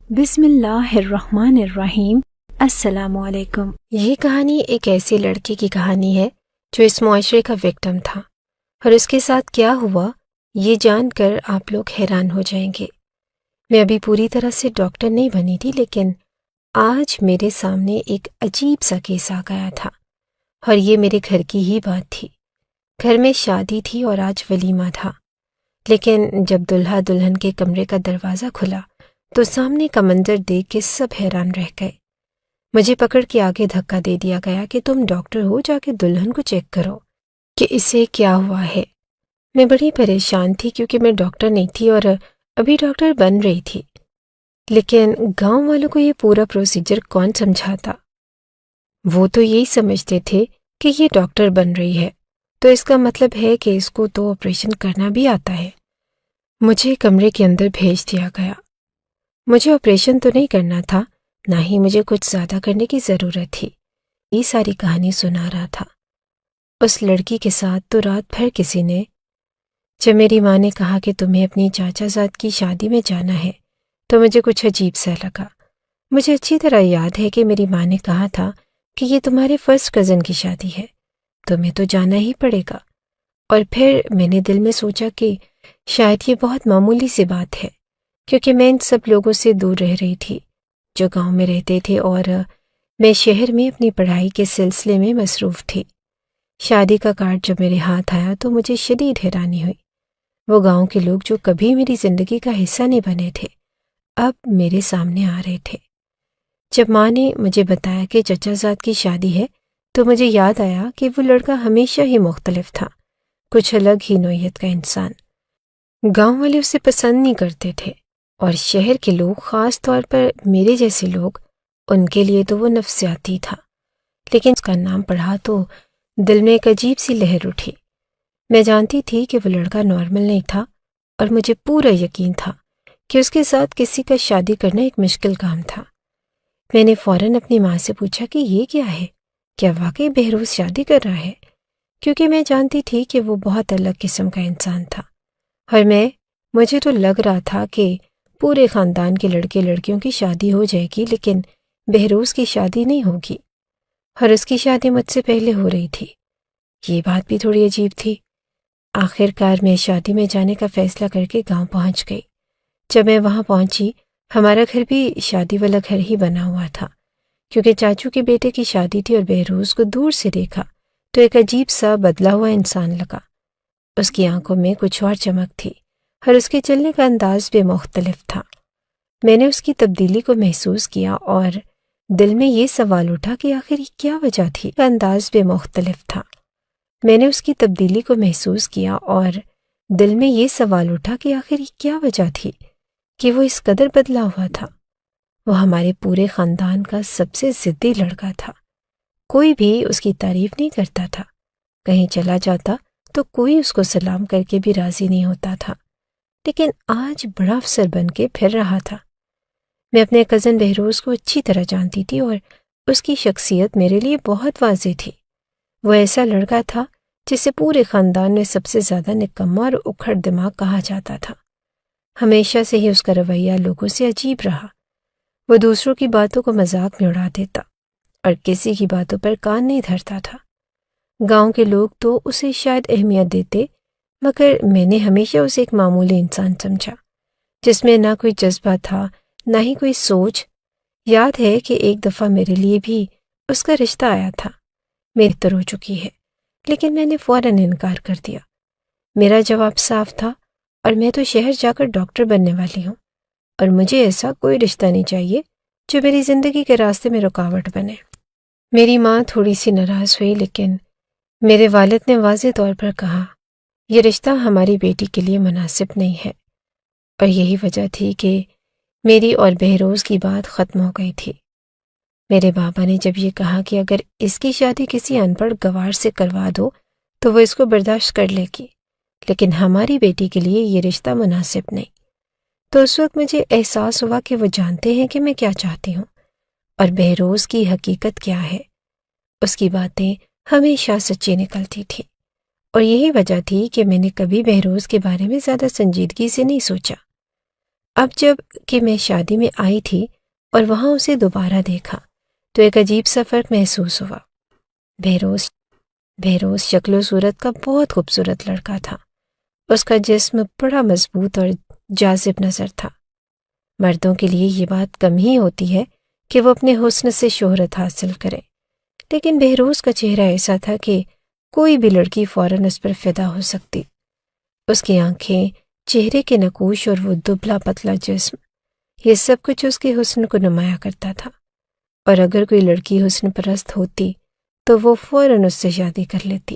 بسم اللہ الرحمن الرحیم۔ السلام علیکم۔ یہ کہانی ایک ایسے لڑکے کی کہانی ہے جو اس معاشرے کا وکٹم تھا، اور اس کے ساتھ کیا ہوا یہ جان کر آپ لوگ حیران ہو جائیں گے۔ میں ابھی پوری طرح سے ڈاکٹر نہیں بنی تھی، لیکن آج میرے سامنے ایک عجیب سا کیس آ گیا تھا، اور یہ میرے گھر کی ہی بات تھی۔ گھر میں شادی تھی اور آج ولیمہ تھا، لیکن جب دلہا دلہن کے کمرے کا دروازہ کھلا تو سامنے کا منظر دیکھ کے سب حیران رہ گئے۔ مجھے پکڑ کے آگے دھکا دے دیا گیا کہ تم ڈاکٹر ہو، جا کے دلہن کو چیک کرو کہ اسے کیا ہوا ہے۔ میں بڑی پریشان تھی کیونکہ میں ڈاکٹر نہیں تھی اور ابھی ڈاکٹر بن رہی تھی، لیکن گاؤں والوں کو یہ پورا پروسیجر کون سمجھاتا؟ وہ تو یہی سمجھتے تھے کہ یہ ڈاکٹر بن رہی ہے تو اس کا مطلب ہے کہ اس کو تو آپریشن کرنا بھی آتا ہے۔ مجھے کمرے کے اندر بھیج دیا گیا۔ مجھے آپریشن تو نہیں کرنا تھا، نہ ہی مجھے کچھ زیادہ کرنے کی ضرورت تھی۔ یہ ساری کہانی سنا رہا تھا۔ اس لڑکی کے ساتھ تو رات بھر کسی نے، جب میری ماں نے کہا کہ تمہیں اپنی چاچا زاد کی شادی میں جانا ہے تو مجھے کچھ عجیب سا لگا۔ مجھے اچھی طرح یاد ہے کہ میری ماں نے کہا تھا کہ یہ تمہارے فرسٹ کزن کی شادی ہے، تمہیں تو جانا ہی پڑے گا۔ اور پھر میں نے دل میں سوچا کہ شاید یہ بہت معمولی سی بات ہے، کیونکہ میں ان سب لوگوں سے دور رہ رہی تھی جو گاؤں میں رہتے تھے، اور میں شہر میں اپنی پڑھائی کے سلسلے میں مصروف تھی۔ شادی کا کارڈ جب میرے ہاتھ آیا تو مجھے شدید حیرانی ہوئی۔ وہ گاؤں کے لوگ جو کبھی میری زندگی کا حصہ نہیں بنے تھے، اب میرے سامنے آ رہے تھے۔ جب ماں نے مجھے بتایا کہ چچا زاد کی شادی ہے تو مجھے یاد آیا کہ وہ لڑکا ہمیشہ ہی مختلف تھا، کچھ الگ ہی نوعیت کا انسان۔ گاؤں والے اسے پسند نہیں کرتے تھے، اور شہر کے لوگ، خاص طور پر میرے جیسے لوگ، ان کے لیے تو وہ نفسیاتی تھا۔ لیکن اس کا نام پڑھا تو دل میں ایک عجیب سی لہر اٹھی۔ میں جانتی تھی کہ وہ لڑکا نارمل نہیں تھا، اور مجھے پورا یقین تھا کہ اس کے ساتھ کسی کا شادی کرنا ایک مشکل کام تھا۔ میں نے فوراً اپنی ماں سے پوچھا کہ یہ کیا ہے، کیا واقعی بہروز شادی کر رہا ہے؟ کیونکہ میں جانتی تھی کہ وہ بہت الگ قسم کا انسان تھا، اور مجھے تو لگ رہا تھا کہ پورے خاندان کے لڑکے لڑکیوں کی شادی ہو جائے گی، لیکن بہروز کی شادی نہیں ہوگی، اور اس کی شادی مجھ سے پہلے ہو رہی تھی۔ یہ بات بھی تھوڑی عجیب تھی۔ آخر کار میں شادی میں جانے کا فیصلہ کر کے گاؤں پہنچ گئی۔ جب میں وہاں پہنچی، ہمارا گھر بھی شادی والا گھر ہی بنا ہوا تھا، کیونکہ چاچو کے بیٹے کی شادی تھی، اور بہروز کو دور سے دیکھا تو ایک عجیب سا بدلا ہوا انسان لگا۔ اس کی آنکھوں میں کچھ اور چمک تھی، اور اس کے چلنے کا انداز بھی مختلف تھا۔ میں نے اس کی تبدیلی کو محسوس کیا، اور دل میں یہ سوال اٹھا کہ آخر یہ کیا وجہ تھی؟ انداز بھی مختلف تھا۔ میں نے اس کی تبدیلی کو محسوس کیا، اور دل میں یہ سوال اٹھا کہ آخر یہ کیا وجہ تھی کہ وہ اس قدر بدلا ہوا تھا۔ وہ ہمارے پورے خاندان کا سب سے ضدی لڑکا تھا۔ کوئی بھی اس کی تعریف نہیں کرتا تھا۔ کہیں چلا جاتا تو کوئی اس کو سلام کر کے بھی راضی نہیں ہوتا تھا، لیکن آج بڑا افسر بن کے پھر رہا تھا۔ میں اپنے کزن بہروز کو اچھی طرح جانتی تھی، اور اس کی شخصیت میرے لیے بہت واضح تھی۔ وہ ایسا لڑکا تھا جسے پورے خاندان میں سب سے زیادہ نکما اور اکھڑ دماغ کہا جاتا تھا۔ ہمیشہ سے ہی اس کا رویہ لوگوں سے عجیب رہا۔ وہ دوسروں کی باتوں کو مذاق میں اڑا دیتا، اور کسی کی باتوں پر کان نہیں دھرتا تھا۔ گاؤں کے لوگ تو اسے شاید اہمیت دیتے، مگر میں نے ہمیشہ اسے ایک معمولی انسان سمجھا، جس میں نہ کوئی جذبہ تھا، نہ ہی کوئی سوچ۔ یاد ہے کہ ایک دفعہ میرے لیے بھی اس کا رشتہ آیا تھا، میری طرح ہو چکی ہے، لیکن میں نے فوراً انکار کر دیا۔ میرا جواب صاف تھا، اور میں تو شہر جا کر ڈاکٹر بننے والی ہوں، اور مجھے ایسا کوئی رشتہ نہیں چاہیے جو میری زندگی کے راستے میں رکاوٹ بنے۔ میری ماں تھوڑی سی ناراض ہوئی، لیکن میرے والد نے واضح طور پر کہا، یہ رشتہ ہماری بیٹی کے لیے مناسب نہیں ہے۔ اور یہی وجہ تھی کہ میری اور بہروز کی بات ختم ہو گئی تھی۔ میرے بابا نے جب یہ کہا کہ اگر اس کی شادی کسی ان پڑھ گوار سے کروا دو تو وہ اس کو برداشت کر لے گی، لیکن ہماری بیٹی کے لیے یہ رشتہ مناسب نہیں، تو اس وقت مجھے احساس ہوا کہ وہ جانتے ہیں کہ میں کیا چاہتی ہوں، اور بہروز کی حقیقت کیا ہے۔ اس کی باتیں ہمیشہ سچی نکلتی تھی، اور یہی وجہ تھی کہ میں نے کبھی بہروز کے بارے میں زیادہ سنجیدگی سے نہیں سوچا۔ اب جب کہ میں شادی میں آئی تھی اور وہاں اسے دوبارہ دیکھا تو ایک عجیب سا فرق محسوس ہوا۔ بہروز شکل و صورت کا بہت خوبصورت لڑکا تھا۔ اس کا جسم بڑا مضبوط اور جاذب نظر تھا۔ مردوں کے لیے یہ بات کم ہی ہوتی ہے کہ وہ اپنے حسن سے شہرت حاصل کریں، لیکن بہروز کا چہرہ ایسا تھا کہ کوئی بھی لڑکی فوراً اس پر فدا ہو سکتی۔ اس کی آنکھیں، چہرے کے نقوش اور وہ دبلا پتلا جسم، یہ سب کچھ اس کے حسن کو نمایاں کرتا تھا، اور اگر کوئی لڑکی حسن پرست ہوتی تو وہ فوراً اس سے شادی کر لیتی۔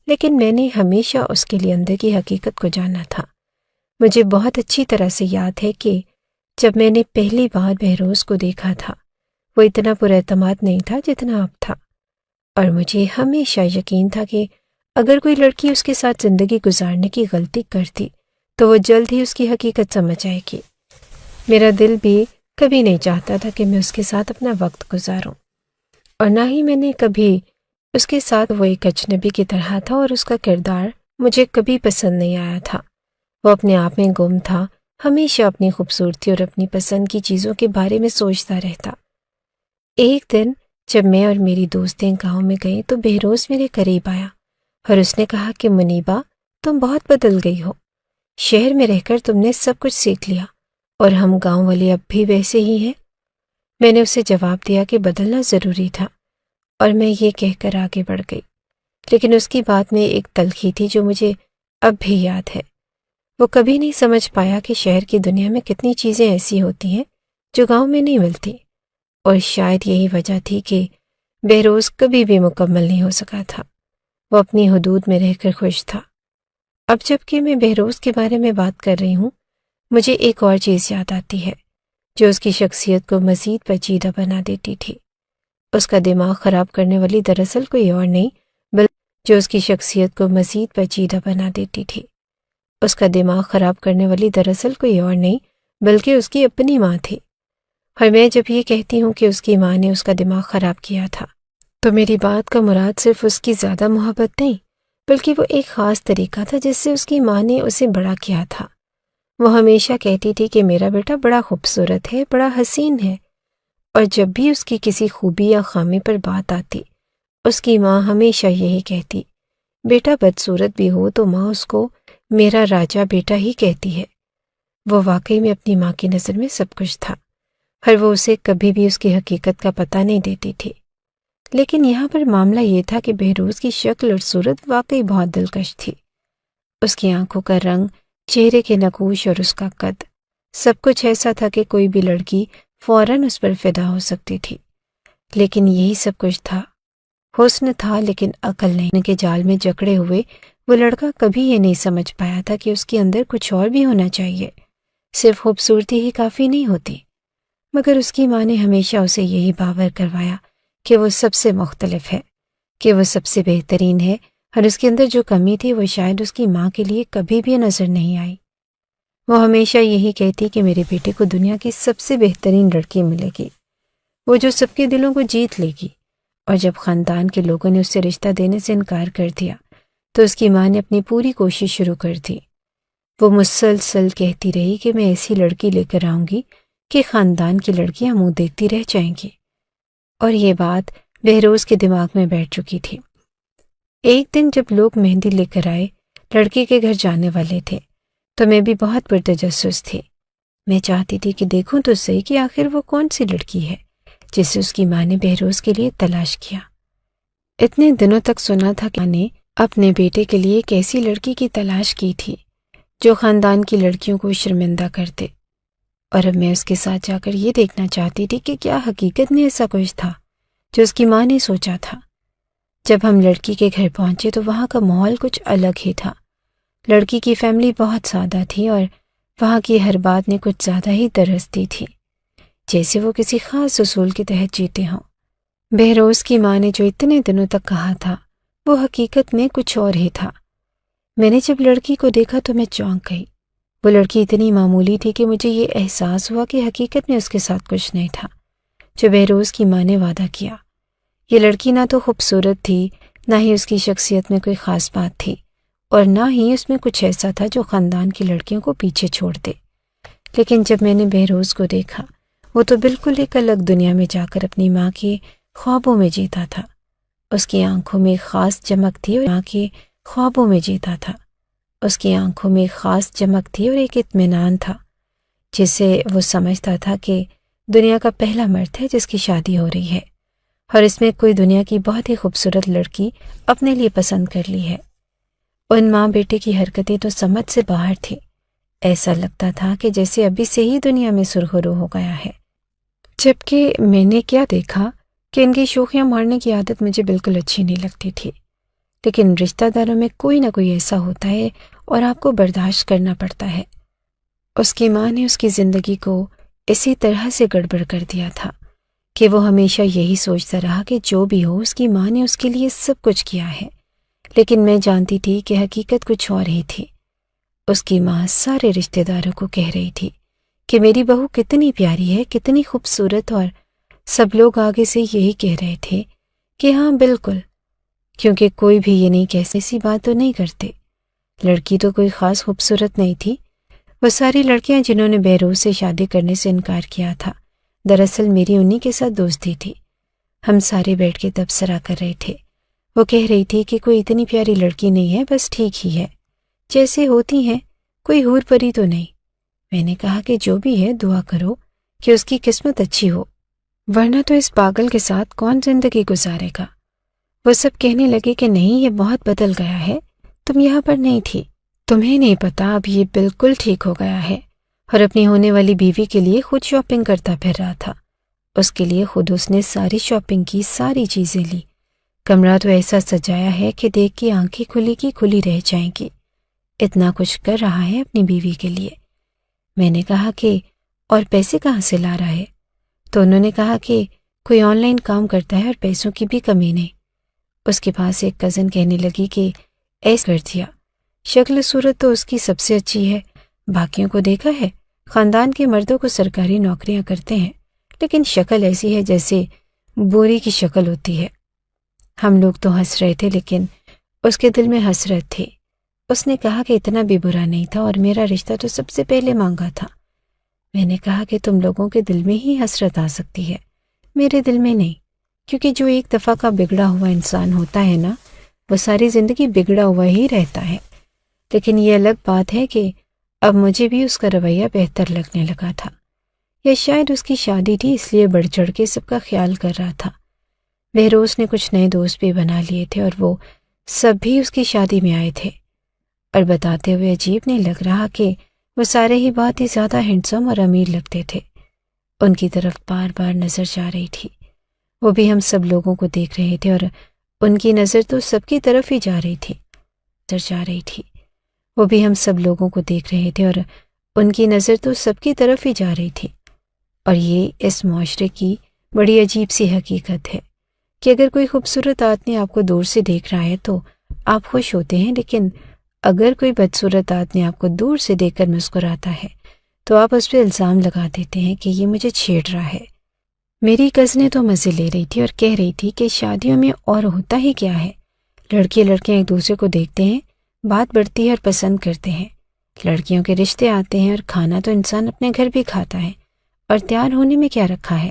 لیکن میں نے ہمیشہ اس کے لیے اندر کی حقیقت کو جانا تھا۔ مجھے بہت اچھی طرح سے یاد ہے کہ جب میں نے پہلی بار بہروز کو دیکھا تھا وہ اتنا پر اعتماد نہیں تھا جتنا اب تھا، اور مجھے ہمیشہ یقین تھا کہ اگر کوئی لڑکی اس کے ساتھ زندگی گزارنے کی غلطی کرتی تو وہ جلد ہی اس کی حقیقت سمجھ جائے گی۔ میرا دل بھی کبھی نہیں چاہتا تھا کہ میں اس کے ساتھ اپنا وقت گزاروں، اور نہ ہی میں نے کبھی اس کے ساتھ، وہ ایک اجنبی کی طرح تھا اور اس کا کردار مجھے کبھی پسند نہیں آیا تھا۔ وہ اپنے آپ میں گم تھا، ہمیشہ اپنی خوبصورتی اور اپنی پسند کی چیزوں کے بارے میں سوچتا رہتا۔ ایک دن جب میں اور میری دوستیں گاؤں میں گئیں تو بہروز میرے قریب آیا اور اس نے کہا کہ منیبا، تم بہت بدل گئی ہو، شہر میں رہ کر تم نے سب کچھ سیکھ لیا اور ہم گاؤں والے اب بھی ویسے ہی ہیں۔ میں نے اسے جواب دیا کہ بدلنا ضروری تھا، اور میں یہ کہہ کر آگے بڑھ گئی، لیکن اس کی بات میں ایک تلخی تھی جو مجھے اب بھی یاد ہے۔ وہ کبھی نہیں سمجھ پایا کہ شہر کی دنیا میں کتنی چیزیں ایسی ہوتی ہیں جو گاؤں میں نہیں ملتی، اور شاید یہی وجہ تھی کہ بہروز کبھی بھی مکمل نہیں ہو سکا تھا۔ وہ اپنی حدود میں رہ کر خوش تھا۔ اب جب کہ میں بہروز کے بارے میں بات کر رہی ہوں، مجھے ایک اور چیز یاد آتی ہے جو اس کی شخصیت کو مزید پیچیدہ بنا دیتی تھی۔ اس کا دماغ خراب کرنے والی دراصل کوئی اور نہیں بلکہ اس کی اپنی ماں تھی۔ اور میں جب یہ کہتی ہوں کہ اس کی ماں نے اس کا دماغ خراب کیا تھا تو میری بات کا مراد صرف اس کی زیادہ محبت نہیں، بلکہ وہ ایک خاص طریقہ تھا جس سے اس کی ماں نے اسے بڑا کیا تھا۔ وہ ہمیشہ کہتی تھی کہ میرا بیٹا بڑا خوبصورت ہے، بڑا حسین ہے، اور جب بھی اس کی کسی خوبی یا خامی پر بات آتی اس کی ماں ہمیشہ یہی کہتی، بیٹا بدصورت بھی ہو تو ماں اس کو میرا راجا بیٹا ہی کہتی ہے۔ وہ واقعی میں اپنی ماں کی نظر میں سب کچھ تھا، اور وہ اسے کبھی بھی اس کی حقیقت کا پتہ نہیں دیتی تھی۔ لیکن یہاں پر معاملہ یہ تھا کہ بہروز کی شکل اور صورت واقعی بہت دلکش تھی۔ اس کی آنکھوں کا رنگ، چہرے کے نقوش اور اس کا قد، سب کچھ ایسا تھا کہ کوئی بھی لڑکی فوراً اس پر فدا ہو سکتی تھی۔ لیکن یہی سب کچھ تھا، حسن تھا لیکن عقل نہیں۔ ان کے جال میں جکڑے ہوئے وہ لڑکا کبھی یہ نہیں سمجھ پایا تھا کہ اس کے اندر کچھ اور بھی ہونا چاہیے، صرف خوبصورتی ہی کافی نہیں ہوتی۔ مگر اس کی ماں نے ہمیشہ اسے یہی باور کروایا کہ وہ سب سے مختلف ہے، کہ وہ سب سے بہترین ہے، اور اس کے اندر جو کمی تھی وہ شاید اس کی ماں کے لیے کبھی بھی نظر نہیں آئی۔ وہ ہمیشہ یہی کہتی کہ میرے بیٹے کو دنیا کی سب سے بہترین لڑکی ملے گی، وہ جو سب کے دلوں کو جیت لے گی۔ اور جب خاندان کے لوگوں نے اس سے رشتہ دینے سے انکار کر دیا تو اس کی ماں نے اپنی پوری کوشش شروع کر دی۔ وہ مسلسل کہتی رہی کہ میں ایسی لڑکی لے کر آؤں گی کہ خاندان کی لڑکیاں منہ دیکھتی رہ جائیں گی، اور یہ بات بہروز کے دماغ میں بیٹھ چکی تھی۔ ایک دن جب لوگ مہندی لے کر آئے، لڑکی کے گھر جانے والے تھے، تو میں بھی بہت پرتجسس تھی۔ میں چاہتی تھی کہ دیکھوں تو صحیح کہ آخر وہ کون سی لڑکی ہے جسے اس کی ماں نے بہروز کے لیے تلاش کیا۔ اتنے دنوں تک سنا تھا کہ ماں نے اپنے بیٹے کے لیے ایک ایسی لڑکی کی تلاش کی تھی جو خاندان کی لڑکیوں کو شرمندہ کرتے، اور اب میں اس کے ساتھ جا کر یہ دیکھنا چاہتی تھی کہ کیا حقیقت میں ایسا کچھ تھا جو اس کی ماں نے سوچا تھا۔ جب ہم لڑکی کے گھر پہنچے تو وہاں کا ماحول کچھ الگ ہی تھا۔ لڑکی کی فیملی بہت سادہ تھی اور وہاں کی ہر بات نے کچھ زیادہ ہی درستی تھی، جیسے وہ کسی خاص اصول کے تحت جیتے ہوں۔ بہروز کی ماں نے جو اتنے دنوں تک کہا تھا وہ حقیقت میں کچھ اور ہی تھا۔ میں نے جب لڑکی کو دیکھا تو میں چونک گئی۔ وہ لڑکی اتنی معمولی تھی کہ مجھے یہ احساس ہوا کہ حقیقت میں اس کے ساتھ کچھ نہیں تھا جو بہروز کی ماں نے وعدہ کیا۔ یہ لڑکی نہ تو خوبصورت تھی، نہ ہی اس کی شخصیت میں کوئی خاص بات تھی، اور نہ ہی اس میں کچھ ایسا تھا جو خاندان کی لڑکیوں کو پیچھے چھوڑ دے۔ لیکن جب میں نے بہروز کو دیکھا وہ تو بالکل ایک الگ دنیا میں جا کر اپنی ماں کے خوابوں میں جیتا تھا۔ اس کی آنکھوں میں خاص چمک تھی اور ماں کے خوابوں میں جیتا تھا۔ اس کی آنکھوں میں خاص چمک تھی اور ایک اطمینان تھا جس سے وہ سمجھتا تھا کہ دنیا کا پہلا مرد ہے جس کی شادی ہو رہی ہے اور اس میں کوئی دنیا کی بہت ہی خوبصورت لڑکی اپنے لیے پسند کر لی ہے۔ ان ماں بیٹے کی حرکتیں تو سمجھ سے باہر تھی۔ ایسا لگتا تھا کہ جیسے ابھی سے ہی دنیا میں سرخرو ہو گیا ہے۔ جبکہ میں نے کیا دیکھا کہ ان کی شوخیاں مارنے کی عادت مجھے بالکل اچھی نہیں لگتی تھی، لیکن رشتہ داروں میں کوئی نہ کوئی ایسا ہوتا ہے اور آپ کو برداشت کرنا پڑتا ہے۔ اس کی ماں نے اس کی زندگی کو اسی طرح سے گڑبڑ کر دیا تھا کہ وہ ہمیشہ یہی سوچتا رہا کہ جو بھی ہو اس کی ماں نے اس کے لیے سب کچھ کیا ہے، لیکن میں جانتی تھی کہ حقیقت کچھ اور ہی تھی۔ اس کی ماں سارے رشتہ داروں کو کہہ رہی تھی کہ میری بہو کتنی پیاری ہے، کتنی خوبصورت، اور سب لوگ آگے سے یہی کہہ رہے تھے کہ ہاں بالکل، کیونکہ کوئی بھی یہ نہیں کہتے، ایسی بات تو نہیں کرتے۔ لڑکی تو کوئی خاص خوبصورت نہیں تھی۔ وہ ساری لڑکیاں جنہوں نے بہروز سے شادی کرنے سے انکار کیا تھا دراصل میری انہی کے ساتھ دوستی تھی۔ ہم سارے بیٹھ کے تبصرہ کر رہے تھے۔ وہ کہہ رہی تھی کہ کوئی اتنی پیاری لڑکی نہیں ہے، بس ٹھیک ہی ہے، جیسے ہوتی ہیں، کوئی حور پری تو نہیں۔ میں نے کہا کہ جو بھی ہے دعا کرو کہ اس کی قسمت اچھی ہو، ورنہ تو اس پاگل کے ساتھ کون زندگی گزارے گا۔ وہ سب کہنے لگے کہ نہیں، یہ بہت بدل گیا ہے، تم یہاں پر نہیں تھی، تمہیں نہیں پتا، اب یہ بالکل ٹھیک ہو گیا ہے، اور اپنی ہونے والی بیوی کے لیے خود شاپنگ کرتا پھر رہا تھا۔ اس کے لیے خود اس نے ساری شاپنگ کی، ساری چیزیں لی، کمرہ تو ایسا سجایا ہے کہ دیکھ کے آنکھیں کھلی کی کھلی رہ جائیں گی، اتنا کچھ کر رہا ہے اپنی بیوی کے لیے۔ میں نے کہا کہ اور پیسے کہاں سے لا رہا ہے؟ تو انہوں نے کہا کہ کوئی آن لائن کام کرتا ہے اور پیسوں کی بھی کمی نہیں۔ اس کے پاس ایک کزن کہنے لگی کہ ایسا کر دیا، شکل صورت تو اس کی سب سے اچھی ہے، باقیوں کو دیکھا ہے، خاندان کے مردوں کو سرکاری نوکریاں کرتے ہیں، لیکن شکل ایسی ہے جیسے بوری کی شکل ہوتی ہے۔ ہم لوگ تو ہنس رہے تھے، لیکن اس کے دل میں حسرت تھی۔ اس نے کہا کہ اتنا بھی برا نہیں تھا، اور میرا رشتہ تو سب سے پہلے مانگا تھا۔ میں نے کہا کہ تم لوگوں کے دل میں ہی حسرت آ سکتی ہے، میرے دل میں نہیں، کیونکہ جو ایک دفعہ کا بگڑا ہوا انسان ہوتا ہے نا، وہ ساری زندگی بگڑا ہوا ہی رہتا ہے۔ لیکن یہ الگ بات ہے کہ اب مجھے بھی اس کا رویہ بہتر لگنے لگا تھا، یا شاید اس کی شادی تھی اس لیے بڑھ چڑھ کے سب کا خیال کر رہا تھا۔ بہروز نے کچھ نئے دوست بھی بنا لیے تھے اور وہ سب بھی اس کی شادی میں آئے تھے، اور بتاتے ہوئے عجیب نہیں لگ رہا کہ وہ سارے ہی بہت ہی زیادہ ہینڈسم اور امیر لگتے تھے۔ ان کی طرف بار بار نظر جا رہی تھی، وہ بھی ہم سب لوگوں کو دیکھ رہے تھے، اور ان کی نظر تو سب کی طرف ہی جا رہی تھی۔ وہ بھی ہم سب لوگوں کو دیکھ رہے تھے، اور ان کی نظر تو سب کی طرف ہی جا رہی تھی۔ اور یہ اس معاشرے کی بڑی عجیب سی حقیقت ہے کہ اگر کوئی خوبصورت آدمی آپ کو دور سے دیکھ رہا ہے تو آپ خوش ہوتے ہیں، لیکن اگر کوئی بدصورت آدمی آپ کو دور سے دیکھ کر مسکراتا ہے تو آپ اس پہ الزام لگا دیتے ہیں کہ یہ مجھے چھیڑ رہا ہے۔ میری کزنیں تو مزے لے رہی تھی اور کہہ رہی تھی کہ شادیوں میں اور ہوتا ہی کیا ہے، لڑکیاں ایک دوسرے کو دیکھتے ہیں، بات بڑھتی ہے اور پسند کرتے ہیں، لڑکیوں کے رشتے آتے ہیں، اور کھانا تو انسان اپنے گھر بھی کھاتا ہے، اور تیار ہونے میں کیا رکھا ہے۔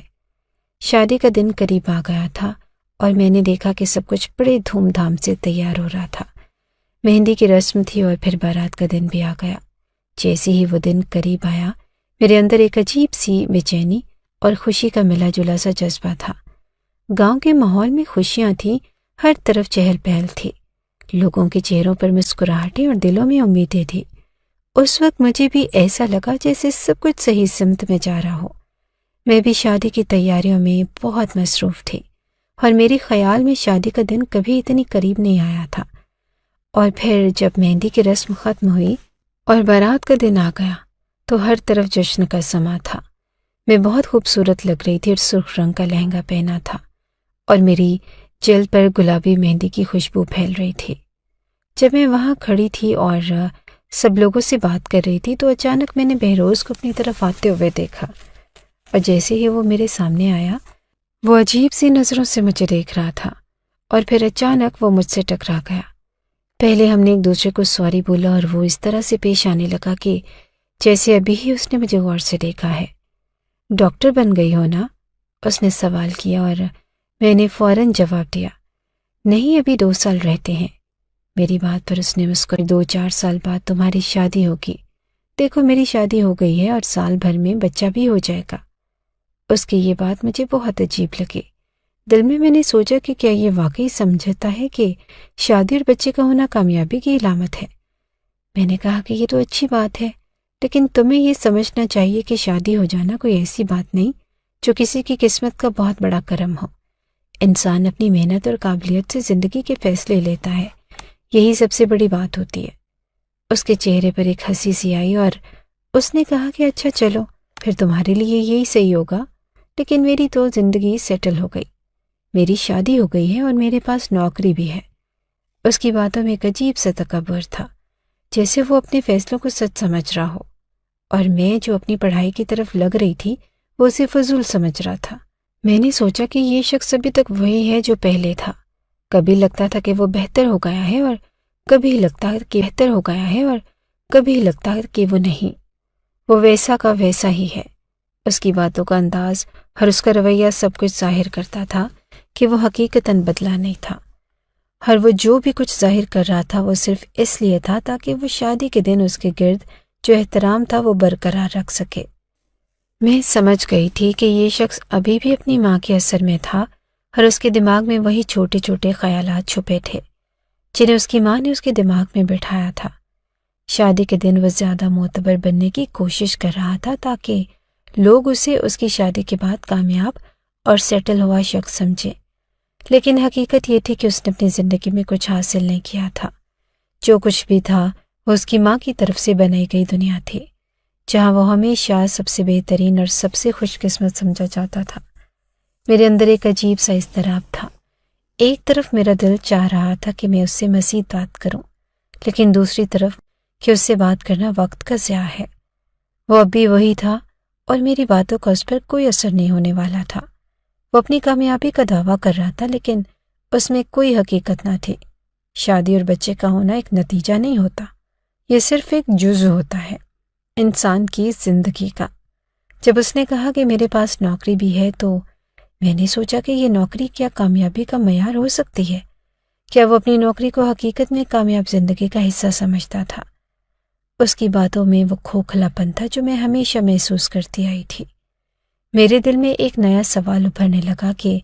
شادی کا دن قریب آ گیا تھا اور میں نے دیکھا کہ سب کچھ بڑے دھوم دھام سے تیار ہو رہا تھا۔ مہندی کی رسم تھی اور پھر بارات کا دن بھی آ گیا۔ جیسے ہی وہ دن قریب آیا، میرے اندر ایک عجیب سی بے چینی اور خوشی کا ملا جلا سا جذبہ تھا۔ گاؤں کے ماحول میں خوشیاں تھیں، ہر طرف چہل پہل تھی، لوگوں کے چہروں پر مسکراہٹیں اور دلوں میں امیدیں تھیں۔ اس وقت مجھے بھی ایسا لگا جیسے سب کچھ صحیح سمت میں جا رہا ہو۔ میں بھی شادی کی تیاریوں میں بہت مصروف تھی، اور میرے خیال میں شادی کا دن کبھی اتنی قریب نہیں آیا تھا۔ اور پھر جب مہندی کی رسم ختم ہوئی اور بارات کا دن آ گیا تو ہر طرف جشن کا سما تھا۔ میں بہت خوبصورت لگ رہی تھی اور سرخ رنگ کا لہنگا پہنا تھا، اور میری جلد پر گلابی مہندی کی خوشبو پھیل رہی تھی۔ جب میں وہاں کھڑی تھی اور سب لوگوں سے بات کر رہی تھی تو اچانک میں نے بہروز کو اپنی طرف آتے ہوئے دیکھا، اور جیسے ہی وہ میرے سامنے آیا، وہ عجیب سی نظروں سے مجھے دیکھ رہا تھا، اور پھر اچانک وہ مجھ سے ٹکرا گیا۔ پہلے ہم نے ایک دوسرے کو سوری بولا، اور وہ اس طرح سے پیش آنے لگا کہ جیسے ابھی ہی اس نے مجھے غور سے دیکھا ہے۔ ڈاکٹر بن گئی ہو نا؟ اس نے سوال کیا اور میں نے فوراً جواب دیا، نہیں، ابھی 2 سال رہتے ہیں۔ میری بات پر اس نے مسکرائی، 2-4 سال بعد تمہاری شادی ہوگی۔ دیکھو میری شادی ہو گئی ہے اور سال بھر میں بچہ بھی ہو جائے گا۔ اس کی یہ بات مجھے بہت عجیب لگی۔ دل میں نے سوچا کہ کیا یہ واقعی سمجھتا ہے کہ شادی اور بچے کا ہونا کامیابی کی علامت ہے؟ میں نے کہا کہ یہ تو اچھی بات ہے، لیکن تمہیں یہ سمجھنا چاہیے کہ شادی ہو جانا کوئی ایسی بات نہیں جو کسی کی قسمت کا بہت بڑا کرم ہو۔ انسان اپنی محنت اور قابلیت سے زندگی کے فیصلے لیتا ہے، یہی سب سے بڑی بات ہوتی ہے۔ اس کے چہرے پر ایک ہنسی سی آئی اور اس نے کہا کہ اچھا چلو، پھر تمہارے لیے یہی صحیح ہوگا، لیکن میری تو زندگی سیٹل ہو گئی، میری شادی ہو گئی ہے اور میرے پاس نوکری بھی ہے۔ اس کی باتوں میں ایک عجیب سا تکبر تھا، جیسے وہ اپنے فیصلوں کو سچ سمجھ رہا ہو، اور میں جو اپنی پڑھائی کی طرف لگ رہی تھی وہ اسے فضول سمجھ رہا تھا۔ میں نے سوچا کہ یہ شخص ابھی تک وہی ہے جو پہلے تھا، کبھی لگتا تھا کہ وہ بہتر ہو گیا ہے اور کبھی لگتا ہے کہ وہ نہیں، وہ ویسا کا ویسا ہی ہے۔ اس کی باتوں کا انداز اور اس کا رویہ سب کچھ ظاہر کرتا تھا کہ وہ حقیقتاً بدلا نہیں تھا، اور وہ جو بھی کچھ ظاہر کر رہا تھا وہ صرف اس لیے تھا تاکہ وہ شادی کے دن اس کے گرد جو احترام تھا وہ برقرار رکھ سکے۔ میں سمجھ گئی تھی کہ یہ شخص ابھی بھی اپنی ماں کے اثر میں تھا اور اس کے دماغ میں وہی چھوٹے چھوٹے خیالات چھپے تھے جنہیں اس کی ماں نے اس کے دماغ میں بٹھایا تھا۔ شادی کے دن وہ زیادہ معتبر بننے کی کوشش کر رہا تھا تاکہ لوگ اسے اس کی شادی کے بعد کامیاب اور سیٹل ہوا شخص سمجھے، لیکن حقیقت یہ تھی کہ اس نے اپنی زندگی میں کچھ حاصل نہیں کیا تھا۔ جو کچھ بھی تھا وہ اس کی ماں کی طرف سے بنائی گئی دنیا تھی، جہاں وہ ہمیشہ سب سے بہترین اور سب سے خوش قسمت سمجھا جاتا تھا۔ میرے اندر ایک عجیب سا اضطراب تھا۔ ایک طرف میرا دل چاہ رہا تھا کہ میں اس سے مزید بات کروں، لیکن دوسری طرف کہ اس سے بات کرنا وقت کا ضیاع ہے۔ وہ اب بھی وہی تھا اور میری باتوں کا اس پر کوئی اثر نہیں ہونے والا تھا۔ وہ اپنی کامیابی کا دعویٰ کر رہا تھا، لیکن اس میں کوئی حقیقت نہ تھی۔ شادی اور بچے کا ہونا ایک نتیجہ نہیں ہوتا، یہ صرف ایک جزو ہوتا ہے انسان کی زندگی کا۔ جب اس نے کہا کہ میرے پاس نوکری بھی ہے تو میں نے سوچا کہ یہ نوکری کیا کامیابی کا معیار ہو سکتی ہے؟ کیا وہ اپنی نوکری کو حقیقت میں کامیاب زندگی کا حصہ سمجھتا تھا؟ اس کی باتوں میں وہ کھوکھلا پن تھا جو میں ہمیشہ محسوس کرتی آئی تھی۔ میرے دل میں ایک نیا سوال ابھرنے لگا کہ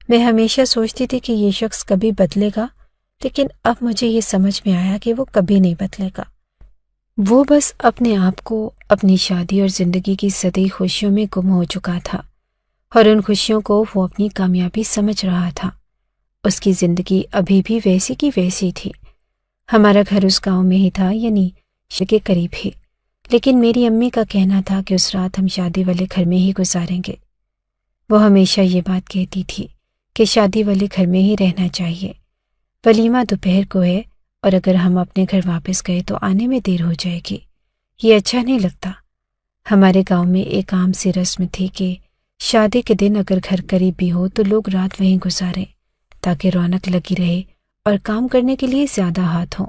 میں ہمیشہ سوچتی تھی کہ یہ شخص کبھی بدلے گا، لیکن اب مجھے یہ سمجھ میں آیا کہ وہ کبھی نہیں بدلے گا۔ وہ بس اپنے آپ کو اپنی شادی اور زندگی کی سطحی خوشیوں میں گم ہو چکا تھا، اور ان خوشیوں کو وہ اپنی کامیابی سمجھ رہا تھا۔ اس کی زندگی ابھی بھی ویسی کی ویسی تھی۔ ہمارا گھر اس گاؤں میں ہی تھا، یعنی شہر کے قریب ہی، لیکن میری امی کا کہنا تھا کہ اس رات ہم شادی والے گھر میں ہی گزاریں گے۔ وہ ہمیشہ یہ بات کہتی تھی کہ شادی والے گھر میں ہی رہنا چاہیے، ولیمہ دوپہر کو ہے اور اگر ہم اپنے گھر واپس گئے تو آنے میں دیر ہو جائے گی، یہ اچھا نہیں لگتا۔ ہمارے گاؤں میں ایک عام سی رسم تھی کہ شادی کے دن اگر گھر قریب بھی ہو تو لوگ رات وہیں گزاریں تاکہ رونق لگی رہے اور کام کرنے کے لیے زیادہ ہاتھ ہوں۔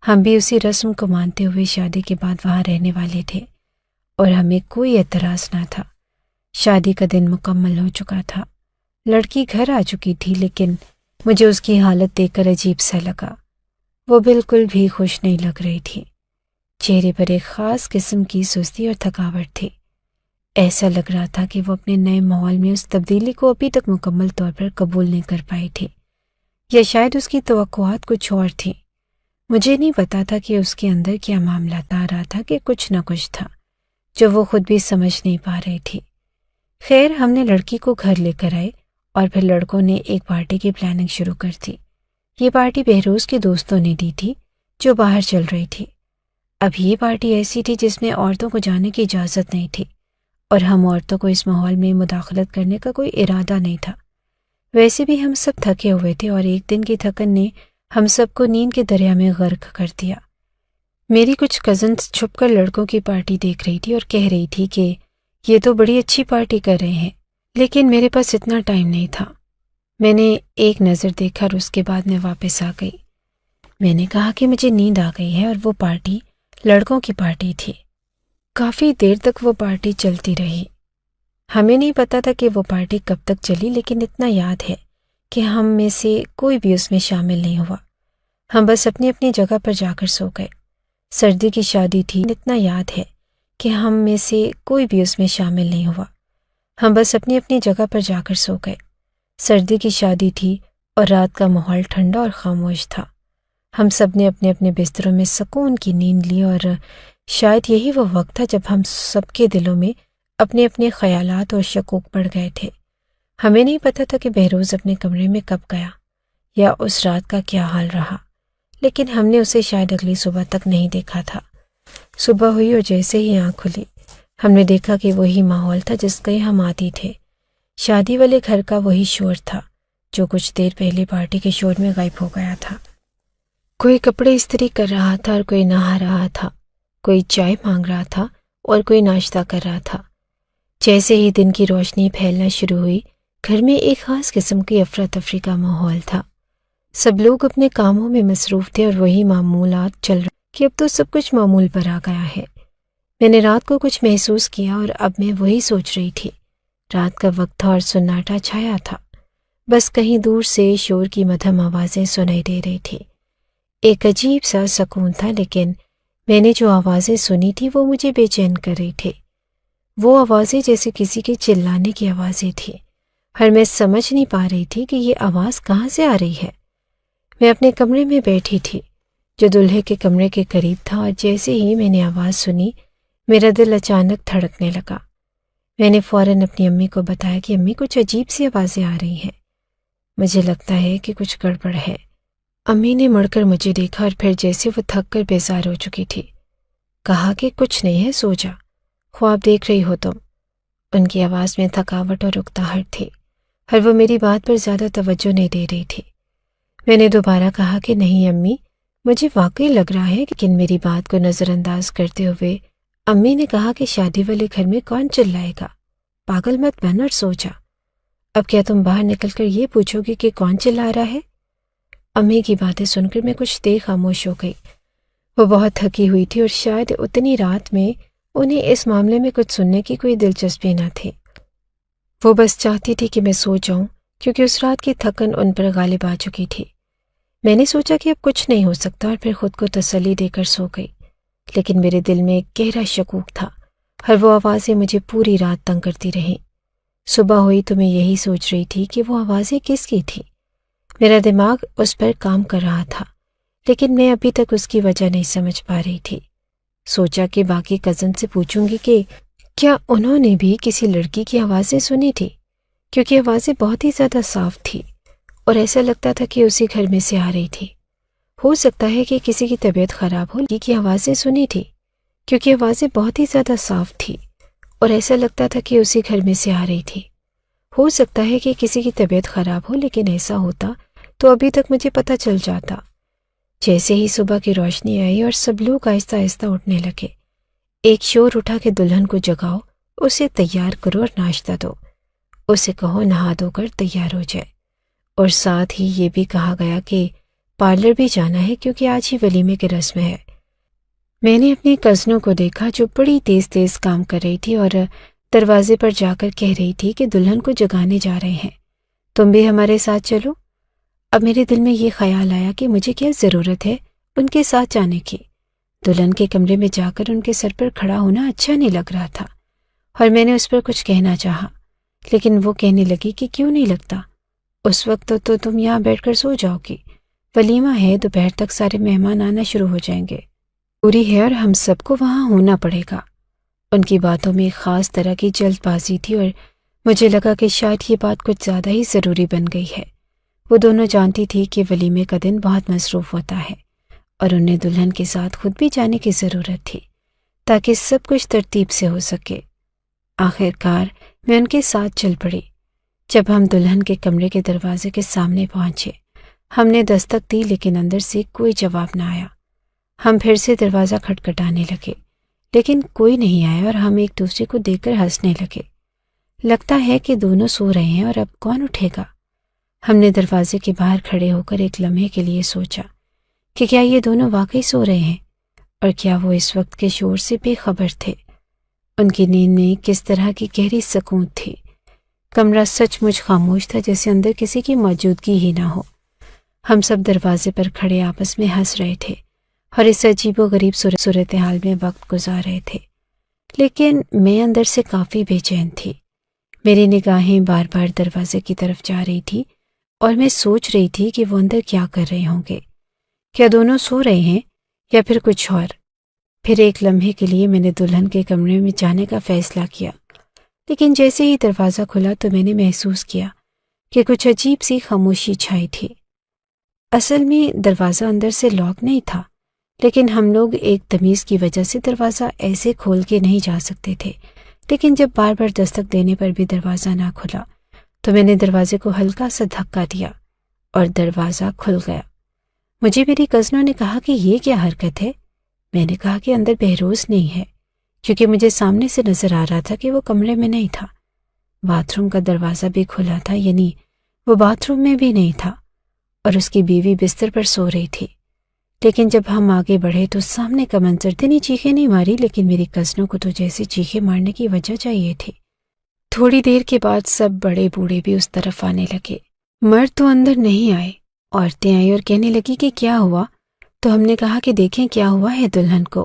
ہم بھی اسی رسم کو مانتے ہوئے شادی کے بعد وہاں رہنے والے تھے اور ہمیں کوئی اعتراض نہ تھا۔ شادی کا دن مکمل ہو چکا تھا، لڑکی گھر آ چکی تھی، لیکن مجھے اس کی حالت دیکھ کر عجیب سا لگا۔ وہ بالکل بھی خوش نہیں لگ رہی تھی، چہرے پر ایک خاص قسم کی سستی اور تھکاوٹ تھی۔ ایسا لگ رہا تھا کہ وہ اپنے نئے ماحول میں اس تبدیلی کو ابھی تک مکمل طور پر قبول نہیں کر پائی تھی، یا شاید اس کی توقعات کچھ اور تھیں۔ مجھے نہیں پتا تھا کہ اس کے اندر کیا معاملہ آ رہا تھا کہ کچھ نہ کچھ تھا جو وہ خود بھی سمجھ نہیں پا رہی تھی۔ خیر، ہم نے لڑکی کو گھر لے کر آئے اور پھر لڑکوں نے ایک پارٹی کی پلاننگ شروع کر دی۔ یہ پارٹی بہروز کے دوستوں نے دی تھی جو باہر چل رہی تھی۔ اب یہ پارٹی ایسی تھی جس میں عورتوں کو جانے کی اجازت نہیں تھی، اور ہم عورتوں کو اس ماحول میں مداخلت کرنے کا کوئی ارادہ نہیں تھا۔ ویسے بھی ہم سب تھکے ہوئے تھے اور ایک دن کی تھکن نے ہم سب کو نیند کے دریا میں غرق کر دیا۔ میری کچھ کزنز چھپ کر لڑکوں کی پارٹی دیکھ رہی تھی اور کہہ رہی تھی کہ یہ تو بڑی اچھی پارٹی کر رہے ہیں، لیکن میرے پاس اتنا ٹائم نہیں تھا۔ میں نے ایک نظر دیکھا اور اس کے بعد میں واپس آ گئی۔ میں نے کہا کہ مجھے نیند آ گئی ہے اور وہ پارٹی لڑکوں کی پارٹی تھی۔ کافی دیر تک وہ پارٹی چلتی رہی۔ ہمیں نہیں پتا تھا کہ وہ پارٹی کب تک چلی، لیکن اتنا یاد ہے کہ ہم میں سے کوئی بھی اس میں شامل نہیں ہوا۔ ہم بس اپنی اپنی جگہ پر جا کر سو گئے۔ سردی کی شادی تھی، اتنا یاد ہے کہ ہم میں سے کوئی بھی اس میں شامل نہیں ہوا۔ ہم بس اپنی اپنی جگہ پر جا کر سو گئے۔ سردی کی شادی تھی اور رات کا ماحول ٹھنڈا اور خاموش تھا۔ ہم سب نے اپنے اپنے بستروں میں سکون کی نیند لی، اور شاید یہی وہ وقت تھا جب ہم سب کے دلوں میں اپنے اپنے خیالات اور شکوک بڑھ گئے تھے۔ ہمیں نہیں پتا تھا کہ بہروز اپنے کمرے میں کب گیا یا اس رات کا کیا حال رہا، لیکن ہم نے اسے شاید اگلی صبح تک نہیں دیکھا تھا۔ صبح ہوئی اور جیسے ہی آنکھ کھلی ہم نے دیکھا کہ وہی ماحول تھا جس کے ہم عادی تھے۔ شادی والے گھر کا وہی شور تھا جو کچھ دیر پہلے پارٹی کے شور میں غائب ہو گیا تھا۔ کوئی کپڑے استری کر رہا تھا اور کوئی نہا رہا تھا، کوئی چائے مانگ رہا تھا اور کوئی ناشتہ کر رہا تھا۔ جیسے ہی دن کی روشنی پھیلنا شروع ہوئی، گھر میں ایک خاص قسم کی افراتفری کا ماحول تھا۔ سب لوگ اپنے کاموں میں مصروف تھے اور وہی معمولات چل رہے کہ اب تو سب کچھ معمول پر آ گیا ہے۔ میں نے رات کو کچھ محسوس کیا اور اب میں وہی سوچ رہی تھی۔ رات کا وقت تھا اور سناٹا چھایا تھا، بس کہیں دور سے شور کی مدھم آوازیں سنائی دے رہی تھی۔ ایک عجیب سا سکون تھا، لیکن میں نے جو آوازیں سنی تھی وہ مجھے بے چین کر رہی تھی۔ وہ آوازیں جیسے کسی کے چلانے کی آوازیں تھیں، اور میں سمجھ نہیں پا رہی تھی کہ یہ آواز کہاں سے آ رہی ہے۔ میں اپنے کمرے میں بیٹھی تھی جو دلہے کے کمرے کے قریب تھا، اور جیسے ہی میں نے آواز سنی میرا دل اچانک دھڑکنے لگا۔ میں نے فوراً اپنی امی کو بتایا کہ امی کچھ عجیب سی آوازیں آ رہی ہیں، مجھے لگتا ہے کہ کچھ گڑبڑ ہے۔ امی نے مڑ کر مجھے دیکھا اور پھر جیسے وہ تھک کر بیزار ہو چکی تھی کہا کہ کچھ نہیں ہے، سو جا، خواب دیکھ رہی ہو تم۔ ان کی آواز میں تھکاوٹ اور اکتاہٹ تھی، اور وہ میری بات پر زیادہ توجہ نہیں دے رہی تھی۔ میں نے دوبارہ کہا کہ نہیں امی، مجھے واقعی لگ رہا ہے، لیکن میری بات کو نظر انداز کرتے ہوئے امی نے کہا کہ شادی والے گھر میں کون چلائے گا، پاگل مت بن اور سو جا۔ اب کیا تم باہر نکل کر یہ پوچھو گی کہ کون چلا رہا ہے؟ امی کی باتیں سن کر میں کچھ دیر خاموش ہو گئی۔ وہ بہت تھکی ہوئی تھی اور شاید اتنی رات میں انہیں اس معاملے میں کچھ سننے کی کوئی دلچسپی نہ تھی۔ وہ بس چاہتی تھی کہ میں سو جاؤں، کیونکہ اس رات کی تھکن ان پر غالب آ چکی تھی۔ میں نے سوچا کہ اب کچھ نہیں ہو سکتا اور پھر خود کو تسلی دے کر سو گئی، لیکن میرے دل میں ایک گہرا شکوک تھا، اور وہ آوازیں مجھے پوری رات تنگ کرتی رہیں۔ صبح ہوئی تو میں یہی سوچ رہی تھی کہ وہ آوازیں کس کی تھیں۔ میرا دماغ اس پر کام کر رہا تھا، لیکن میں ابھی تک اس کی وجہ نہیں سمجھ پا رہی تھی۔ سوچا کہ باقی کزن سے پوچھوں گی کہ کیا انہوں نے بھی کسی لڑکی کی آوازیں سنی تھی، کیونکہ آوازیں بہت ہی زیادہ صاف تھی اور ایسا لگتا تھا کہ اسی گھر میں سے آ رہی تھی۔ ہو سکتا ہے کہ کسی کی طبیعت خراب ہو کی آوازیں سنی تھی، کیونکہ آوازیں بہت ہی زیادہ صاف تھی اور ایسا لگتا تھا کہ اسی گھر میں سے آ رہی تھی۔ ہو سکتا ہے کہ کسی کی طبیعت خراب ہو، لیکن ایسا ہوتا تو ابھی تک مجھے پتہ چل جاتا۔ جیسے ہی صبح کی روشنی آئی اور سب لوگ آہستہ آہستہ اٹھنے لگے، ایک شور اٹھا کہ دلہن کو جگاؤ، اسے تیار کرو اور ناشتہ دو، اسے کہو نہا دھو کر تیار ہو جائے، اور ساتھ ہی یہ بھی کہا گیا کہ پارلر بھی جانا ہے کیونکہ آج ہی ولیمے کی رسم ہے۔ میں نے اپنی کزنوں کو دیکھا جو بڑی تیز تیز کام کر رہی تھی اور دروازے پر جا کر کہہ رہی تھی کہ دلہن کو جگانے جا رہے ہیں، تم بھی ہمارے ساتھ چلو۔ اب میرے دل میں یہ خیال آیا کہ مجھے کیا ضرورت ہے ان کے ساتھ جانے کی۔ دلہن کے کمرے میں جا کر ان کے سر پر کھڑا ہونا اچھا نہیں لگ رہا تھا، اور میں نے اس پر کچھ کہنا چاہا، لیکن وہ کہنے لگی کہ کیوں نہیں لگتا، اس وقت تو تم یہاں بیٹھ کر سو جاؤ گی، ولیمہ ہے، دوپہر تک سارے مہمان آنا شروع ہو جائیں گے، پوری ہے اور ہم سب کو وہاں ہونا پڑے گا۔ ان کی باتوں میں ایک خاص طرح کی جلد بازی تھی اور مجھے لگا کہ شاید یہ بات کچھ زیادہ ہی ضروری بن گئی ہے۔ وہ دونوں جانتی تھی کہ ولیمے کا دن بہت مصروف ہوتا ہے اور انہیں دلہن کے ساتھ خود بھی جانے کی ضرورت تھی تاکہ سب کچھ ترتیب سے ہو سکے۔ آخر کار میں ان کے ساتھ چل پڑی۔ جب ہم دلہن کے کمرے کے دروازے کے سامنے پہنچے، ہم نے دستک دی لیکن اندر سے کوئی جواب نہ آیا۔ ہم پھر سے دروازہ کھٹکھٹانے لگے، لیکن کوئی نہیں آیا اور ہم ایک دوسرے کو دیکھ کر ہنسنے لگے۔ لگتا ہے کہ دونوں سو رہے ہیں اور اب کون اٹھے گا۔ ہم نے دروازے کے باہر کھڑے ہو کر ایک لمحے کے لیے سوچا کہ کیا یہ دونوں واقعی سو رہے ہیں، اور کیا وہ اس وقت کے شور سے بے خبر تھے۔ ان کی نیند میں کس طرح کی گہری سکون تھی۔ کمرہ سچ مچ خاموش تھا، جیسے اندر کسی کی موجودگی ہی نہ ہو۔ ہم سب دروازے پر کھڑے آپس میں ہنس رہے تھے اور اس عجیب و غریب صورتحال میں وقت گزار رہے تھے، لیکن میں اندر سے کافی بے چین تھی۔ میری نگاہیں بار بار دروازے کی طرف جا رہی تھی اور میں سوچ رہی تھی کہ وہ اندر کیا کر رہے ہوں گے، کیا دونوں سو رہے ہیں یا پھر کچھ اور۔ پھر ایک لمحے کے لیے میں نے دلہن کے کمرے میں جانے کا فیصلہ کیا، لیکن جیسے ہی دروازہ کھلا تو میں نے محسوس کیا کہ کچھ عجیب سی خاموشی چھائی تھی۔ اصل میں دروازہ اندر سے لاک نہیں تھا، لیکن ہم لوگ ایک تمیز کی وجہ سے دروازہ ایسے کھول کے نہیں جا سکتے تھے۔ لیکن جب بار بار دستک دینے پر بھی دروازہ نہ کھلا تو میں نے دروازے کو ہلکا سا دھکا دیا اور دروازہ کھل گیا۔ مجھے میری کزنوں نے کہا کہ یہ کیا حرکت ہے؟ میں نے کہا کہ اندر بہروز نہیں ہے، کیونکہ مجھے سامنے سے نظر آ رہا تھا کہ وہ کمرے میں نہیں تھا۔ باتھ روم کا دروازہ بھی کھلا تھا، یعنی وہ باتھ روم میں بھی نہیں تھا اور اس کی بیوی بستر پر سو رہی تھی۔ لیکن جب ہم آگے بڑھے تو سامنے کا منظر، اتنی چیخیں نہیں ماری، لیکن میری کزنوں کو تو جیسے چیخیں مارنے کی وجہ چاہیے تھی۔ تھوڑی دیر کے بعد سب بڑے بوڑھے بھی اس طرف آنے لگے۔ مرد تو اندر نہیں آئے، عورتیں آئی اور کہنے لگی کہ کیا ہوا؟ تو ہم نے کہا کہ دیکھیں کیا ہوا ہے دلہن کو۔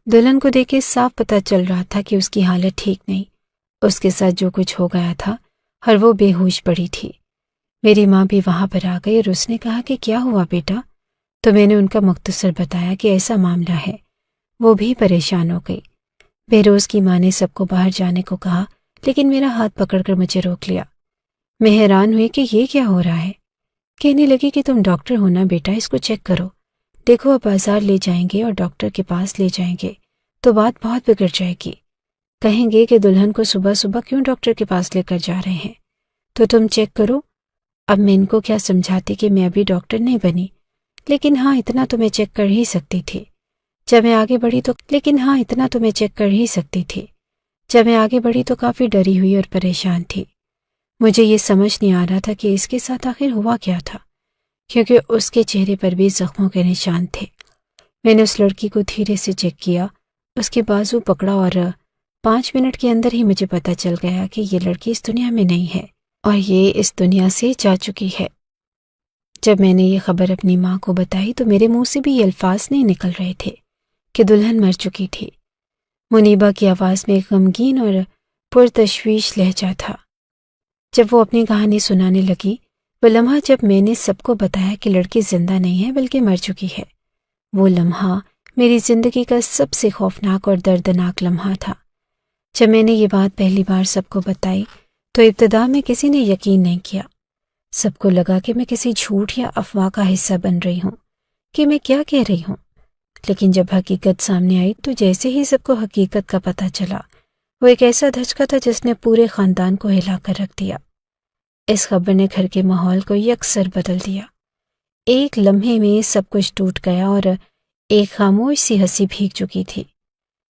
دلہن کو دیکھ کے صاف پتہ چل رہا تھا کہ اس کی حالت ٹھیک نہیں، اس کے ساتھ جو کچھ ہو گیا تھا اور وہ بے ہوش پڑی تھی۔ میری ماں بھی وہاں پر آ گئی اور اس نے کہا کہ کیا ہوا بیٹا؟ تو میں نے ان کا مختصر بتایا کہ ایسا معاملہ ہے۔ وہ بھی پریشان ہو گئی۔ بہروز کی ماں نے سب کو باہر جانے کو کہا، لیکن میرا ہاتھ پکڑ کر مجھے روک لیا۔ میں حیران ہوئی کہ یہ کیا ہو رہا ہے۔ کہنے لگی کہ تم ڈاکٹر ہو نا بیٹا، اس کو چیک کرو، دیکھو اب بازار لے جائیں گے اور ڈاکٹر کے پاس لے جائیں گے تو بات بہت بگڑ جائے گی۔ کہیں گے کہ دلہن کو صبح صبح کیوں ڈاکٹر کے پاس لے کر جا رہے ہیں، تو تم چیک کرو۔ اب میں ان کو کیا سمجھاتی کہ میں ابھی ڈاکٹر نہیں بنی، لیکن ہاں اتنا تو میں چیک کر ہی سکتی تھی۔ جب میں آگے بڑھی تو کافی ڈری ہوئی اور پریشان تھی۔ مجھے یہ سمجھ نہیں آ رہا تھا کہ اس کے ساتھ آخر ہوا کیا تھا، کیونکہ اس کے چہرے پر بھی زخموں کے نشان تھے۔ میں نے اس لڑکی کو دھیرے سے چیک کیا، اس کے بازو پکڑا اور 5 منٹ کے اندر ہی مجھے پتہ چل گیا کہ یہ لڑکی اس دنیا میں نہیں ہے اور یہ اس دنیا سے جا چکی ہے۔ جب میں نے یہ خبر اپنی ماں کو بتائی تو میرے منہ سے بھی یہ الفاظ نہیں نکل رہے تھے کہ دلہن مر چکی تھی۔ منیبا کی آواز میں ایک غمگین اور پرتشویش لہجہ تھا۔ جب وہ اپنی کہانی سنانے لگی، وہ لمحہ جب میں نے سب کو بتایا کہ لڑکی زندہ نہیں ہے بلکہ مر چکی ہے، وہ لمحہ میری زندگی کا سب سے خوفناک اور دردناک لمحہ تھا۔ جب میں نے یہ بات پہلی بار سب کو بتائی تو ابتدا میں کسی نے یقین نہیں کیا۔ سب کو لگا کہ میں کسی جھوٹ یا افواہ کا حصہ بن رہی ہوں، کہ میں کیا کہہ رہی ہوں۔ لیکن جب حقیقت سامنے آئی تو جیسے ہی سب کو حقیقت کا پتہ چلا، وہ ایک ایسا دھچکا تھا جس نے پورے خاندان کو ہلا کر رکھ دیا۔ اس خبر نے گھر کے ماحول کو یکسر بدل دیا۔ ایک لمحے میں سب کچھ ٹوٹ گیا اور ایک خاموش سی ہنسی بھیگ چکی تھی۔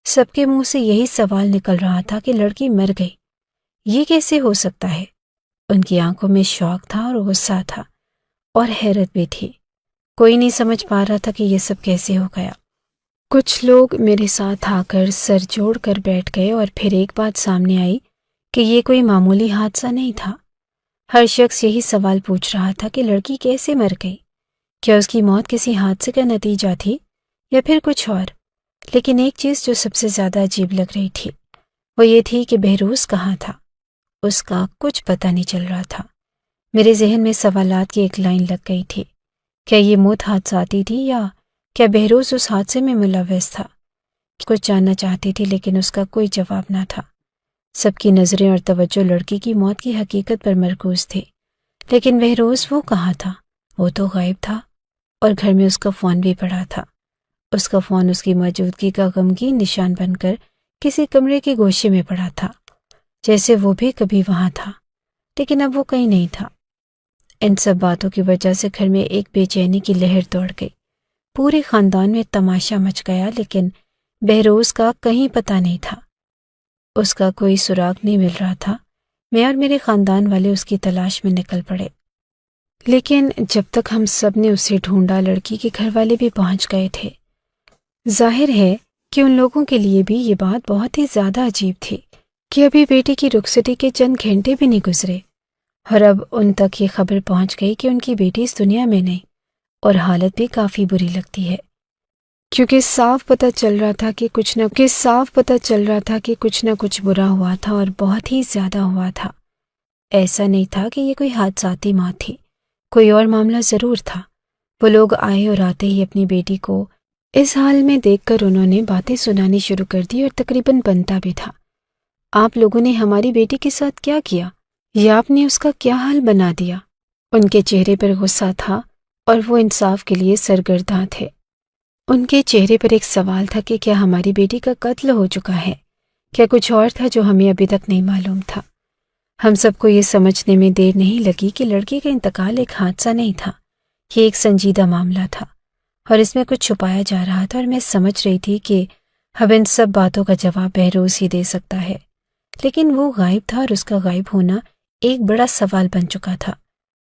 سب کے منہ سے یہی سوال نکل رہا تھا کہ لڑکی مر گئی، یہ کیسے ہو سکتا ہے؟ ان کی آنکھوں میں شوق تھا اور غصہ تھا اور حیرت بھی تھی۔ کوئی نہیں سمجھ پا رہا تھا کہ یہ سب کیسے ہو گیا۔ کچھ لوگ میرے ساتھ آ کر سر جوڑ کر بیٹھ گئے اور پھر ایک بات سامنے آئی کہ یہ کوئی معمولی حادثہ نہیں تھا۔ ہر شخص یہی سوال پوچھ رہا تھا کہ لڑکی کیسے مر گئی؟ کیا اس کی موت کسی حادثے کا نتیجہ تھی یا پھر کچھ اور؟ لیکن ایک چیز جو سب سے زیادہ عجیب لگ رہی تھی وہ یہ تھی کہ بہروز کہاں تھا۔ اس کا کچھ پتہ نہیں چل رہا تھا۔ میرے ذہن میں سوالات کی ایک لائن لگ گئی تھی۔ کیا یہ موت حادثاتی تھی یا کیا بہروز اس حادثے میں ملوث تھا؟ کچھ جاننا چاہتی تھی لیکن اس کا کوئی جواب نہ تھا۔ سب کی نظریں اور توجہ لڑکی کی موت کی حقیقت پر مرکوز تھی، لیکن بہروز وہ کہاں تھا؟ وہ تو غائب تھا اور گھر میں اس کا فون بھی پڑا تھا۔ اس کا فون اس کی موجودگی کا غمگین نشان بن کر کسی کمرے کے گوشے میں پڑا تھا، جیسے وہ بھی کبھی وہاں تھا، لیکن اب وہ کہیں نہیں تھا۔ ان سب باتوں کی وجہ سے گھر میں ایک بے چینی کی لہر دوڑ گئی۔ پورے خاندان میں تماشا مچ گیا، لیکن بہروز کا کہیں پتہ نہیں تھا۔ اس کا کوئی سراغ نہیں مل رہا تھا۔ میں اور میرے خاندان والے اس کی تلاش میں نکل پڑے، لیکن جب تک ہم سب نے اسے ڈھونڈا، لڑکی کے گھر والے بھی پہنچ گئے تھے۔ ظاہر ہے کہ ان لوگوں کے لیے بھی یہ بات بہت ہی زیادہ عجیب تھی کہ ابھی بیٹی کی رخصتی کے چند گھنٹے بھی نہیں گزرے اور اب ان تک یہ خبر پہنچ گئی کہ ان کی بیٹی اس دنیا میں نہیں، اور حالت بھی کافی بری لگتی ہے، کیونکہ صاف پتہ چل رہا تھا کہ کچھ نہ کچھ برا ہوا تھا اور بہت ہی زیادہ ہوا تھا۔ ایسا نہیں تھا کہ یہ کوئی حادثاتی موت تھی، کوئی اور معاملہ ضرور تھا۔ وہ لوگ آئے اور آتے ہی اپنی بیٹی کو اس حال میں دیکھ کر انہوں نے باتیں سنانی شروع کر دی اور تقریباً بنتا بھی تھا۔ آپ لوگوں نے ہماری بیٹی کے ساتھ کیا کیا؟ یا آپ نے اس کا کیا حال بنا دیا؟ ان کے چہرے پر غصہ تھا اور وہ انصاف کے لیے سرگرداں تھے۔ ان کے چہرے پر ایک سوال تھا کہ کیا ہماری بیٹی کا قتل ہو چکا ہے؟ کیا کچھ اور تھا جو ہمیں ابھی تک نہیں معلوم تھا؟ ہم سب کو یہ سمجھنے میں دیر نہیں لگی کہ لڑکی کا انتقال ایک حادثہ نہیں تھا، یہ ایک سنجیدہ معاملہ تھا اور اس میں کچھ چھپایا جا رہا تھا، اور میں سمجھ رہی تھی کہ اب ان سب باتوں کا جواب بہروز ہی دے سکتا ہے۔ لیکن وہ غائب تھا اور اس کا غائب ہونا ایک بڑا سوال بن چکا تھا۔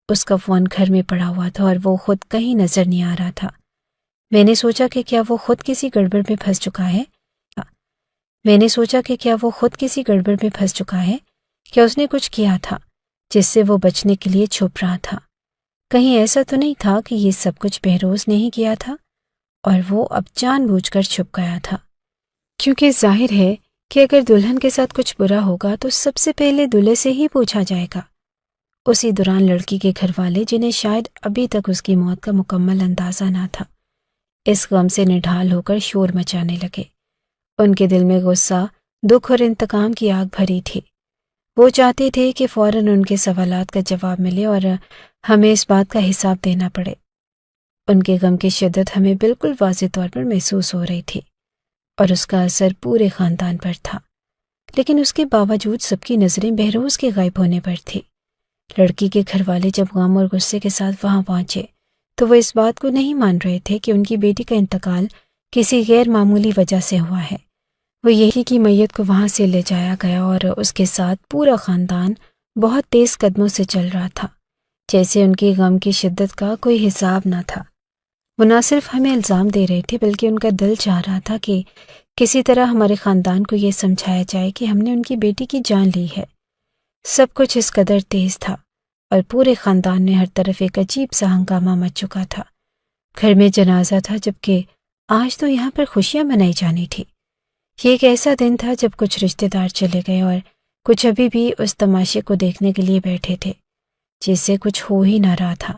اس کا فون گھر میں پڑا ہوا تھا اور وہ خود کہیں نظر نہیں آ رہا تھا۔ میں نے سوچا کہ کیا وہ خود کسی گڑبڑ میں پھنس چکا ہے؟ کیا اس نے کچھ کیا تھا جس سے وہ بچنے کے لیے چھپ رہا تھا؟ کہیں ایسا تو نہیں تھا کہ یہ سب کچھ بہروز نے ہی کیا تھا اور وہ اب جان بوجھ کر چھپ گیا تھا؟ کیونکہ ظاہر ہے کہ اگر دلہن کے ساتھ کچھ برا ہوگا تو سب سے پہلے دولہے سے ہی پوچھا جائے گا۔ اسی دوران لڑکی کے گھر والے، جنہیں شاید ابھی تک اس کی موت کا مکمل اندازہ نہ تھا، اس غم سے نڈھال ہو کر شور مچانے لگے۔ ان کے دل میں غصہ، دکھ اور انتقام کی آگ بھری تھی۔ وہ چاہتے تھے کہ فوراً ان کے سوالات کا جواب ملے اور ہمیں اس بات کا حساب دینا پڑے۔ ان کے غم کی شدت ہمیں بالکل واضح طور پر محسوس ہو رہی تھی اور اس کا اثر پورے خاندان پر تھا، لیکن اس کے باوجود سب کی نظریں بہروز کے غائب ہونے پر تھی۔ لڑکی کے گھر والے جب غم اور غصے کے ساتھ وہاں پہنچے تو وہ اس بات کو نہیں مان رہے تھے کہ ان کی بیٹی کا انتقال کسی غیر معمولی وجہ سے ہوا ہے۔ وہ یہی کی میت کو وہاں سے لے جایا گیا اور اس کے ساتھ پورا خاندان بہت تیز قدموں سے چل رہا تھا، جیسے ان کی غم کی شدت کا کوئی حساب نہ تھا۔ وہ نہ صرف ہمیں الزام دے رہے تھے بلکہ ان کا دل چاہ رہا تھا کہ کسی طرح ہمارے خاندان کو یہ سمجھایا جائے کہ ہم نے ان کی بیٹی کی جان لی ہے۔ سب کچھ اس قدر تیز تھا اور پورے خاندان میں ہر طرف ایک عجیب سا ہنگامہ مچ چکا تھا۔ گھر میں جنازہ تھا، جبکہ آج تو یہاں پر خوشیاں منائی جانی تھی۔ یہ ایک ایسا دن تھا جب کچھ رشتہ دار چلے گئے اور کچھ ابھی بھی اس تماشے کو دیکھنے کے لیے بیٹھے تھے جس سے کچھ ہو ہی نہ رہا تھا۔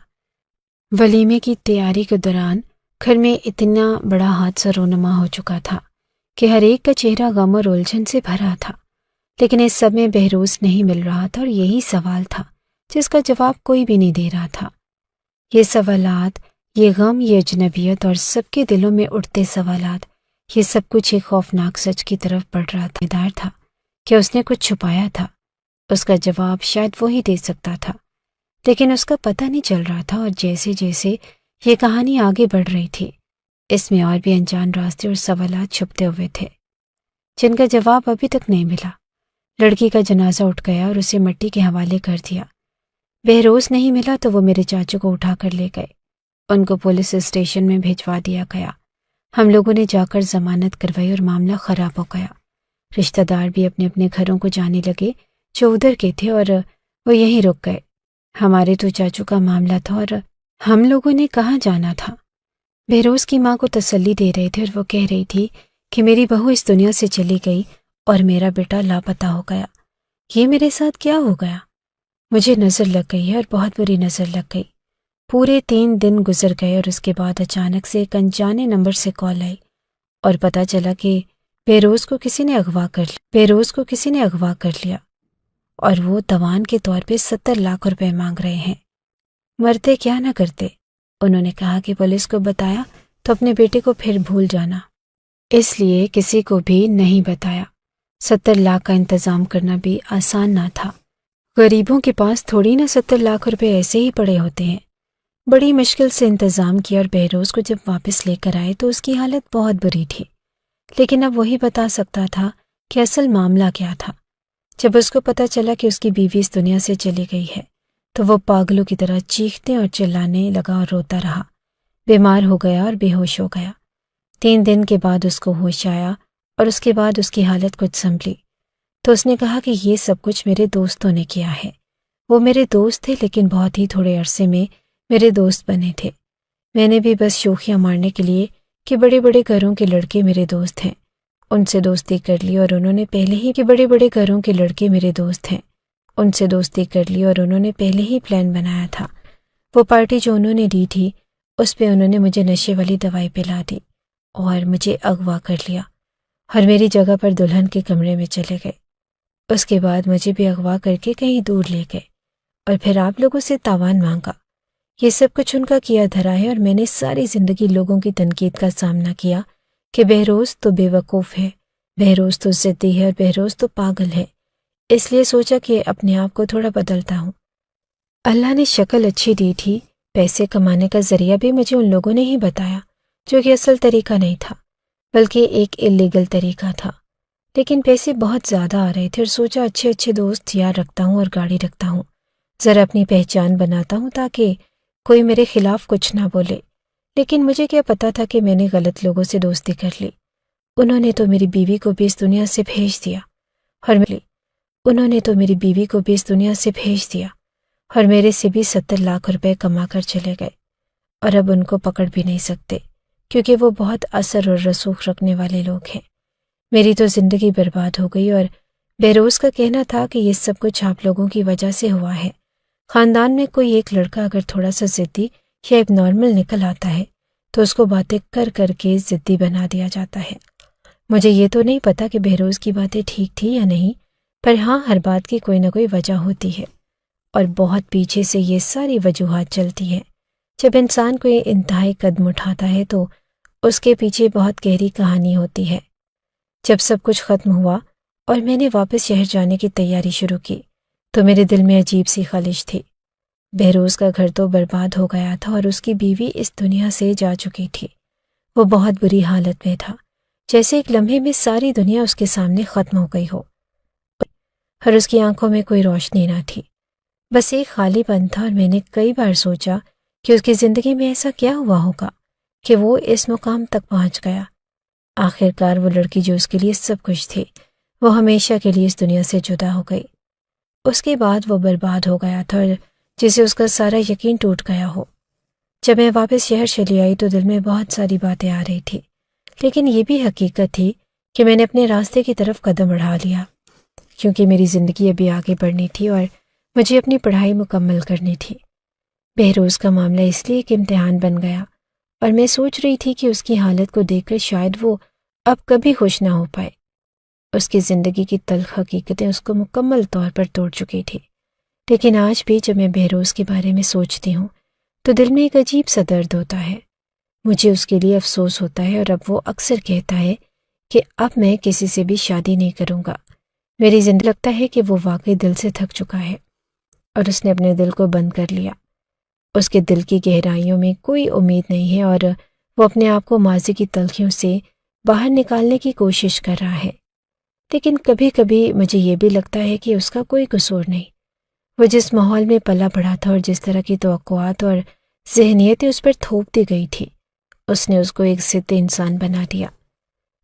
ولیمے کی تیاری کے دوران گھر میں اتنا بڑا حادثہ رونما ہو چکا تھا کہ ہر ایک کا چہرہ غم اور الجھن سے بھرا تھا، لیکن اس سب میں بہروز نہیں مل رہا تھا اور یہی سوال تھا جس کا جواب کوئی بھی نہیں دے رہا تھا۔ یہ سوالات، یہ غم، یہ اجنبیت اور سب کے دلوں میں اٹھتے سوالات، یہ سب کچھ ایک خوفناک سچ کی طرف بڑھ رہا تھا کہ اس نے کچھ چھپایا تھا۔ اس کا جواب شاید وہی دے سکتا تھا، لیکن اس کا پتہ نہیں چل رہا تھا، اور جیسے جیسے یہ کہانی آگے بڑھ رہی تھی اس میں اور بھی انجان راستے اور سوالات چھپتے ہوئے تھے جن کا جواب ابھی تک نہیں ملا۔ لڑکی کا جنازہ اٹھ گیا اور اسے مٹی کے حوالے کر دیا۔ بہروز نہیں ملا تو وہ میرے چاچو کو اٹھا کر لے گئے، ان کو پولیس اسٹیشن میں بھیجوا دیا گیا۔ ہم لوگوں نے جا کر ضمانت کروائی اور معاملہ خراب ہو گیا۔ رشتہ دار بھی اپنے اپنے گھروں کو جانے لگے جو ادھر کے تھے، اور وہ یہیں رک گئے۔ ہمارے تو چاچو کا معاملہ تھا اور ہم لوگوں نے کہاں جانا تھا۔ بہروز کی ماں کو تسلی دے رہے تھے اور وہ کہہ رہی تھی کہ میری بہو اس دنیا سے چلی گئی اور میرا بیٹا لاپتہ ہو گیا۔ یہ میرے ساتھ کیا ہو گیا؟ مجھے نظر لگ گئی ہے اور بہت بری نظر لگ گئی۔ پورے 3 دن گزر گئے اور اس کے بعد اچانک سے ایک انجانے نمبر سے کال آئی اور پتہ چلا کہ بہروز کو کسی نے اغوا کر لیا اور وہ توان کے طور پہ 70 لاکھ روپے مانگ رہے ہیں۔ مرتے کیا نہ کرتے۔ انہوں نے کہا کہ پولیس کو بتایا تو اپنے بیٹے کو پھر بھول جانا، اس لیے کسی کو بھی نہیں بتایا۔ 70 لاکھ کا انتظام کرنا بھی آسان نہ تھا۔ غریبوں کے پاس تھوڑی نہ 70 لاکھ روپے ایسے ہی پڑے ہوتے ہیں۔ بڑی مشکل سے انتظام کیا اور بہروز کو جب واپس لے کر آئے تو اس کی حالت بہت بری تھی، لیکن اب وہی بتا سکتا تھا کہ اصل معاملہ کیا تھا۔ جب اس کو پتہ چلا کہ اس کی بیوی اس دنیا سے چلی گئی ہے تو وہ پاگلوں کی طرح چیخنے اور چلانے لگا اور روتا رہا، بیمار ہو گیا اور بے ہوش ہو گیا۔ 3 دن کے بعد اس کو ہوش آیا اور اس کے بعد اس کی حالت کچھ سنبھلی تو اس نے کہا کہ یہ سب کچھ میرے دوستوں نے کیا ہے۔ وہ میرے دوست تھے لیکن بہت ہی تھوڑے عرصے میں میرے دوست بنے تھے۔ میں نے بھی بس شوخیاں مارنے کے لیے کہ بڑے بڑے گھروں کے لڑکے میرے دوست ہیں ان سے دوستی کر لی، اور انہوں نے پہلے ہی کہ بڑے بڑے گھروں کے لڑکے میرے دوست ہیں ان سے دوستی کر لی اور انہوں نے پہلے ہی پلان بنایا تھا۔ وہ پارٹی جو انہوں نے دی تھی اس پہ انہوں نے مجھے نشے والی دوائی پلا دی اور مجھے اغوا کر لیا اور میری جگہ پر دلہن کے کمرے میں چلے گئے۔ اس کے بعد مجھے بھی اغوا کر کے کہیں دور لے گئے اور پھر آپ لوگوں سے تاوان مانگا۔ یہ سب کچھ ان کا کیا دھرا ہے، اور میں نے ساری زندگی لوگوں کی تنقید کا سامنا کیا کہ بہروز تو بے وقوف ہے، بہروز تو ضدی ہے اور بہروز تو پاگل ہے۔ اس لیے سوچا کہ اپنے آپ کو تھوڑا بدلتا ہوں۔ اللہ نے شکل اچھی دی تھی، پیسے کمانے کا ذریعہ بھی مجھے ان لوگوں نے ہی بتایا جو کہ اصل طریقہ نہیں تھا بلکہ ایک الیگل طریقہ تھا، لیکن پیسے بہت زیادہ آ رہے تھے اور سوچا اچھے اچھے دوست یار رکھتا ہوں اور گاڑی رکھتا ہوں، ذرا اپنی پہچان بناتا ہوں تاکہ کوئی میرے خلاف کچھ نہ بولے۔ لیکن مجھے کیا پتا تھا کہ میں نے غلط لوگوں سے دوستی کر لی۔ انہوں نے تو میری بیوی کو بھی اس دنیا سے بھیج دیا اور میرے سے بھی 70 لاکھ روپے کما کر چلے گئے، اور اب ان کو پکڑ بھی نہیں سکتے کیونکہ وہ بہت اثر اور رسوخ رکھنے والے لوگ ہیں۔ میری تو زندگی برباد ہو گئی، اور بہروز کا کہنا تھا کہ یہ سب کچھ آپ لوگوں کی وجہ سے ہوا ہے۔ خاندان میں کوئی ایک لڑکا اگر تھوڑا سا ضدی یا اب نارمل نکل آتا ہے تو اس کو باتیں کر کر کے ضدی بنا دیا جاتا ہے۔ مجھے یہ تو نہیں پتا کہ بہروز کی باتیں ٹھیک تھی یا نہیں، پر ہاں ہر بات کی کوئی نہ کوئی وجہ ہوتی ہے، اور بہت پیچھے سے یہ ساری وجوہات چلتی ہیں۔ جب انسان کوئی انتہائی قدم اٹھاتا ہے تو اس کے پیچھے بہت گہری کہانی ہوتی ہے۔ جب سب کچھ ختم ہوا اور میں نے واپس شہر جانے کی تیاری شروع کی تو میرے دل میں عجیب سی خلش تھی۔ بہروز کا گھر تو برباد ہو گیا تھا اور اس کی بیوی اس دنیا سے جا چکی تھی۔ وہ بہت بری حالت میں تھا، جیسے ایک لمحے میں ساری دنیا اس کے سامنے ختم ہو گئی ہو اور اس کی آنکھوں میں کوئی روشنی نہ تھی، بس ایک خالی پن تھا۔ اور میں نے کئی بار سوچا کہ اس کی زندگی میں ایسا کیا ہوا ہوگا کہ وہ اس مقام تک پہنچ گیا۔ آخر کار وہ لڑکی جو اس کے لیے سب کچھ تھی وہ ہمیشہ کے لیے اس دنیا سے جدا ہو گئی۔ اس کے بعد وہ برباد ہو گیا تھا، اور جسے اس کا سارا یقین ٹوٹ گیا ہو۔ جب میں واپس شہر چلی آئی تو دل میں بہت ساری باتیں آ رہی تھی، لیکن یہ بھی حقیقت تھی کہ میں نے اپنے راستے کی طرف قدم بڑھا لیا، کیونکہ میری زندگی ابھی آگے بڑھنی تھی اور مجھے اپنی پڑھائی مکمل کرنی تھی۔ بہروز کا معاملہ اس لیے ایک امتحان بن گیا، اور میں سوچ رہی تھی کہ اس کی حالت کو دیکھ کر شاید وہ اب کبھی خوش نہ ہو پائے۔ اس کی زندگی کی تلخ حقیقتیں اس کو مکمل طور پر توڑ چکی تھی، لیکن آج بھی جب میں بہروز کے بارے میں سوچتی ہوں تو دل میں ایک عجیب سا درد ہوتا ہے۔ مجھے اس کے لیے افسوس ہوتا ہے، اور اب وہ اکثر کہتا ہے کہ اب میں کسی سے بھی شادی نہیں کروں گا۔ میری زندگی لگتا ہے کہ وہ واقعی دل سے تھک چکا ہے اور اس نے اپنے دل کو بند کر لیا۔ اس کے دل کی گہرائیوں میں کوئی امید نہیں ہے، اور وہ اپنے آپ کو ماضی کی تلخیوں سے باہر نکالنے کی کوشش کر رہا ہے۔ لیکن کبھی کبھی مجھے یہ بھی لگتا ہے کہ اس کا کوئی قصور نہیں۔ وہ جس ماحول میں پلا بڑھا تھا اور جس طرح کی توقعات اور ذہنیتیں اس پر تھوپ دی گئی تھی، اس نے اس کو ایک ضد انسان بنا دیا۔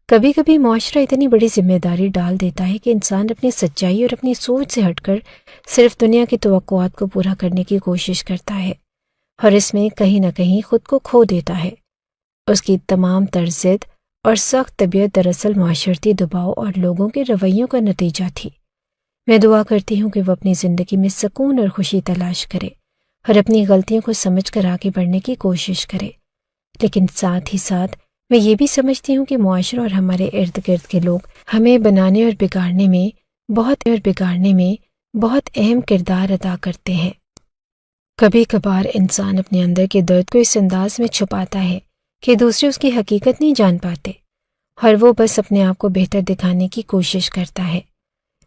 کبھی کبھی معاشرہ اتنی بڑی ذمہ داری ڈال دیتا ہے کہ انسان اپنی سچائی اور اپنی سوچ سے ہٹ کر صرف دنیا کی توقعات کو پورا کرنے کی کوشش کرتا ہے، اور اس میں کہیں نہ کہیں خود کو کھو دیتا ہے۔ اس کی تمام ضد اور سخت طبیعت دراصل معاشرتی دباؤ اور لوگوں کے رویوں کا نتیجہ تھی۔ میں دعا کرتی ہوں کہ وہ اپنی زندگی میں سکون اور خوشی تلاش کرے اور اپنی غلطیوں کو سمجھ کر آگے بڑھنے کی کوشش کرے، لیکن ساتھ ہی ساتھ میں یہ بھی سمجھتی ہوں کہ معاشرہ اور ہمارے ارد گرد کے لوگ ہمیں بنانے اور بگاڑنے میں بہت اہم کردار ادا کرتے ہیں۔ کبھی کبھار انسان اپنے اندر کے درد کو اس انداز میں چھپاتا ہے کہ دوسرے اس کی حقیقت نہیں جان پاتے، اور وہ بس اپنے آپ کو بہتر دکھانے کی کوشش کرتا ہے۔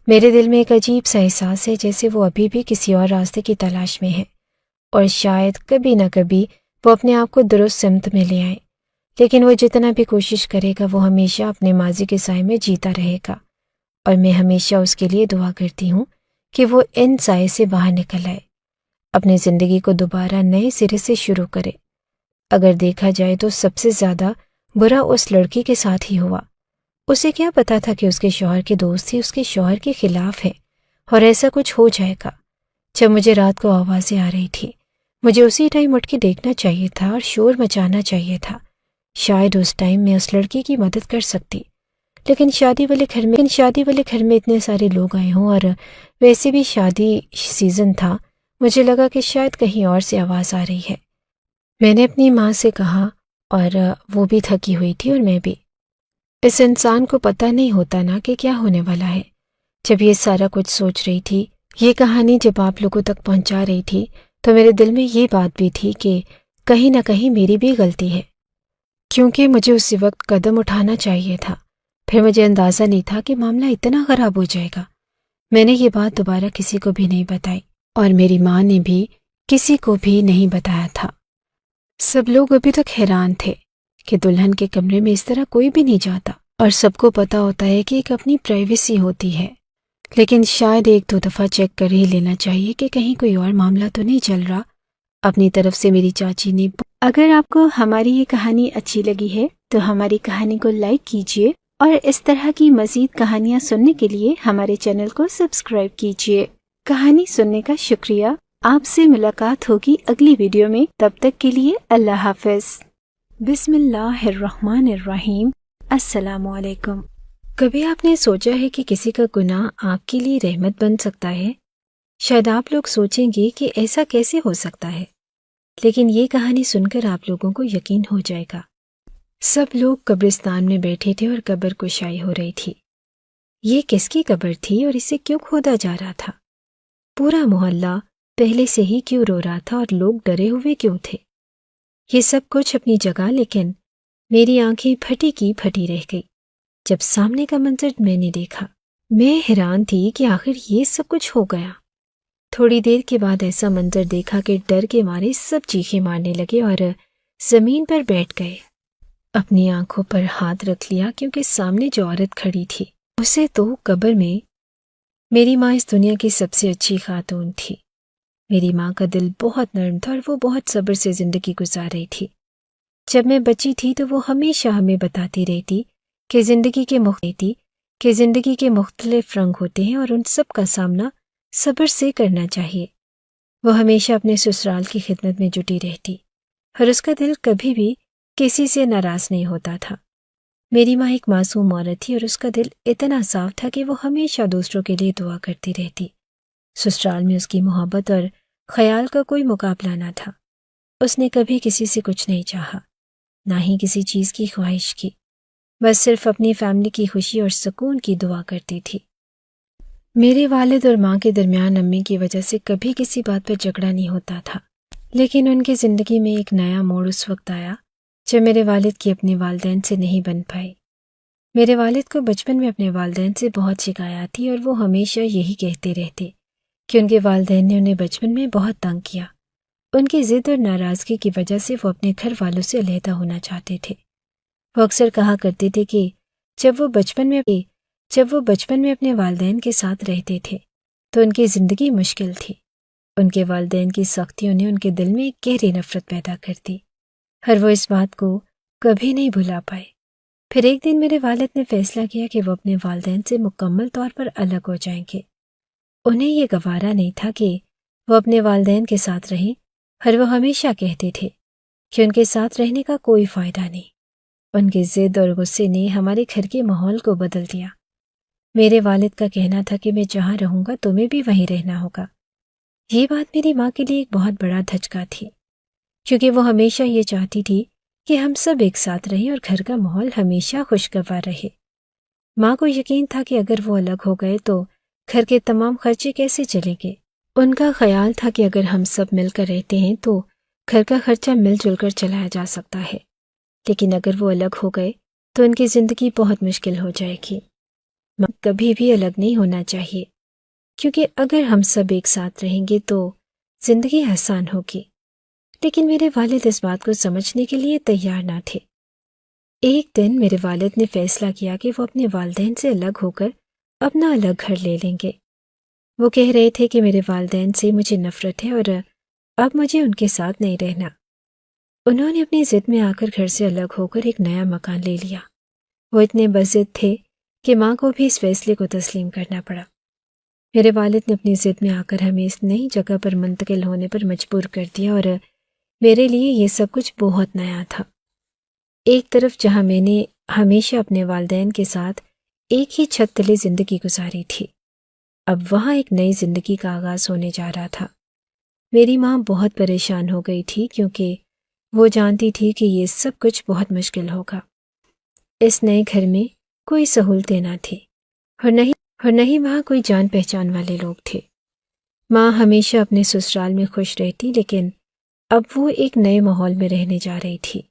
میرے دل میں ایک عجیب سا احساس ہے جیسے وہ ابھی بھی کسی اور راستے کی تلاش میں ہے، اور شاید کبھی نہ کبھی وہ اپنے آپ کو درست سمت میں لے آئے، لیکن وہ جتنا بھی کوشش کرے گا وہ ہمیشہ اپنے ماضی کے سائے میں جیتا رہے گا، اور میں ہمیشہ اس کے لیے دعا کرتی ہوں کہ وہ ان سائے سے باہر نکل آئے، اپنی زندگی کو دوبارہ نئے سرے سے شروع کرے۔ اگر دیکھا جائے تو سب سے زیادہ برا اس لڑکی کے ساتھ ہی ہوا۔ اسے کیا پتا تھا کہ اس کے شوہر کے دوست ہی اس کے شوہر کے خلاف ہے اور ایسا کچھ ہو جائے گا۔ جب مجھے رات کو آوازیں آ رہی تھی، مجھے اسی ٹائم اٹھ کے دیکھنا چاہیے تھا اور شور مچانا چاہیے تھا۔ شاید اس ٹائم میں اس لڑکی کی مدد کر سکتی، لیکن شادی والے گھر میں اتنے سارے لوگ آئے ہوں اور ویسے بھی شادی سیزن تھا، مجھے لگا کہ شاید کہیں اور سے آواز آ رہی ہے۔ میں نے اپنی ماں سے کہا، اور وہ بھی تھکی ہوئی تھی اور میں بھی۔ اس انسان کو پتہ نہیں ہوتا نا کہ کیا ہونے والا ہے۔ جب یہ سارا کچھ سوچ رہی تھی، یہ کہانی جب آپ لوگوں تک پہنچا رہی تھی، تو میرے دل میں یہ بات بھی تھی کہ کہیں نہ کہیں میری بھی غلطی ہے، کیونکہ مجھے اسی وقت قدم اٹھانا چاہیے تھا۔ پھر مجھے اندازہ نہیں تھا کہ معاملہ اتنا خراب ہو جائے گا۔ میں نے یہ بات دوبارہ کسی کو بھی نہیں بتائی، اور میری ماں نے بھی کسی کو بھی نہیں بتایا تھا۔ سب لوگ ابھی تک حیران تھے کہ دلہن کے کمرے میں اس طرح کوئی بھی نہیں جاتا، اور سب کو پتہ ہوتا ہے کہ ایک اپنی پرائیویسی ہوتی ہے، لیکن شاید ایک دو دفعہ چیک کر ہی لینا چاہیے کہ کہیں کوئی اور معاملہ تو نہیں چل رہا۔ اپنی طرف سے میری چاچی نے اگر آپ کو ہماری یہ کہانی اچھی لگی ہے تو ہماری کہانی کو لائک کیجیے، اور اس طرح کی مزید کہانیاں سننے کے لیے ہمارے چینل کو سبسکرائب کیجیے۔ کہانی سننے کا شکریہ۔ آپ سے ملاقات ہوگی اگلی ویڈیو میں، تب تک کے لیے اللہ حافظ۔ بسم اللہ الرحمن الرحیم۔ السلام علیکم۔ کبھی آپ نے سوچا ہے کہ کسی کا گناہ آپ کے لیے رحمت بن سکتا ہے؟ شاید آپ لوگ سوچیں گے کہ ایسا کیسے ہو سکتا ہے، لیکن یہ کہانی سن کر آپ لوگوں کو یقین ہو جائے گا۔ سب لوگ قبرستان میں بیٹھے تھے اور قبر کشائی ہو رہی تھی۔ یہ کس کی قبر تھی اور اسے کیوں کھودا جا رہا تھا؟ پورا محلہ پہلے سے ہی کیوں رو رہا تھا اور لوگ ڈرے ہوئے کیوں تھے؟ یہ سب کچھ اپنی جگہ، لیکن میری آنکھیں پھٹی کی پھٹی رہ گئی جب سامنے کا منظر میں نے دیکھا۔ میں حیران تھی کہ آخر یہ سب کچھ ہو گیا۔ تھوڑی دیر کے بعد ایسا منظر دیکھا کہ ڈر کے مارے سب چیخیں مارنے لگے اور زمین پر بیٹھ گئے۔ اپنی آنکھوں پر ہاتھ رکھ لیا، کیونکہ سامنے جو عورت کھڑی تھی اسے تو قبر میں میری ماں اس دنیا کی سب سے اچھی خاتون تھی۔ میری ماں کا دل بہت نرم تھا اور وہ بہت صبر سے زندگی گزار رہی تھی۔ جب میں بچی تھی تو وہ ہمیشہ ہمیں بتاتی رہتی کہ زندگی کے مختلف رنگ ہوتے ہیں اور ان سب کا سامنا صبر سے کرنا چاہیے۔ وہ ہمیشہ اپنے سسرال کی خدمت میں جٹی رہتی اور اس کا دل کبھی بھی کسی سے ناراض نہیں ہوتا تھا۔ میری ماں ایک معصوم عورت تھی اور اس کا دل اتنا صاف تھا کہ وہ ہمیشہ دوسروں کے لیے دعا کرتی رہتی۔ سسرال میں اس کی محبت اور خیال کا کوئی مقابلہ نہ تھا۔ اس نے کبھی کسی سے کچھ نہیں چاہا، نہ ہی کسی چیز کی خواہش کی، بس صرف اپنی فیملی کی خوشی اور سکون کی دعا کرتی تھی۔ میرے والد اور ماں کے درمیان امی کی وجہ سے کبھی کسی بات پر جھگڑا نہیں ہوتا تھا، لیکن ان کی زندگی میں ایک نیا موڑ اس وقت آیا جب میرے والد کی اپنے والدین سے نہیں بن پائی۔ میرے والد کو بچپن میں اپنے والدین سے بہت شکایت تھی اور وہ ہمیشہ یہی کہتے رہتے کہ ان کے والدین نے انہیں بچپن میں بہت تنگ کیا۔ ان کی ضد اور ناراضگی کی وجہ سے وہ اپنے گھر والوں سے علیحدہ ہونا چاہتے تھے۔ وہ اکثر کہا کرتے تھے کہ جب وہ بچپن میں اپنے والدین کے ساتھ رہتے تھے تو ان کی زندگی مشکل تھی۔ ان کے والدین کی سختیوں نے ان کے دل میں ایک گہری نفرت پیدا کر دی اور وہ اس بات کو کبھی نہیں بھلا پائے۔ پھر ایک دن میرے والد نے فیصلہ کیا کہ وہ اپنے والدین سے مکمل طور پر الگ ہو جائیں گے۔ انہیں یہ گوارا نہیں تھا کہ وہ اپنے والدین کے ساتھ رہیں، اور وہ ہمیشہ کہتے تھے کہ ان کے ساتھ رہنے کا کوئی فائدہ نہیں۔ ان کی ضد اور غصے نے ہمارے گھر کے ماحول کو بدل دیا۔ میرے والد کا کہنا تھا کہ میں جہاں رہوں گا تمہیں بھی وہیں رہنا ہوگا۔ یہ بات میری ماں کے لیے ایک بہت بڑا دھچکا تھی، کیونکہ وہ ہمیشہ یہ چاہتی تھی کہ ہم سب ایک ساتھ رہیں اور گھر کا ماحول ہمیشہ خوشگوار رہے۔ ماں کو یقین تھا کہ اگر وہ الگ ہو گئے تو گھر کے تمام خرچے کیسے چلیں گے۔ ان کا خیال تھا کہ اگر ہم سب مل کر رہتے ہیں تو گھر کا خرچہ مل جل کر چلایا جا سکتا ہے، لیکن اگر وہ الگ ہو گئے تو ان کی زندگی بہت مشکل ہو جائے گی۔ کبھی بھی الگ نہیں ہونا چاہیے، کیونکہ اگر ہم سب ایک ساتھ رہیں گے تو زندگی آسان ہوگی۔ لیکن میرے والد اس بات کو سمجھنے کے لیے تیار نہ تھے۔ ایک دن میرے والد نے فیصلہ کیا کہ وہ اپنے والدین سے الگ ہو کر اپنا الگ گھر لے لیں گے۔ وہ کہہ رہے تھے کہ میرے والدین سے مجھے نفرت ہے اور اب مجھے ان کے ساتھ نہیں رہنا۔ انہوں نے اپنی ضد میں آ کر گھر سے الگ ہو کر ایک نیا مکان لے لیا۔ وہ اتنے بضد تھے کہ ماں کو بھی اس فیصلے کو تسلیم کرنا پڑا۔ میرے والد نے اپنی ضد میں آ کر ہمیں اس نئی جگہ پر منتقل ہونے پر مجبور کر دیا، اور میرے لیے یہ سب کچھ بہت نیا تھا۔ ایک طرف جہاں میں نے ہمیشہ اپنے والدین کے ساتھ ایک ہی چھت تلے زندگی گزاری تھی، اب وہاں ایک نئی زندگی کا آغاز ہونے جا رہا تھا۔ میری ماں بہت پریشان ہو گئی تھی کیونکہ وہ جانتی تھی کہ یہ سب کچھ بہت مشکل ہوگا۔ اس نئے گھر میں کوئی سہولتیں نہ تھی اور نہ ہی وہاں کوئی جان پہچان والے لوگ تھے۔ ماں ہمیشہ اپنے سسرال میں خوش رہتی، لیکن اب وہ ایک نئے ماحول میں رہنے جا رہی تھی۔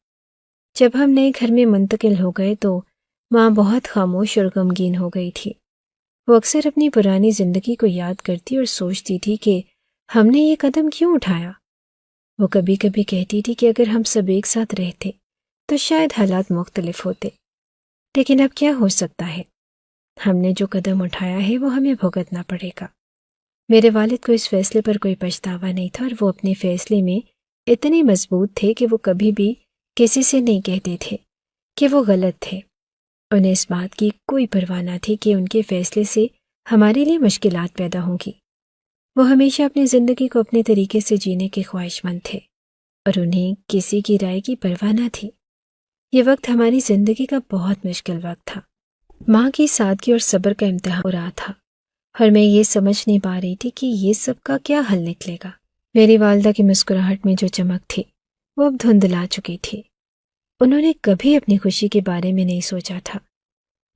جب ہم نئے گھر میں منتقل ہو گئے تو ماں بہت خاموش اور غمگین ہو گئی تھی۔ وہ اکثر اپنی پرانی زندگی کو یاد کرتی اور سوچتی تھی کہ ہم نے یہ قدم کیوں اٹھایا۔ وہ کبھی کبھی کہتی تھی کہ اگر ہم سب ایک ساتھ رہتے تو شاید حالات مختلف ہوتے، لیکن اب کیا ہو سکتا ہے؟ ہم نے جو قدم اٹھایا ہے وہ ہمیں بھگتنا پڑے گا۔ میرے والد کو اس فیصلے پر کوئی پچھتاوا نہیں تھا، اور وہ اپنے فیصلے میں اتنے مضبوط تھے کہ وہ کبھی بھی کسی سے نہیں کہتے تھے کہ وہ غلط تھے۔ انہیں اس بات کی کوئی پرواہ نہ تھی کہ ان کے فیصلے سے ہمارے لیے مشکلات پیدا ہوں گی۔ وہ ہمیشہ اپنی زندگی کو اپنے طریقے سے جینے کے خواہش مند تھے، اور انہیں کسی کی رائے کی پرواہ نہ تھی۔ یہ وقت ہماری زندگی کا بہت مشکل وقت تھا۔ ماں کی سادگی اور صبر کا امتحان ہو رہا تھا، اور میں یہ سمجھ نہیں پا رہی تھی کہ یہ سب کا کیا حل نکلے گا۔ میری والدہ کی مسکراہٹ میں جو چمک تھی وہ اب دھندلا چکی تھی۔ انہوں نے کبھی اپنی خوشی کے بارے میں نہیں سوچا تھا،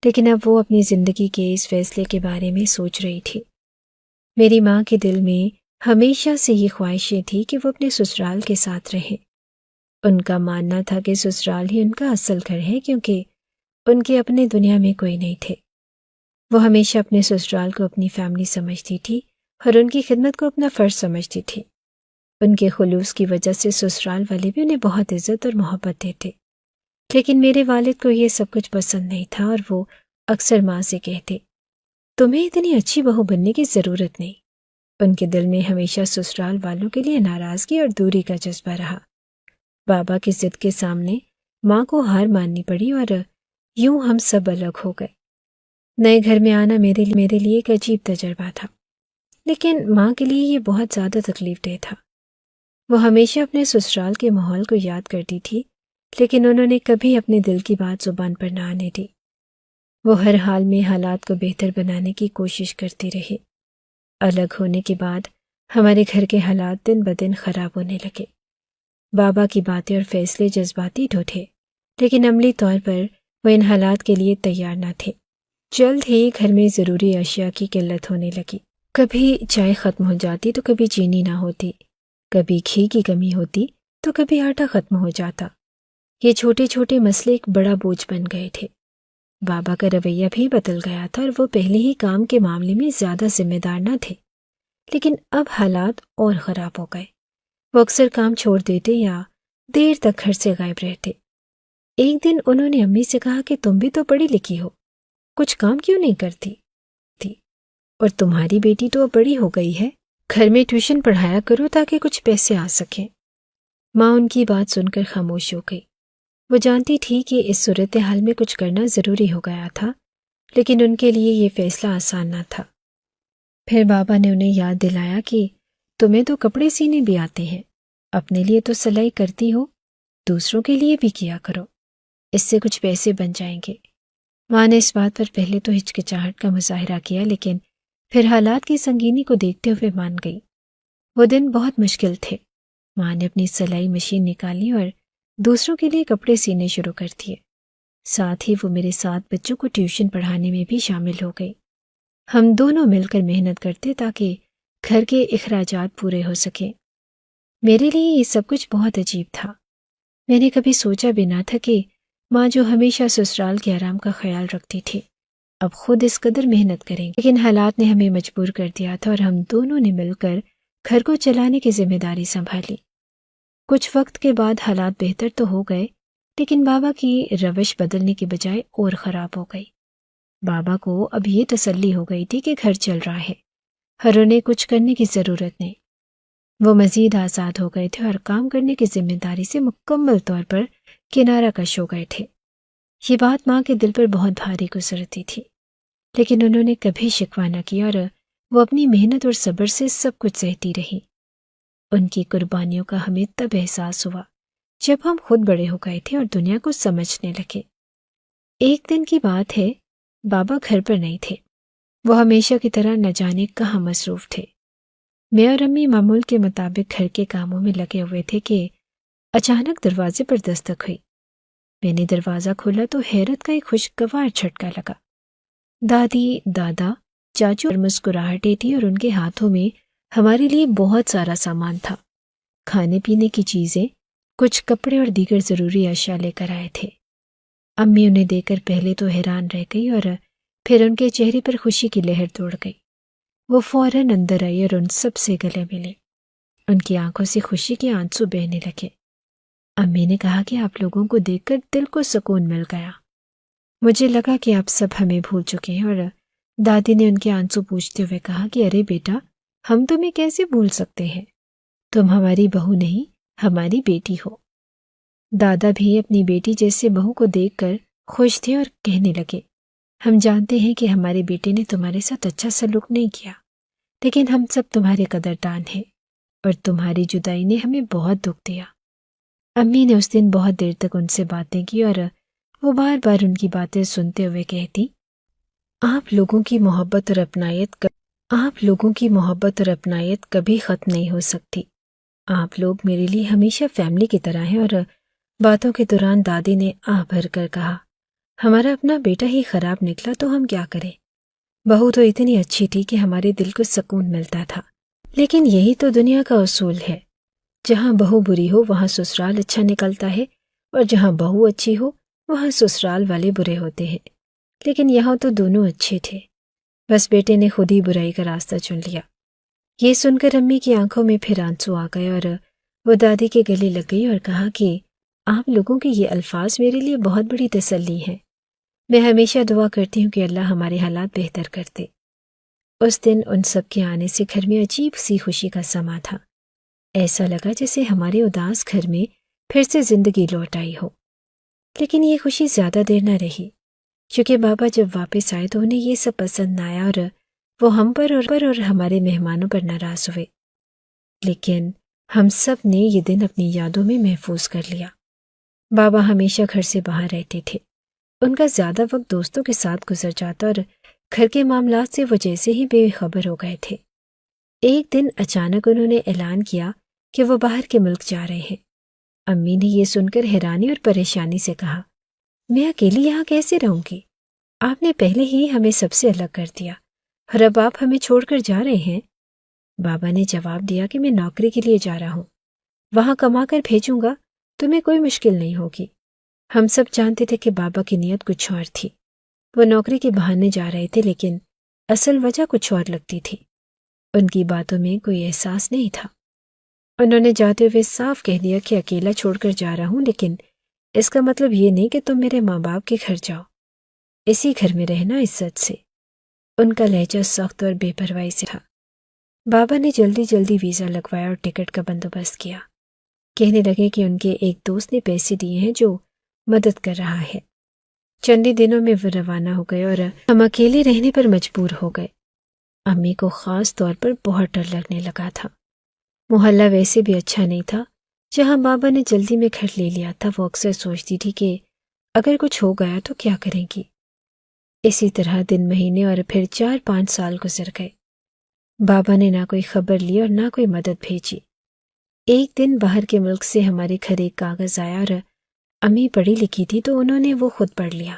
لیکن اب وہ اپنی زندگی کے اس فیصلے کے بارے میں سوچ رہی تھی۔ میری ماں کے دل میں ہمیشہ سے یہ خواہشیں تھی کہ وہ اپنے سسرال کے ساتھ رہیں۔ ان کا ماننا تھا کہ سسرال ہی ان کا اصل گھر ہے، کیونکہ ان کے اپنے دنیا میں کوئی نہیں تھے۔ وہ ہمیشہ اپنے سسرال کو اپنی فیملی سمجھتی تھی اور ان کی خدمت کو اپنا فرض سمجھتی تھی۔ ان کے خلوص کی وجہ سے سسرال والے بھی انہیں بہت عزت اور محبت دیتے، لیکن میرے والد کو یہ سب کچھ پسند نہیں تھا، اور وہ اکثر ماں سے کہتے، تمہیں اتنی اچھی بہو بننے کی ضرورت نہیں۔ ان کے دل میں ہمیشہ سسرال والوں کے لیے ناراضگی اور دوری کا جذبہ رہا۔ بابا کی ضد کے سامنے ماں کو ہار ماننی پڑی، اور یوں ہم سب الگ ہو گئے۔ نئے گھر میں آنا میرے لیے ایک عجیب تجربہ تھا، لیکن ماں کے لیے یہ بہت زیادہ تکلیف دہ تھا۔ وہ ہمیشہ اپنے سسرال کے ماحول کو یاد کرتی تھی، لیکن انہوں نے کبھی اپنے دل کی بات زبان پر نہ آنے دی۔ وہ ہر حال میں حالات کو بہتر بنانے کی کوشش کرتی رہی۔ الگ ہونے کے بعد ہمارے گھر کے حالات دن بدن خراب ہونے لگے۔ بابا کی باتیں اور فیصلے جذباتی تو تھے، لیکن عملی طور پر وہ ان حالات کے لیے تیار نہ تھے۔ جلد ہی گھر میں ضروری اشیاء کی قلت ہونے لگی۔ کبھی چائے ختم ہو جاتی تو کبھی چینی نہ ہوتی، کبھی گھی کی کمی ہوتی تو کبھی آٹا ختم ہو جاتا۔ یہ چھوٹے چھوٹے مسئلے ایک بڑا بوجھ بن گئے تھے۔ بابا کا رویہ بھی بدل گیا تھا، اور وہ پہلے ہی کام کے معاملے میں زیادہ ذمہ دار نہ تھے، لیکن اب حالات اور خراب ہو گئے۔ وہ اکثر کام چھوڑ دیتے یا دیر تک گھر سے غائب رہتے۔ ایک دن انہوں نے امی سے کہا کہ تم بھی تو پڑھی لکھی ہو، کچھ کام کیوں نہیں کرتی تھی؟ اور تمہاری بیٹی تو اب بڑی ہو گئی ہے، گھر میں ٹیوشن پڑھایا کرو تاکہ کچھ پیسے آ سکیں۔ ماں ان کی بات سن کر خاموش ہو گئی۔ وہ جانتی تھی کہ اس صورتحال میں کچھ کرنا ضروری ہو گیا تھا، لیکن ان کے لیے یہ فیصلہ آسان نہ تھا۔ پھر بابا نے انہیں یاد دلایا کہ تمہیں تو کپڑے سینے بھی آتے ہیں، اپنے لیے تو سلائی کرتی ہو، دوسروں کے لیے بھی کیا کرو، اس سے کچھ پیسے بن جائیں گے۔ ماں نے اس بات پر پہلے تو ہچکچاہٹ کا مظاہرہ کیا، لیکن پھر حالات کی سنگینی کو دیکھتے ہوئے مان گئی۔ وہ دن بہت مشکل تھے۔ ماں نے اپنی سلائی مشین نکالی اور دوسروں کے لیے کپڑے سینے شروع کر دیے۔ ساتھ ہی وہ میرے 7 بچوں کو ٹیوشن پڑھانے میں بھی شامل ہو گئی۔ ہم دونوں مل کر محنت کرتے تاکہ گھر کے اخراجات پورے ہو سکیں۔ میرے لیے یہ سب کچھ بہت عجیب تھا۔ میں نے کبھی سوچا بھی نہ تھا کہ ماں جو ہمیشہ سسرال کے آرام کا خیال رکھتی تھی اب خود اس قدر محنت کریں گی، لیکن حالات نے ہمیں مجبور کر دیا تھا، اور ہم دونوں نے مل کر گھر کو چلانے کی ذمہ داری سنبھالی۔ کچھ وقت کے بعد حالات بہتر تو ہو گئے، لیکن بابا کی روش بدلنے کے بجائے اور خراب ہو گئی۔ بابا کو اب یہ تسلی ہو گئی تھی کہ گھر چل رہا ہے اور انہیں کچھ کرنے کی ضرورت نہیں۔ وہ مزید آزاد ہو گئے تھے اور کام کرنے کی ذمہ داری سے مکمل طور پر کنارہ کش ہو گئے تھے۔ یہ بات ماں کے دل پر بہت بھاری گزرتی تھی، لیکن انہوں نے کبھی شکوہ نہ کیا اور وہ اپنی محنت اور صبر سے سب کچھ سہتی رہی۔ ان کی قربانیوں کا ہمیں تب احساس ہوا جب ہم خود بڑے ہو گئے تھے اور دنیا کو سمجھنے لگے۔ ایک دن کی بات ہے، بابا گھر پر نہیں تھے۔ وہ ہمیشہ کی طرح نہ جانے کہاں مصروف تھے۔ میں اور امی معمول کے مطابق گھر کے کاموں میں لگے ہوئے تھے کہ اچانک دروازے پر دستک ہوئی۔ میں نے دروازہ کھولا تو حیرت کا ایک خوشگوار جھٹکا لگا۔ دادی، دادا، چاچو اور مسکراہٹیں تھیں اور ان کے ہاتھوں میں ہمارے لیے بہت سارا سامان تھا، کھانے پینے کی چیزیں، کچھ کپڑے اور دیگر ضروری اشیاء لے کر آئے تھے۔ امی انہیں دیکھ کر پہلے تو حیران رہ گئی اور پھر ان کے چہرے پر خوشی کی لہر دوڑ گئی۔ وہ فوراً اندر آئی اور ان سب سے گلے ملے۔ ان کی آنکھوں سے خوشی کے آنسو بہنے لگے۔ امی نے کہا کہ آپ لوگوں کو دیکھ کر دل کو سکون مل گیا۔ مجھے لگا کہ آپ سب ہمیں بھول چکے ہیں، اور دادی نے ان کے آنسو پوچھتے ہوئے کہا کہ ارے بیٹا، ہم تمہیں کیسے بھول سکتے ہیں؟ تم ہماری بہو نہیں، ہماری بیٹی ہو۔ دادا بھی اپنی بیٹی جیسے بہو کو دیکھ کر خوش تھے اور کہنے لگے، ہم جانتے ہیں کہ ہمارے بیٹے نے تمہارے ساتھ اچھا سلوک نہیں کیا، لیکن ہم سب تمہارے قدردان ہیں اور تمہاری جدائی نے ہمیں بہت دکھ دیا۔ امی نے اس دن بہت دیر تک ان سے باتیں کی اور وہ بار بار ان کی باتیں سنتے ہوئے کہتی، آپ لوگوں کی محبت اور اپنائیت کبھی ختم نہیں ہو سکتی۔ آپ لوگ میرے لیے ہمیشہ فیملی کی طرح ہیں۔ اور باتوں کے دوران دادی نے آہ بھر کر کہا، ہمارا اپنا بیٹا ہی خراب نکلا تو ہم کیا کریں؟ بہو تو اتنی اچھی تھی کہ ہمارے دل کو سکون ملتا تھا، لیکن یہی تو دنیا کا اصول ہے، جہاں بہو بری ہو وہاں سسرال اچھا نکلتا ہے، اور جہاں بہو اچھی ہو وہاں سسرال والے برے ہوتے ہیں۔ لیکن یہاں تو دونوں اچھے تھے، بس بیٹے نے خود ہی برائی کا راستہ چن لیا۔ یہ سن کر امی کی آنکھوں میں پھر آنسو آ گئے اور وہ دادی کے گلے لگ گئی اور کہا کہ آپ لوگوں کے یہ الفاظ میرے لیے بہت بڑی تسلی ہیں۔ میں ہمیشہ دعا کرتی ہوں کہ اللہ ہمارے حالات بہتر کر دے۔ اس دن ان سب کے آنے سے گھر میں عجیب سی خوشی کا سما تھا۔ ایسا لگا جیسے ہمارے اداس گھر میں پھر سے زندگی لوٹ آئی ہو۔ لیکن یہ خوشی زیادہ دیر نہ رہی، کیونکہ بابا جب واپس آئے تو انہیں یہ سب پسند نہ آیا اور وہ ہم پر اور ہمارے مہمانوں پر ناراض ہوئے۔ لیکن ہم سب نے یہ دن اپنی یادوں میں محفوظ کر لیا۔ بابا ہمیشہ گھر سے باہر رہتے تھے۔ ان کا زیادہ وقت دوستوں کے ساتھ گزر جاتا اور گھر کے معاملات سے وہ جیسے ہی بے خبر ہو گئے تھے۔ ایک دن اچانک انہوں نے اعلان کیا کہ وہ باہر کے ملک جا رہے ہیں۔ امی نے یہ سن کر حیرانی اور پریشانی سے کہا، میں اکیلی یہاں کیسے رہوں گی؟ آپ نے پہلے ہی ہمیں سب سے الگ کر دیا اور اب آپ ہمیں چھوڑ کر جا رہے ہیں۔ بابا نے جواب دیا کہ میں نوکری کے لیے جا رہا ہوں، وہاں کما کر بھیجوں گا، تمہیں کوئی مشکل نہیں ہوگی۔ ہم سب جانتے تھے کہ بابا کی نیت کچھ اور تھی۔ وہ نوکری کے بہانے جا رہے تھے، لیکن اصل وجہ کچھ اور لگتی تھی۔ ان کی باتوں میں کوئی احساس نہیں تھا۔ انہوں نے جاتے ہوئے صاف کہہ دیا کہ اکیلا چھوڑ کر جا رہا ہوں، لیکن اس کا مطلب یہ نہیں کہ تم میرے ماں باپ کے گھر جاؤ، اسی گھر میں رہنا عزت سے۔ ان کا لہجہ سخت اور بے پرواہی سے تھا۔ بابا نے جلدی ویزا لگوایا اور ٹکٹ کا بندوبست کیا۔ کہنے لگے کہ ان کے ایک دوست نے پیسے دیے ہیں جو مدد کر رہا ہے۔ چند دنوں میں وہ روانہ ہو گئے اور ہم اکیلے رہنے پر مجبور ہو گئے۔ امی کو خاص طور پر بہت ڈر لگنے لگا تھا۔ محلہ ویسے بھی اچھا نہیں تھا۔ جہاں بابا نے جلدی میں گھر لے لیا تھا، وہ اکثر سوچتی تھی کہ اگر کچھ ہو گیا تو کیا کریں گی۔ اسی طرح دن، مہینے اور پھر 4-5 سال گزر گئے۔ بابا نے نہ کوئی خبر لی اور نہ کوئی مدد بھیجی۔ ایک دن باہر کے ملک سے ہمارے گھر ایک کاغذ آیا اور امی پڑھی لکھی تھی تو انہوں نے وہ خود پڑھ لیا۔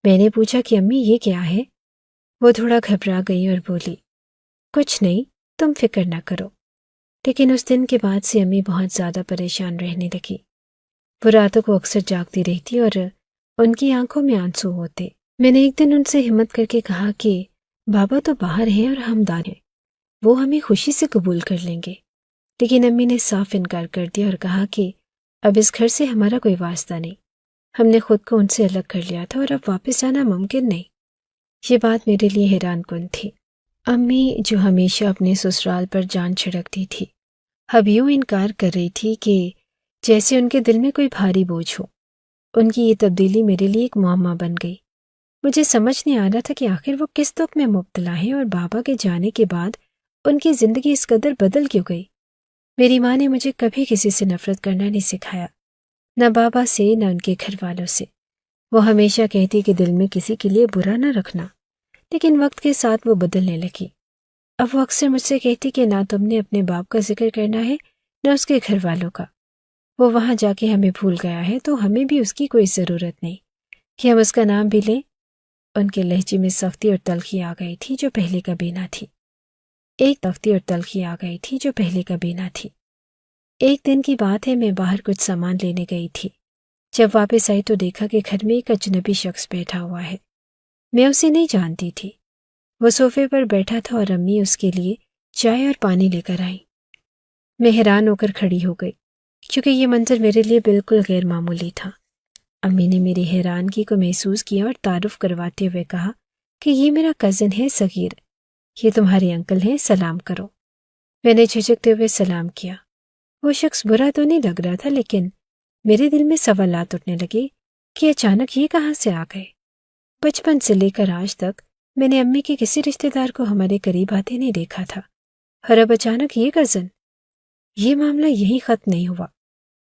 میں نے پوچھا کہ امی یہ کیا ہے؟ وہ تھوڑا گھبرا گئی اور بولی، کچھ نہیں، تم فکر نہ کرو۔ لیکن اس دن کے بعد سے امی بہت زیادہ پریشان رہنے لگی۔ وہ راتوں کو اکثر جاگتی رہتی اور ان کی آنکھوں میں آنسو ہوتے۔ میں نے ایک دن ان سے ہمت کر کے کہا کہ بابا تو باہر ہیں اور ہم دار ہیں، وہ ہمیں خوشی سے قبول کر لیں گے۔ لیکن امی نے صاف انکار کر دیا اور کہا کہ اب اس گھر سے ہمارا کوئی واسطہ نہیں، ہم نے خود کو ان سے الگ کر لیا تھا اور اب واپس جانا ممکن نہیں۔ یہ بات میرے لیے حیران کن تھی۔ امی جو ہمیشہ اپنے سسرال پر جان چھڑکتی تھی، اب یوں انکار کر رہی تھی کہ جیسے ان کے دل میں کوئی بھاری بوجھ ہو۔ ان کی یہ تبدیلی میرے لیے ایک معمہ بن گئی۔ مجھے سمجھ نہیں آ رہا تھا کہ آخر وہ کس دکھ میں مبتلا ہیں اور بابا کے جانے کے بعد ان کی زندگی اس قدر بدل کیوں گئی۔ میری ماں نے مجھے کبھی کسی سے نفرت کرنا نہیں سکھایا، نہ بابا سے نہ ان کے گھر والوں سے۔ وہ ہمیشہ کہتی کہ دل میں کسی کے لیے برا نہ رکھنا، لیکن وقت کے ساتھ وہ بدلنے لگی۔ اب وہ اکثر مجھ سے کہتی کہ نہ تم نے اپنے باپ کا ذکر کرنا ہے نہ اس کے گھر والوں کا۔ وہ وہاں جا کے ہمیں بھول گیا ہے تو ہمیں بھی اس کی کوئی ضرورت نہیں کہ ہم اس کا نام بھی لیں۔ ان کے لہجے میں سختی اور تلخی آ گئی تھی جو پہلے کبھی نہ تھی۔ ایک دن کی بات ہے، میں باہر کچھ سامان لینے گئی تھی۔ جب واپس آئی تو دیکھا کہ گھر میں ایک اجنبی شخص بیٹھا ہوا ہے۔ میں اسے نہیں جانتی تھی۔ وہ صوفے پر بیٹھا تھا اور امی اس کے لیے چائے اور پانی لے کر آئیں۔ میں حیران ہو کر کھڑی ہو گئی کیونکہ یہ منظر میرے لیے بالکل غیر معمولی تھا۔ امی نے میری حیرانگی کو محسوس کیا اور تعارف کرواتے ہوئے کہا کہ یہ میرا کزن ہے صغیر، یہ تمہارے انکل ہیں، سلام کرو۔ میں نے جھجکتے ہوئے سلام کیا۔ وہ شخص برا تو نہیں لگ رہا تھا، لیکن میرے دل میں سوالات اٹھنے لگے کہ اچانک یہ کہاں سے آ گئے۔ بچپن سے لے کر آج تک میں نے امی کے کسی رشتہ دار کو ہمارے قریب آتے نہیں دیکھا تھا، اور اب اچانک یہ کزن۔ یہ معاملہ یہی ختم نہیں ہوا۔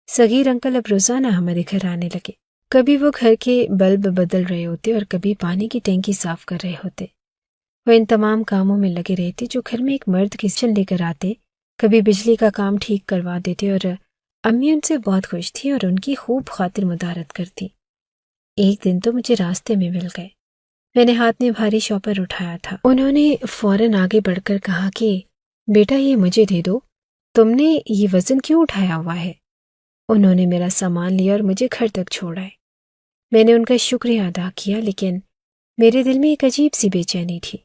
صغیر انکل اب روزانہ ہمارے گھر آنے لگے۔ کبھی وہ گھر کے بلب بدل رہے ہوتے اور کبھی پانی کی ٹینکی صاف کر رہے ہوتے۔ وہ ان تمام کاموں میں لگے رہتے جو گھر میں ایک مرد کچن لے کر آتے۔ کبھی بجلی کا کام ٹھیک کروا دیتے اور امی ان سے بہت خوش تھی اور ان کی خوب خاطر مدارت کرتی۔ ایک دن تو مجھے راستے میں مل گئے۔ میں نے ہاتھ میں بھاری شاپر اٹھایا تھا۔ انہوں نے فوراً آگے بڑھ کر کہا کہ بیٹا یہ مجھے دے دو، تم نے یہ وزن کیوں اٹھایا ہوا ہے؟ انہوں نے میرا سامان لیا اور مجھے گھر تک چھوڑائے۔ میں نے ان کا شکریہ ادا کیا، لیکن میرے دل میں ایک عجیب سی بے چینی تھی۔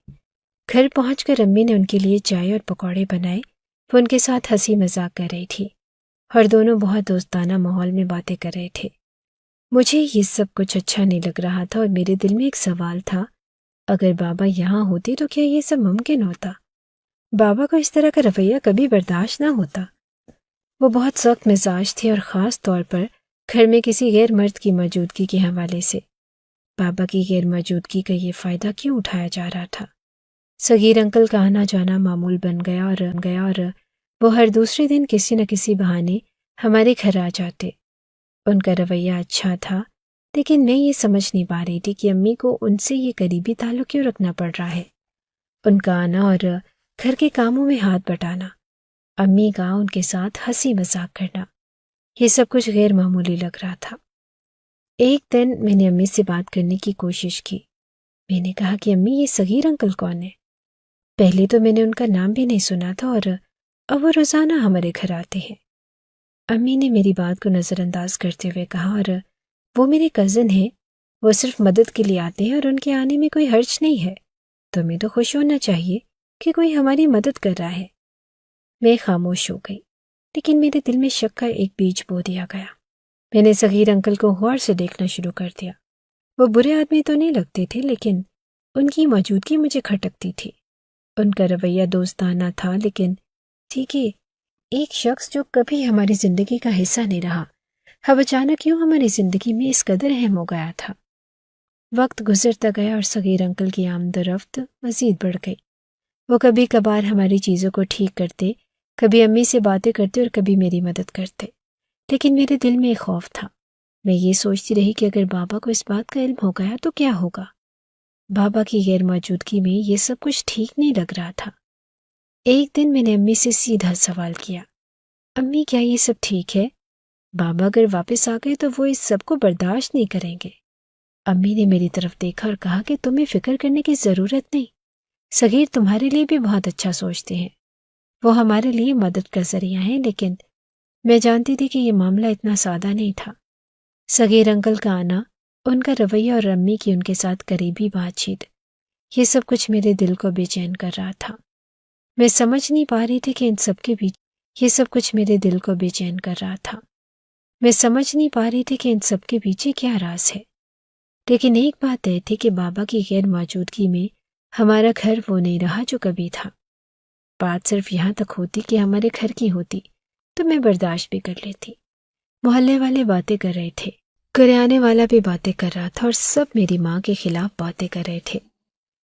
گھر پہنچ کر امی نے ان کے لیے چائے اور پکوڑے بنائے۔ وہ ان کے ساتھ ہنسی مذاق کر رہی تھی اور دونوں بہت دوستانہ ماحول میں باتیں کر رہے تھے۔ مجھے یہ سب کچھ اچھا نہیں لگ رہا تھا اور میرے دل میں ایک سوال تھا، اگر بابا یہاں ہوتے تو کیا یہ سب ممکن ہوتا؟ بابا کو اس طرح کا رویہ کبھی برداشت نہ ہوتا۔ وہ بہت سخت مزاج تھے اور خاص طور پر گھر میں کسی غیر مرد کی موجودگی کے حوالے سے۔ بابا کی غیر موجودگی کا یہ فائدہ کیوں اٹھایا جا رہا تھا؟ صغیر انکل کا آنا جانا معمول بن گیا اور وہ ہر دوسرے دن کسی نہ کسی بہانے ہمارے گھر آ جاتے۔ ان کا رویہ اچھا تھا، لیکن میں یہ سمجھ نہیں پا رہی تھی کہ امی کو ان سے یہ قریبی تعلق کیوں رکھنا پڑ رہا ہے۔ ان کا آنا اور گھر کے کاموں میں ہاتھ بٹانا، امی کا ان کے ساتھ ہنسی مذاق کرنا، یہ سب کچھ غیر معمولی لگ رہا تھا۔ ایک دن میں نے امی سے بات کرنے کی کوشش کی۔ میں نے کہا کہ امی یہ صغیر انکل کون ہے؟ پہلے تو میں نے ان کا نام بھی نہیں سنا تھا اور اب وہ روزانہ ہمارے گھر آتے ہیں۔ امی نے میری بات کو نظر انداز کرتے ہوئے کہا، اور وہ میرے کزن ہیں، وہ صرف مدد کے لیے آتے ہیں اور ان کے آنے میں کوئی حرج نہیں ہے۔ تمہیں تو خوش ہونا چاہیے کہ کوئی ہماری مدد کر رہا ہے۔ میں خاموش ہو گئی، لیکن میرے دل میں شک کا ایک بیج بو دیا گیا۔ میں نے صغیر انکل کو غور سے دیکھنا شروع کر دیا۔ وہ برے آدمی تو نہیں لگتے تھے، لیکن ان کی موجودگی مجھے کھٹکتی تھی۔ ان کا رویہ دوستانہ تھا، لیکن ٹھیک ہے، ایک شخص جو کبھی ہماری زندگی کا حصہ نہیں رہا، اب اچانک کیوں ہماری زندگی میں اس قدر اہم ہو گیا تھا۔ وقت گزرتا گیا اور صغیر انکل کی آمد و رفت مزید بڑھ گئی۔ وہ کبھی کبھار ہماری چیزوں کو ٹھیک کرتے، کبھی امی سے باتیں کرتے اور کبھی میری مدد کرتے، لیکن میرے دل میں ایک خوف تھا۔ میں یہ سوچتی رہی کہ اگر بابا کو اس بات کا علم ہو گیا تو کیا ہوگا۔ بابا کی غیر موجودگی میں یہ سب کچھ ٹھیک نہیں لگ رہا تھا۔ ایک دن میں نے امی سے سیدھا سوال کیا، امی کیا یہ سب ٹھیک ہے؟ بابا اگر واپس آ گئے تو وہ اس سب کو برداشت نہیں کریں گے۔ امی نے میری طرف دیکھا اور کہا کہ تمہیں فکر کرنے کی ضرورت نہیں، صغیر تمہارے لیے بھی بہت اچھا سوچتے ہیں، وہ ہمارے لیے مدد کا ذریعہ ہیں۔ لیکن میں جانتی تھی کہ یہ معاملہ اتنا سادہ نہیں تھا۔ صغیر انکل کا آنا، ان کا رویہ اور امی کی ان کے ساتھ قریبی بات چیت، یہ سب کچھ میرے دل کو بے چین کر رہا تھا۔ میں سمجھ نہیں پا رہی تھی کہ ان سب کے بیچ یہ سب کچھ میرے دل کو بے چین کر رہا تھا۔ میں سمجھ نہیں پا رہی تھی کہ ان سب کے پیچھے کیا راز ہے، لیکن ایک بات طے تھی کہ بابا کی غیر موجودگی میں ہمارا گھر وہ نہیں رہا جو کبھی تھا۔ بات صرف یہاں تک ہوتی کہ ہمارے گھر کی ہوتی، تو میں برداشت بھی کر لیتی۔ محلے والے باتیں کر رہے تھے، کریانے والا بھی باتیں کر رہا تھا، اور سب میری ماں کے خلاف باتیں کر رہے تھے۔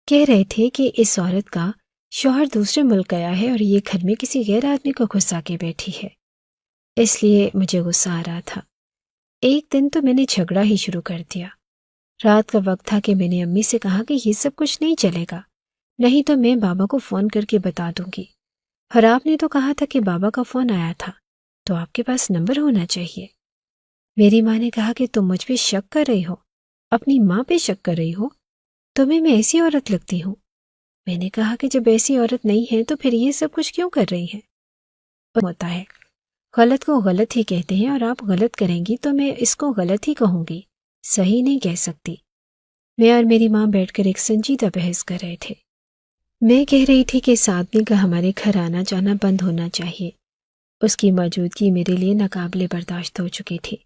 کہہ رہے تھے کہ اس عورت کا شوہر دوسرے ملک گیا ہے اور یہ گھر میں کسی غیر آدمی کو گھسا کے بیٹھی ہے۔ اس لیے مجھے غصہ آ رہا تھا۔ ایک دن تو میں نے جھگڑا ہی شروع کر دیا۔ رات کا وقت تھا کہ میں نے امی سے کہا کہ یہ سب کچھ نہیں چلے گا، نہیں تو میں بابا کو فون کر کے بتا دوں گی، اور آپ نے تو کہا تھا کہ بابا کا فون آیا تھا تو آپ کے پاس نمبر ہونا چاہیے۔ میری ماں نے کہا کہ تم مجھ پہ شک کر رہی ہو، اپنی ماں پہ شک کر رہی ہو، تمہیں میں ایسی عورت لگتی ہوں؟ میں نے کہا کہ جب ایسی عورت نہیں ہے تو پھر یہ سب کچھ کیوں کر رہی ہے؟ ہوتا ہے، غلط کو غلط ہی کہتے ہیں، اور آپ غلط کریں گی تو میں اس کو غلط ہی کہوں گی، صحیح نہیں کہہ سکتی۔ میں اور میری ماں بیٹھ کر ایک سنجیدہ بحث کر رہے تھے۔ میں کہہ رہی تھی کہ اس آدمی کا ہمارے گھر آنا جانا بند ہونا چاہیے، اس کی موجودگی میرے لیے ناقابل برداشت ہو چکی تھی،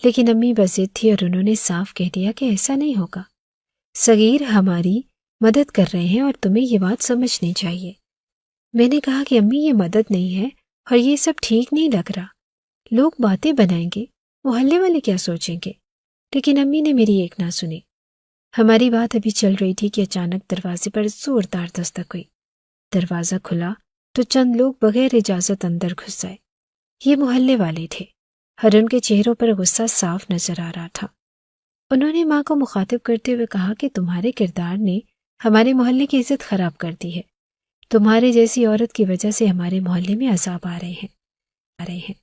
لیکن امی بضد تھی اور انہوں نے صاف کہہ دیا کہ ایسا نہیں ہوگا، صغیر ہماری مدد کر رہے ہیں اور تمہیں یہ بات سمجھنی چاہیے۔ میں نے کہا کہ امی یہ مدد نہیں ہے اور یہ سب ٹھیک نہیں لگ رہا، لوگ باتیں بنائیں گے، محلے والے کیا سوچیں گے؟ لیکن امی نے میری ایک نہ سنی۔ ہماری بات ابھی چل رہی تھی کہ اچانک دروازے پر زوردار دستک ہوئی۔ دروازہ کھلا تو چند لوگ بغیر اجازت اندر گھس آئے۔ یہ محلے والے تھے، اور ان کے چہروں پر غصہ صاف نظر آ رہا تھا۔ انہوں نے ماں کو مخاطب کرتے ہوئے کہا کہ تمہارے کردار نے ہمارے محلے کی عزت خراب کر دی ہے، تمہارے جیسی عورت کی وجہ سے ہمارے محلے میں عذاب آ رہے ہیں،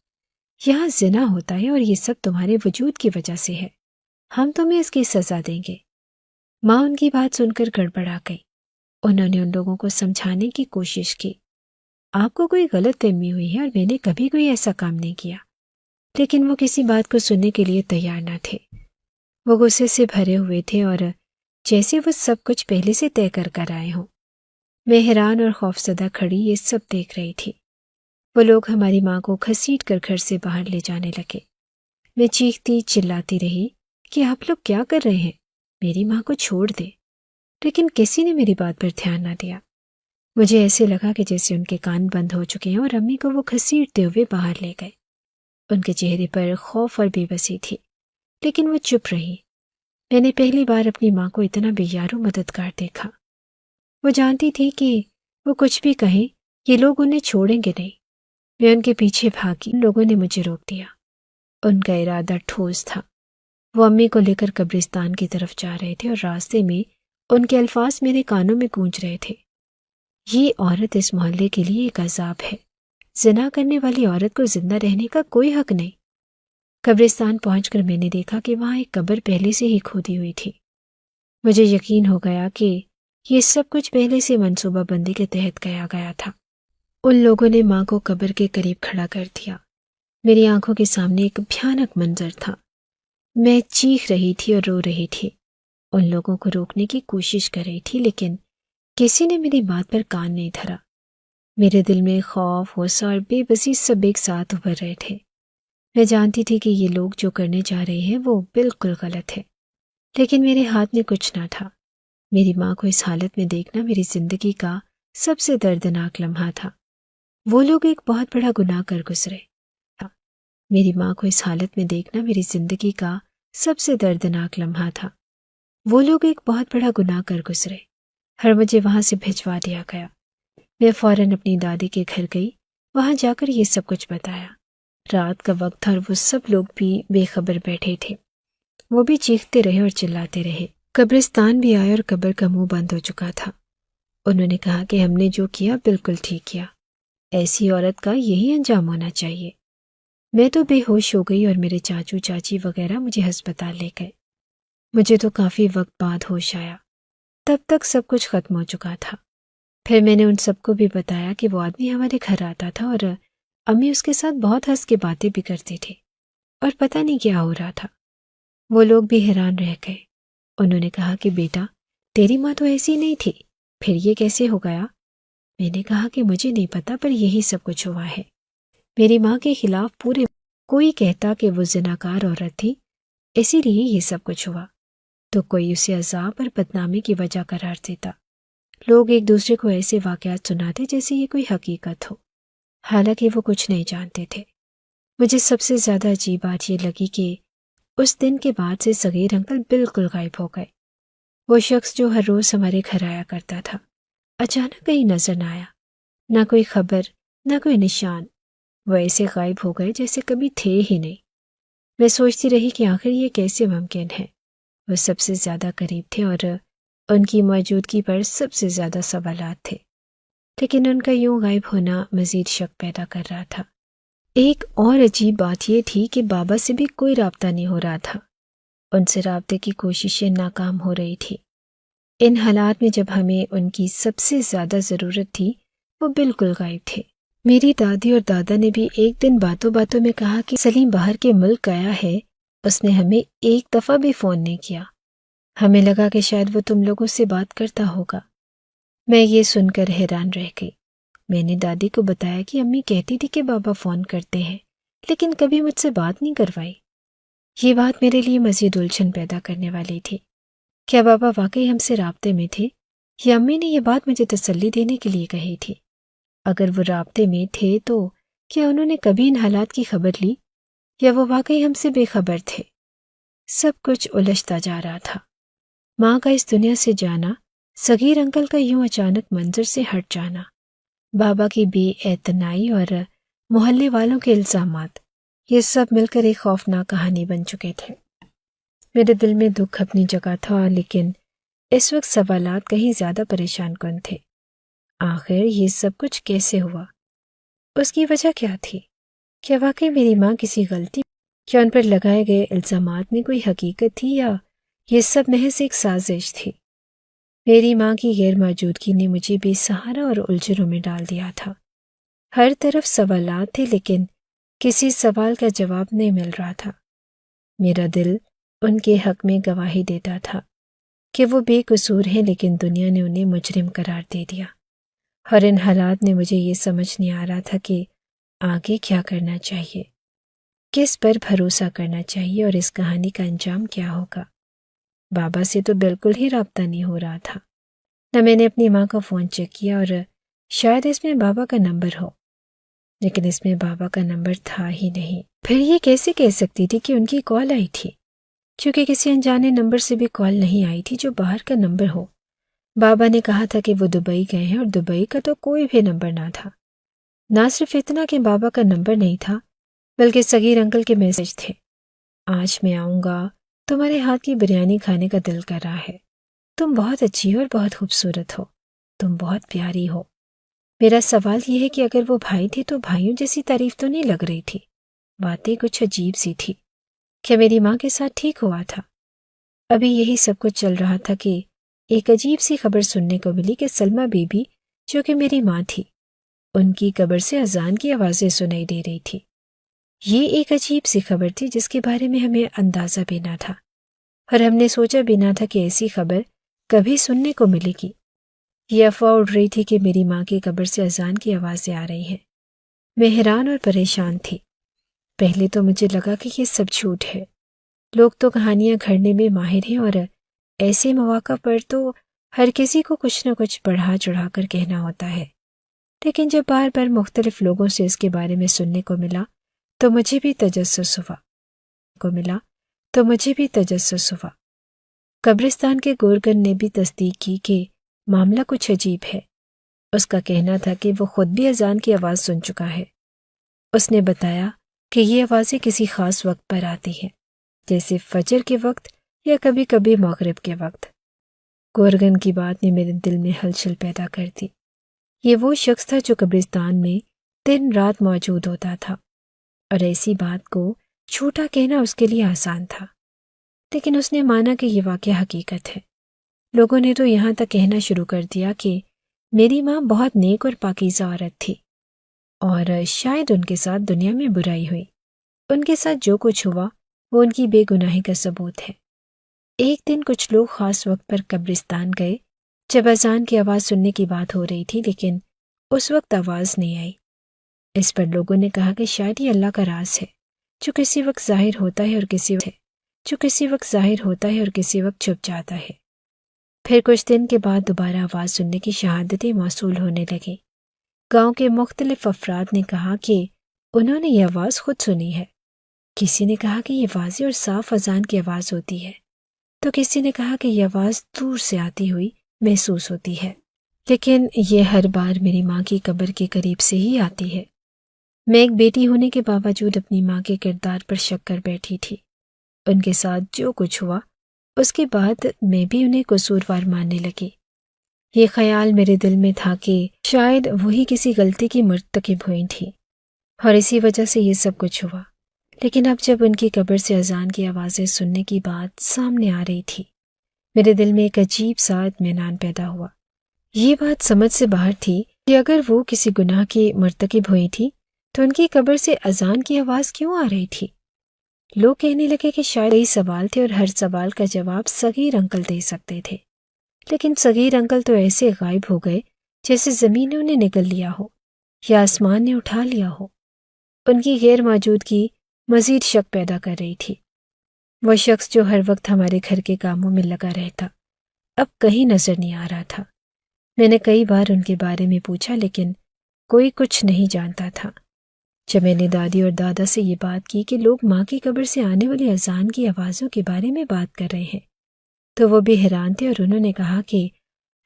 یہاں زنا ہوتا ہے اور یہ سب تمہارے وجود کی وجہ سے ہے، ہم تمہیں اس کی سزا دیں گے۔ ماں ان کی بات سن کر گڑبڑا گئی۔ انہوں نے ان لوگوں کو سمجھانے کی کوشش کی، آپ کو کوئی غلط فہمی ہوئی ہے اور میں نے کبھی کوئی ایسا کام نہیں کیا، لیکن وہ کسی بات کو سننے کے لیے تیار نہ تھے۔ وہ غصے سے بھرے ہوئے تھے اور جیسے وہ سب کچھ پہلے سے طے کر آئے ہوں۔ میں حیران اور خوفزدہ کھڑی یہ سب دیکھ رہی تھی۔ وہ لوگ ہماری ماں کو گھسیٹ کر گھر سے باہر لے جانے لگے۔ میں چیختی چلاتی رہی کہ آپ لوگ کیا کر رہے ہیں، میری ماں کو چھوڑ دے، لیکن کسی نے میری بات پر دھیان نہ دیا۔ مجھے ایسے لگا کہ جیسے ان کے کان بند ہو چکے ہیں، اور امی کو وہ گھسیٹتے ہوئے باہر لے گئے۔ ان کے چہرے پر خوف اور بے بسی تھی، لیکن وہ چپ رہی۔ میں نے پہلی بار اپنی ماں کو اتنا بے یارو مددگار دیکھا۔ وہ جانتی تھی کہ وہ کچھ بھی کہیں یہ لوگ انہیں چھوڑیں گے نہیں۔ میں ان کے پیچھے بھاگی، ان لوگوں نے مجھے روک دیا۔ ان کا ارادہ ٹھوس تھا۔ وہ امی کو لے کر قبرستان کی طرف جا رہے تھے، اور راستے میں ان کے الفاظ میرے کانوں میں گونج رہے تھے، یہ عورت اس محلے کے لیے ایک عذاب ہے، زنا کرنے والی عورت کو زندہ رہنے کا کوئی حق نہیں۔ قبرستان پہنچ کر میں نے دیکھا کہ وہاں ایک قبر پہلے سے ہی کھودی ہوئی تھی۔ مجھے یقین ہو گیا کہ یہ سب کچھ پہلے سے منصوبہ بندی کے تحت کیا گیا تھا۔ ان لوگوں نے ماں کو قبر کے قریب کھڑا کر دیا۔ میری آنکھوں کے سامنے ایک بھیانک منظر تھا۔ میں چیخ رہی تھی اور رو رہی تھی، ان لوگوں کو روکنے کی کوشش کر رہی تھی، لیکن کسی نے میری بات پر کان نہیں دھرا۔ میرے دل میں خوف، غصہ اور بے بسی سب ایک ساتھ ابھر رہے تھے۔ میں جانتی تھی کہ یہ لوگ جو کرنے جا رہے ہیں وہ بالکل غلط ہے، لیکن میرے ہاتھ میں کچھ نہ تھا۔ میری ماں کو اس حالت میں دیکھنا میری زندگی کا سب سے دردناک لمحہ تھا۔ وہ لوگ ایک بہت بڑا گناہ کر گزرے۔ میری ماں کو اس حالت میں دیکھنا میری زندگی کا سب سے دردناک لمحہ تھا۔ وہ لوگ ایک بہت بڑا گناہ کر گزرے، اور مجھے وہاں سے بھجوا دیا گیا۔ میں فوراً اپنی دادی کے گھر گئی، وہاں جا کر یہ سب کچھ بتایا۔ رات کا وقت تھا اور وہ سب لوگ بھی بے خبر بیٹھے تھے۔ وہ بھی چیختے رہے اور چلاتے رہے۔ قبرستان بھی آئے اور قبر کا منہ بند ہو چکا تھا۔ انہوں نے کہا کہ ہم نے جو کیا بالکل ٹھیک کیا، ایسی عورت کا یہی انجام ہونا چاہیے۔ میں تو بے ہوش ہو گئی اور میرے چاچو چاچی وغیرہ مجھے ہسپتال لے گئے۔ مجھے تو کافی وقت بعد ہوش آیا، تب تک سب کچھ ختم ہو چکا تھا۔ پھر میں نے ان سب کو بھی بتایا کہ وہ آدمی ہمارے گھر آتا تھا اور امی اس کے ساتھ بہت ہنس کے باتیں بھی کرتی تھی، اور پتہ نہیں کیا ہو رہا تھا۔ وہ لوگ بھی حیران رہ گئے۔ انہوں نے کہا کہ بیٹا، تیری ماں تو ایسی نہیں تھی، پھر یہ کیسے ہو گیا؟ میں نے کہا کہ مجھے نہیں پتا، پر یہی سب کچھ ہوا ہے۔ میری ماں کے خلاف پورے کوئی کہتا کہ وہ زناکار عورت تھی، اسی لیے یہ سب کچھ ہوا، تو کوئی اسے عذاب اور بدنامی کی وجہ قرار دیتا۔ لوگ ایک دوسرے کو ایسے واقعات سناتے جیسے یہ کوئی حقیقت ہو۔ حالانکہ وہ کچھ نہیں جانتے تھے۔ مجھے سب سے زیادہ عجیب بات یہ لگی کہ اس دن کے بعد سے صغیر انکل بالکل غائب ہو گئے۔ وہ شخص جو ہر روز ہمارے گھر آیا کرتا تھا اچانک کہیں نظر نہ آیا، نہ کوئی خبر، نہ کوئی نشان۔ وہ ایسے غائب ہو گئے جیسے کبھی تھے ہی نہیں۔ میں سوچتی رہی کہ آخر یہ کیسے ممکن ہے۔ وہ سب سے زیادہ قریب تھے اور ان کی موجودگی پر سب سے زیادہ سوالات تھے، لیکن ان کا یوں غائب ہونا مزید شک پیدا کر رہا تھا۔ ایک اور عجیب بات یہ تھی کہ بابا سے بھی کوئی رابطہ نہیں ہو رہا تھا۔ ان سے رابطے کی کوششیں ناکام ہو رہی تھی۔ ان حالات میں جب ہمیں ان کی سب سے زیادہ ضرورت تھی وہ بالکل غائب تھے۔ میری دادی اور دادا نے بھی ایک دن باتوں باتوں میں کہا کہ سلیم باہر کے ملک گیا ہے، اس نے ہمیں ایک دفعہ بھی فون نہیں کیا۔ ہمیں لگا کہ شاید وہ تم لوگوں سے بات کرتا ہوگا۔ میں یہ سن کر حیران رہ گئی۔ میں نے دادی کو بتایا کہ امی کہتی تھی کہ بابا فون کرتے ہیں، لیکن کبھی مجھ سے بات نہیں کروائی۔ یہ بات میرے لیے مزید الجھن پیدا کرنے والی تھی۔ کیا بابا واقعی ہم سے رابطے میں تھے یا امی نے یہ بات مجھے تسلی دینے کے لیے کہی تھی؟ اگر وہ رابطے میں تھے تو کیا انہوں نے کبھی ان حالات کی خبر لی یا وہ واقعی ہم سے بے خبر تھے؟ سب کچھ الجھتا جا رہا تھا۔ ماں کا اس دنیا سے جانا، صغیر انکل کا یوں اچانک منظر سے ہٹ جانا، بابا کی بے اعتنائی اور محلے والوں کے الزامات، یہ سب مل کر ایک خوفناک کہانی بن چکے تھے۔ میرے دل میں دکھ اپنی جگہ تھا، لیکن اس وقت سوالات کہیں زیادہ پریشان کن تھے۔ آخر یہ سب کچھ کیسے ہوا؟ اس کی وجہ کیا تھی؟ کیا واقعی میری ماں کسی غلطی، کیا ان پر لگائے گئے الزامات میں کوئی حقیقت تھی یا یہ سب محض ایک سازش تھی؟ میری ماں کی غیر موجودگی نے مجھے بے سہارا اور الجھنوں میں ڈال دیا تھا۔ ہر طرف سوالات تھے لیکن کسی سوال کا جواب نہیں مل رہا تھا۔ میرا دل ان کے حق میں گواہی دیتا تھا کہ وہ بے قصور ہیں، لیکن دنیا نے انہیں مجرم قرار دے دیا۔ اور ان حالات نے مجھے یہ سمجھ نہیں آ رہا تھا کہ آگے کیا کرنا چاہیے، کس پر بھروسہ کرنا چاہیے اور اس کہانی کا انجام کیا ہوگا۔ بابا سے تو بالکل ہی رابطہ نہیں ہو رہا تھا، نہ میں نے اپنی ماں کا فون چیک کیا اور شاید اس میں بابا کا نمبر ہو، لیکن اس میں بابا کا نمبر تھا ہی نہیں۔ پھر یہ کیسے کہہ سکتی تھی کہ ان کی کال آئی تھی، کیونکہ کسی انجانے نمبر سے بھی کال نہیں آئی تھی جو باہر کا نمبر ہو۔ بابا نے کہا تھا کہ وہ دبئی گئے ہیں اور دبئی کا تو کوئی بھی نمبر نہ تھا۔ نہ صرف اتنا کہ بابا کا نمبر نہیں تھا، بلکہ صغیر انکل کے میسج تھے، آج میں آؤں گا، تمہارے ہاتھ کی بریانی کھانے کا دل کر رہا ہے، تم بہت اچھی ہو اور بہت خوبصورت ہو، تم بہت پیاری ہو۔ میرا سوال یہ ہے کہ اگر وہ بھائی تھے تو بھائیوں جیسی تعریف تو نہیں لگ رہی تھی، باتیں کچھ عجیب سی تھی۔ کیا میری ماں کے ساتھ ٹھیک ہوا تھا؟ ابھی یہی سب کچھ چل رہا تھا کہ ایک عجیب سی خبر سننے کو ملی کہ سلمہ بی بی، جو کہ میری ماں تھی، ان کی قبر سے اذان کی آوازیں سنائی دے رہی تھی۔ یہ ایک عجیب سی خبر تھی جس کے بارے میں ہمیں اندازہ بھی نہ تھا، اور ہم نے سوچا بھی نہ تھا کہ ایسی خبر کبھی سننے کو ملے گی۔ یہ افواہ اڑ رہی تھی کہ میری ماں کی قبر سے اذان کی آوازیں آ رہی ہیں۔ میں حیران اور پریشان تھی۔ پہلے تو مجھے لگا کہ یہ سب جھوٹ ہے، لوگ تو کہانیاں گھڑنے میں ماہر ہیں اور ایسے مواقع پر تو ہر کسی کو کچھ نہ کچھ بڑھا چڑھا کر کہنا ہوتا ہے، لیکن جب بار بار مختلف لوگوں سے اس کے بارے میں سننے کو ملا تو مجھے بھی تجسس ہوا۔ قبرستان کے گورگن نے بھی تصدیق کی کہ معاملہ کچھ عجیب ہے۔ اس کا کہنا تھا کہ وہ خود بھی اذان کی آواز سن چکا ہے۔ اس نے بتایا کہ یہ آوازیں کسی خاص وقت پر آتی ہیں، جیسے فجر کے وقت یا کبھی کبھی مغرب کے وقت۔ گورگن کی بات نے میرے دل میں ہلچل پیدا کر دی۔ یہ وہ شخص تھا جو قبرستان میں دن رات موجود ہوتا تھا، اور ایسی بات کو جھوٹا کہنا اس کے لیے آسان تھا، لیکن اس نے مانا کہ یہ واقعہ حقیقت ہے۔ لوگوں نے تو یہاں تک کہنا شروع کر دیا کہ میری ماں بہت نیک اور پاکیزہ عورت تھی، اور شاید ان کے ساتھ دنیا میں برائی ہوئی۔ ان کے ساتھ جو کچھ ہوا وہ ان کی بے گناہی کا ثبوت ہے۔ ایک دن کچھ لوگ خاص وقت پر قبرستان گئے جب اذان کی آواز سننے کی بات ہو رہی تھی، لیکن اس وقت آواز نہیں آئی۔ اس پر لوگوں نے کہا کہ شاید یہ اللہ کا راز ہے جو کسی وقت ظاہر ہوتا ہے اور کسی وقت چھپ جاتا ہے۔ پھر کچھ دن کے بعد دوبارہ آواز سننے کی شہادتیں موصول ہونے لگی۔ گاؤں کے مختلف افراد نے کہا کہ انہوں نے یہ آواز خود سنی ہے۔ کسی نے کہا کہ یہ واضح اور صاف اذان کی آواز ہوتی ہے، تو کسی نے کہا کہ یہ آواز دور سے آتی ہوئی محسوس ہوتی ہے، لیکن یہ ہر بار میری ماں کی قبر کے قریب سے ہی آتی ہے۔ میں ایک بیٹی ہونے کے باوجود اپنی ماں کے کردار پر شک کر بیٹھی تھی۔ ان کے ساتھ جو کچھ ہوا اس کے بعد میں بھی انہیں قصوروار ماننے لگی۔ یہ خیال میرے دل میں تھا کہ شاید وہی کسی غلطی کی مرتکب ہوئی تھی اور اسی وجہ سے یہ سب کچھ ہوا۔ لیکن اب جب ان کی قبر سے اذان کی آوازیں سننے کی بات سامنے آ رہی تھی، میرے دل میں ایک عجیب سا اطمینان پیدا ہوا۔ یہ بات سمجھ سے باہر تھی کہ اگر وہ کسی گناہ کی مرتکب ہوئی تھی تو ان کی قبر سے اذان کی آواز کیوں آ رہی تھی؟ لوگ کہنے لگے کہ شاید کئی سوال تھے اور ہر سوال کا جواب صغیر انکل دے سکتے تھے، لیکن صغیر انکل تو ایسے غائب ہو گئے جیسے زمین نے انہیں نگل لیا ہو یا آسمان نے اٹھا لیا ہو۔ ان کی غیر موجودگی مزید شک پیدا کر رہی تھی۔ وہ شخص جو ہر وقت ہمارے گھر کے کاموں میں لگا رہتا اب کہیں نظر نہیں آ رہا تھا۔ میں نے کئی بار ان کے بارے میں پوچھا لیکن کوئی کچھ نہیں جانتا تھا۔ جب میں نے دادی اور دادا سے یہ بات کی کہ لوگ ماں کی قبر سے آنے والی اذان کی آوازوں کے بارے میں بات کر رہے ہیں تو وہ بھی حیران تھے، اور انہوں نے کہا کہ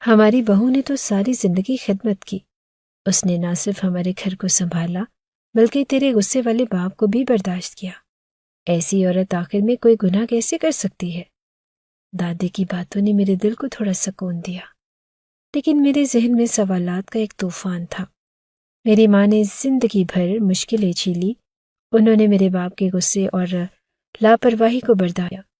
ہماری بہو نے تو ساری زندگی خدمت کی، اس نے نہ صرف ہمارے گھر کو سنبھالا بلکہ تیرے غصے والے باپ کو بھی برداشت کیا۔ ایسی عورت آخر میں کوئی گناہ کیسے کر سکتی ہے؟ دادی کی باتوں نے میرے دل کو تھوڑا سکون دیا، لیکن میرے ذہن میں سوالات کا ایک طوفان تھا۔ میری ماں نے زندگی بھر مشکلیں جھیلی، انہوں نے میرے باپ کے غصے اور لاپرواہی کو برداشت،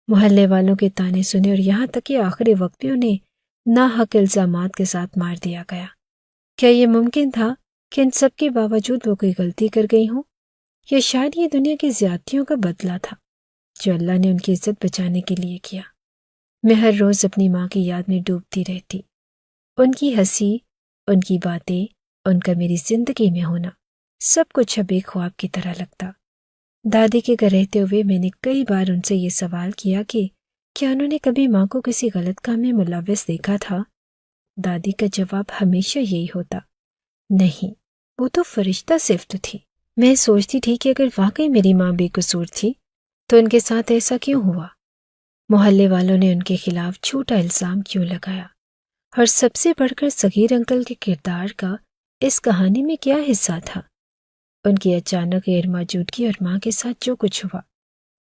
محلے والوں کے طعنے سنے اور یہاں تک کہ آخری وقت بھی انہیں ناحق الزامات کے ساتھ مار دیا گیا۔ کیا یہ ممکن تھا کہ ان سب کے باوجود وہ کوئی غلطی کر گئی ہوں، یا شاید یہ دنیا کی زیادتیوں کا بدلہ تھا جو اللہ نے ان کی عزت بچانے کے لیے کیا؟ میں ہر روز اپنی ماں کی یاد میں ڈوبتی رہتی، ان کی ہنسی، ان کی باتیں، ان کا میری زندگی میں ہونا سب کچھ اب ایک خواب کی طرح لگتا۔ دادی کے گھر رہتے ہوئے میں نے کئی بار ان سے یہ سوال کیا کہ کیا انہوں نے کبھی ماں کو کسی غلط کام میں ملوث دیکھا تھا؟ دادی کا جواب ہمیشہ یہی ہوتا، نہیں، وہ تو فرشتہ صفت تھی۔ میں سوچتی تھی کہ اگر واقعی میری ماں بے قصور تھی تو ان کے ساتھ ایسا کیوں ہوا؟ محلے والوں نے ان کے خلاف جھوٹا الزام کیوں لگایا؟ اور سب سے بڑھ کر صغیر انکل کے کردار کا اس کہانی میں کیا حصہ تھا؟ ان کی اچانک غیر موجودگی اور ماں کے ساتھ جو کچھ ہوا،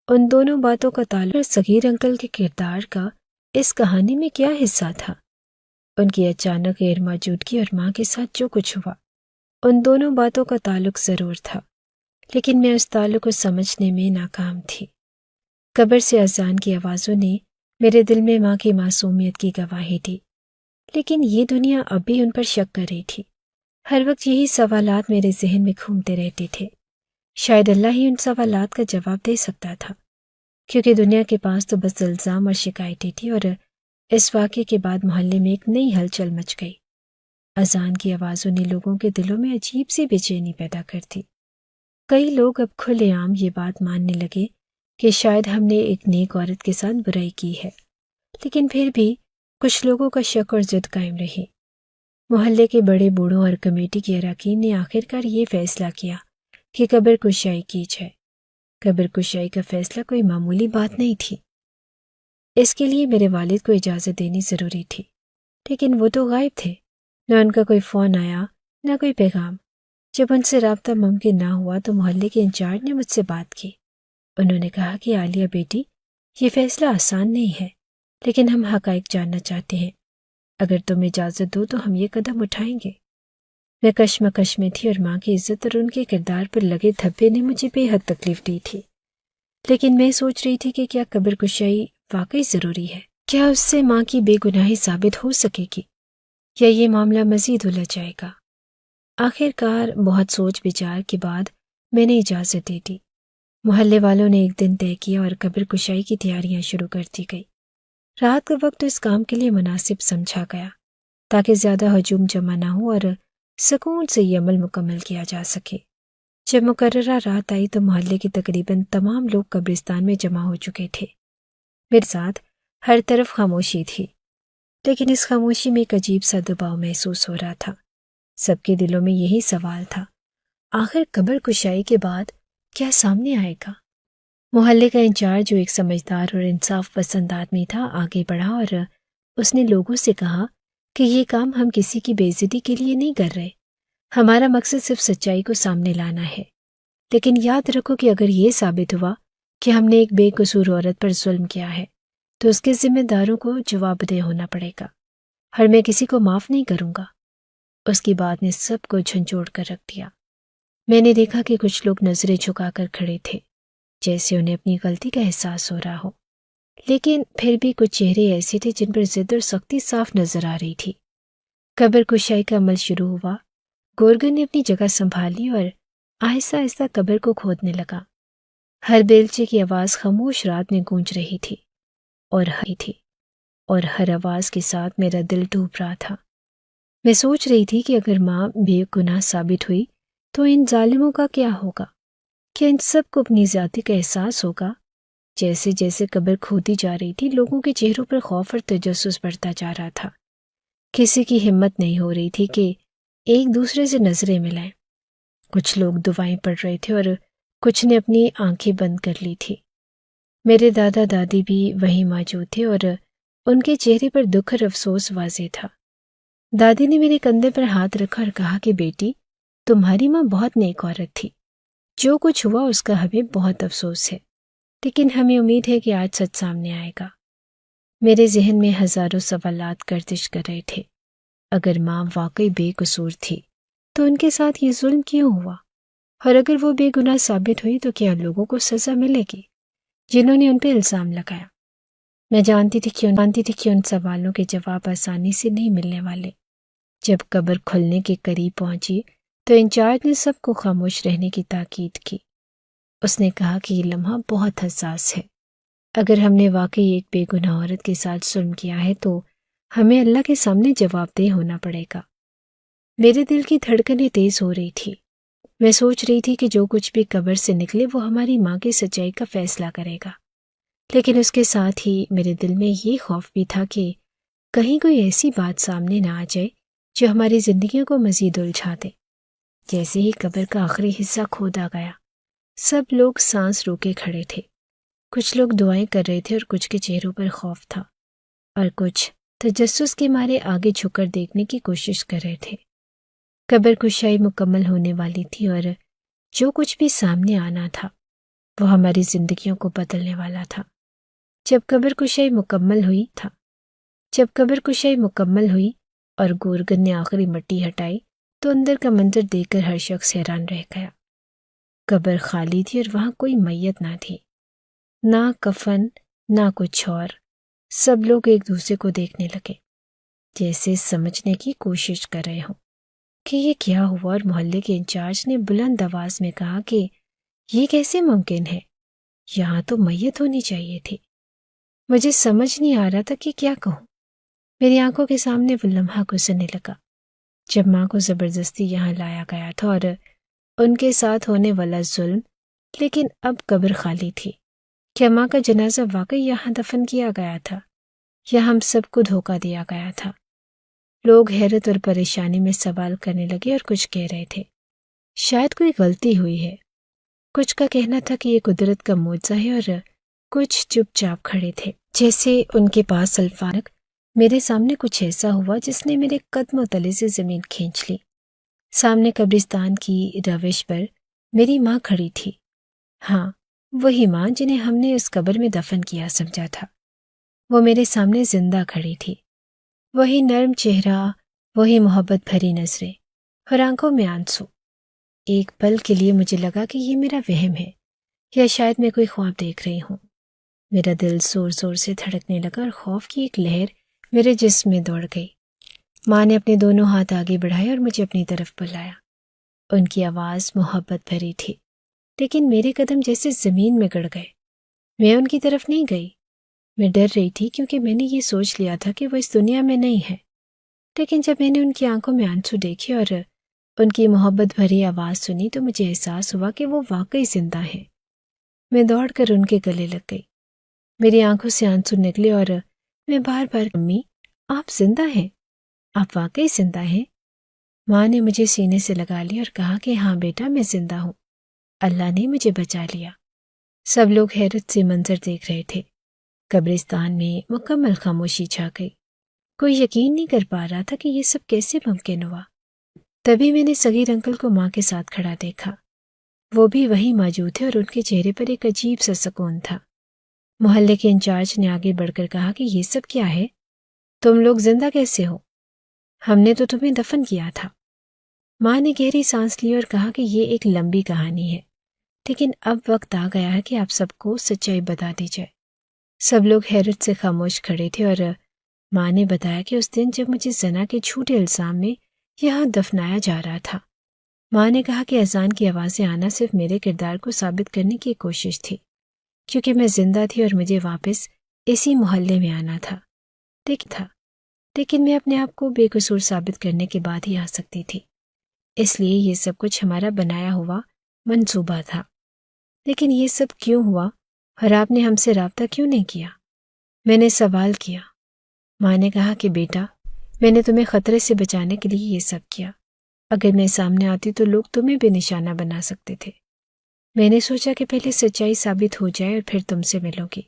ان دونوں باتوں کا تعلق صغیر انکل کے کردار کا اس کہانی میں کیا حصہ تھا؟ ان کی اچانک غیر موجودگی اور ماں کے ساتھ جو کچھ ہوا، ان دونوں باتوں کا تعلق ضرور تھا، لیکن میں اس تعلق کو سمجھنے میں ناکام تھی۔ قبر سے اذان کی آوازوں نے میرے دل میں ماں کی معصومیت کی گواہی دی، لیکن یہ دنیا اب بھی ان پر شک کر رہی تھی۔ ہر وقت یہی سوالات میرے ذہن میں گھومتے رہتے تھے۔ شاید اللہ ہی ان سوالات کا جواب دے سکتا تھا، کیونکہ دنیا کے پاس تو بس الزام اور شکایتیں تھی، اور اس واقعے کے بعد محلے میں ایک نئی ہلچل مچ گئی۔ اذان کی آوازوں نے لوگوں کے دلوں میں عجیب سی بے چینی پیدا کر دی۔ کئی لوگ اب کھلے عام یہ بات ماننے لگے کہ شاید ہم نے ایک نیک عورت کے ساتھ برائی کی ہے، لیکن پھر بھی کچھ لوگوں کا شک اور ضد قائم رہی۔ محلے کے بڑے بوڑھوں اور کمیٹی کے اراکین نے آخرکار یہ فیصلہ کیا کہ قبر کشائی کی جائے۔ قبر کشائی کا فیصلہ کوئی معمولی بات نہیں تھی۔ اس کے لیے میرے والد کو اجازت دینی ضروری تھی، لیکن وہ تو غائب تھے، نہ ان کا کوئی فون آیا نہ کوئی پیغام۔ جب ان سے رابطہ ممکن نہ ہوا تو محلے کے انچارج نے مجھ سے بات کی۔ انہوں نے کہا کہ عالیہ بیٹی، یہ فیصلہ آسان نہیں ہے، لیکن ہم حقائق جاننا چاہتے ہیں۔ اگر تم اجازت دو تو ہم یہ قدم اٹھائیں گے۔ میں کشمکش میں تھی، اور ماں کی عزت اور ان کے کردار پر لگے دھبے نے مجھے بے حد تکلیف دی تھی، لیکن میں سوچ رہی تھی کہ کیا قبر کشائی واقعی ضروری ہے؟ کیا اس سے ماں کی بے گناہی ثابت ہو سکے گی، یا یہ معاملہ مزید الجھ جائے گا؟ آخر کار بہت سوچ بچار کے بعد میں نے اجازت دے دی۔ محلے والوں نے ایک دن طے کیا اور قبر کشائی کی تیاریاں شروع کر دی گئی۔ رات کا وقت اس کام کے لیے مناسب سمجھا گیا تاکہ زیادہ ہجوم جمع نہ ہو اور سکون سے یہ عمل مکمل کیا جا سکے۔ جب مقررہ رات آئی تو محلے کے تقریباً تمام لوگ قبرستان میں جمع ہو چکے تھے۔ میرے ساتھ ہر طرف خاموشی تھی، لیکن اس خاموشی میں ایک عجیب سا دباؤ محسوس ہو رہا تھا۔ سب کے دلوں میں یہی سوال تھا، آخر قبر کشائی کے بعد کیا سامنے آئے گا؟ محلے کا انچارج جو ایک سمجھدار اور انصاف پسند آدمی تھا آگے بڑھا اور اس نے لوگوں سے کہا کہ یہ کام ہم کسی کی بے عزتی کے لیے نہیں کر رہے، ہمارا مقصد صرف سچائی کو سامنے لانا ہے۔ لیکن یاد رکھو کہ اگر یہ ثابت ہوا کہ ہم نے ایک بے قصور عورت پر ظلم کیا ہے تو اس کے ذمہ داروں کو جواب دہ ہونا پڑے گا، اور میں کسی کو معاف نہیں کروں گا۔ اس کی بات نے سب کو جھنجھوڑ کر رکھ دیا۔ میں نے دیکھا کہ کچھ لوگ نظریں جھکا کر کھڑے تھے، جیسے انہیں اپنی غلطی کا احساس ہو رہا ہو، لیکن پھر بھی کچھ چہرے ایسے تھے جن پر ضد اور سختی صاف نظر آ رہی تھی۔ قبر کشائی کا عمل شروع ہوا۔ گورگن نے اپنی جگہ سنبھال لی اور آہستہ آہستہ قبر کو کھودنے لگا۔ ہر بیلچے کی آواز خاموش رات میں گونج رہی تھی اور ہر آواز کے ساتھ میرا دل ڈوب رہا تھا۔ میں سوچ رہی تھی کہ اگر ماں بے گناہ ثابت ہوئی تو ان ظالموں کا کیا ہوگا؟ کیا ان سب کو اپنی ذاتی کا احساس ہوگا؟ جیسے جیسے قبر کھودی جا رہی تھی لوگوں کے چہروں پر خوف اور تجسس بڑھتا جا رہا تھا۔ کسی کی ہمت نہیں ہو رہی تھی کہ ایک دوسرے سے نظریں ملائیں۔ کچھ لوگ دعائیں پڑھ رہے تھے اور کچھ نے اپنی آنکھیں بند کر لی تھی۔ میرے دادا دادی بھی وہیں موجود تھے اور ان کے چہرے پر دکھ اور افسوس واضح تھا۔ دادی نے میرے کندھے پر ہاتھ رکھا اور کہا کہ بیٹی، تمہاری ماں بہت نیک عورت تھی، جو کچھ ہوا اس کا ہمیں بہت افسوس ہے، لیکن ہمیں امید ہے کہ آج سچ سامنے آئے گا۔ میرے ذہن میں ہزاروں سوالات گردش کر رہے تھے۔ اگر ماں واقعی بے قصور تھی تو ان کے ساتھ یہ ظلم کیوں ہوا؟ اور اگر وہ بے گناہ ثابت ہوئی تو کیا لوگوں کو سزا ملے گی جنہوں نے ان پہ الزام لگایا؟ میں جانتی تھی کہ ان سوالوں کے جواب آسانی سے نہیں ملنے والے۔ جب قبر کھلنے کے قریب پہنچی تو انچارج نے سب کو خاموش رہنے کی تاکید کی۔ اس نے کہا کہ یہ لمحہ بہت حساس ہے۔ اگر ہم نے واقعی ایک بے گناہ عورت کے ساتھ ظلم کیا ہے تو ہمیں اللہ کے سامنے جواب دہ ہونا پڑے گا۔ میرے دل کی دھڑکنیں تیز ہو رہی تھی۔ میں سوچ رہی تھی کہ جو کچھ بھی قبر سے نکلے وہ ہماری ماں کی سچائی کا فیصلہ کرے گا، لیکن اس کے ساتھ ہی میرے دل میں یہ خوف بھی تھا کہ کہیں کوئی ایسی بات سامنے نہ آ جائے جو ہماری زندگیوں کو مزید الجھا دے۔ جیسے ہی قبر کا آخری حصہ کھودا گیا، سب لوگ سانس روکے کھڑے تھے۔ کچھ لوگ دعائیں کر رہے تھے اور کچھ کے چہروں پر خوف تھا، اور کچھ تجسس کے مارے آگے جھک کر دیکھنے کی کوشش کر رہے تھے۔ قبر کشائی مکمل ہونے والی تھی اور جو کچھ بھی سامنے آنا تھا وہ ہماری زندگیوں کو بدلنے والا تھا۔ جب قبر کشائی مکمل ہوئی اور گورگن نے آخری مٹی ہٹائی تو اندر کا منظر دیکھ کر ہر شخص حیران رہ گیا۔ قبر خالی تھی اور وہاں کوئی میت نہ تھی، نہ کفن، نہ کچھ اور۔ سب لوگ ایک دوسرے کو دیکھنے لگے، جیسے سمجھنے کی کوشش کر رہے ہوں کہ یہ کیا ہوا، اور محلے کے انچارج نے بلند آواز میں کہا کہ یہ کیسے ممکن ہے؟ یہاں تو میت ہونی چاہیے تھی۔ مجھے سمجھ نہیں آ رہا تھا کہ کیا کہوں۔ میری آنکھوں کے سامنے وہ لمحہ گزرنے لگا جب ماں کو زبردستی یہاں لایا گیا تھا اور ان کے ساتھ ہونے والا ظلم، لیکن اب قبر خالی تھی۔ کیا ماں کا جنازہ واقعی یہاں دفن کیا گیا تھا یا ہم سب کو دھوکہ دیا گیا تھا؟ لوگ حیرت اور پریشانی میں سوال کرنے لگے اور کچھ کہہ رہے تھے شاید کوئی غلطی ہوئی ہے۔ کچھ کا کہنا تھا کہ یہ قدرت کا معجزہ ہے، اور کچھ چپ چاپ کھڑے تھے جیسے ان کے پاس الفاظ۔ میرے سامنے کچھ ایسا ہوا جس نے میرے قدموں تلے سے زمین کھینچ لی۔ سامنے قبرستان کی روش پر میری ماں کھڑی تھی، ہاں وہی ماں جنہیں ہم نے اس قبر میں دفن کیا سمجھا تھا۔ وہ میرے سامنے زندہ کھڑی تھی، وہی نرم چہرہ، وہی محبت بھری نظریں اور آنکھوں میں آنسو۔ ایک پل کے لیے مجھے لگا کہ یہ میرا وہم ہے یا شاید میں کوئی خواب دیکھ رہی ہوں۔ میرا دل زور زور سے دھڑکنے لگا اور خوف کی ایک لہر میرے جسم میں دوڑ گئی۔ ماں نے اپنے دونوں ہاتھ آگے بڑھائے اور مجھے اپنی طرف بلایا۔ ان کی آواز محبت بھری تھی، لیکن میرے قدم جیسے زمین میں گڑ گئے۔ میں ان کی طرف نہیں گئی۔ میں ڈر رہی تھی کیونکہ میں نے یہ سوچ لیا تھا کہ وہ اس دنیا میں نہیں ہے، لیکن جب میں نے ان کی آنکھوں میں آنسو دیکھے اور ان کی محبت بھری آواز سنی تو مجھے احساس ہوا کہ وہ واقعی زندہ ہیں۔ میں دوڑ کر ان کے گلے لگ گئی۔ میری آنکھوں سے آنسو نکلے اور میں بار بار امی آپ زندہ ہیں، آپ واقعی زندہ ہیں۔ ماں نے مجھے سینے سے لگا لیا اور کہا کہ ہاں بیٹا، میں زندہ ہوں، اللہ نے مجھے بچا لیا۔ سب لوگ حیرت سے منظر دیکھ رہے تھے۔ قبرستان میں مکمل خاموشی چھا گئی۔ کوئی یقین نہیں کر پا رہا تھا کہ یہ سب کیسے ممکن ہوا۔ تبھی میں نے صغیر انکل کو ماں کے ساتھ کھڑا دیکھا۔ وہ بھی وہیں موجود تھے اور ان کے چہرے پر ایک عجیب سا سکون تھا۔ محلے کے انچارج نے آگے بڑھ کر کہا کہ یہ سب کیا ہے؟ تم لوگ زندہ کیسے ہو؟ ہم نے تو تمہیں دفن کیا تھا۔ ماں نے گہری سانس لی اور کہا کہ یہ ایک لمبی کہانی ہے، لیکن اب وقت آ گیا ہے کہ آپ سب کو سچائی بتا دی جائے۔ سب لوگ حیرت سے خاموش کھڑے تھے اور ماں نے بتایا کہ اس دن جب مجھے زنا کے جھوٹے الزام میں یہاں دفنایا جا رہا تھا، ماں نے کہا کہ اذان کی آوازیں آنا صرف میرے کردار کو ثابت کرنے کی کوشش تھی، کیونکہ میں زندہ تھی اور مجھے واپس اسی محلے میں آنا تھا۔ لیکن میں اپنے آپ کو بے قصور ثابت کرنے کے بعد ہی آ سکتی تھی، اس لیے یہ سب کچھ ہمارا بنایا ہوا منصوبہ تھا۔ لیکن یہ سب کیوں ہوا اور آپ نے ہم سے رابطہ کیوں نہیں کیا؟ میں نے سوال کیا۔ ماں نے کہا کہ بیٹا، میں نے تمہیں خطرے سے بچانے کے لیے یہ سب کیا۔ اگر میں سامنے آتی تو لوگ تمہیں بھی نشانہ بنا سکتے تھے۔ میں نے سوچا کہ پہلے سچائی ثابت ہو جائے اور پھر تم سے ملوں گی۔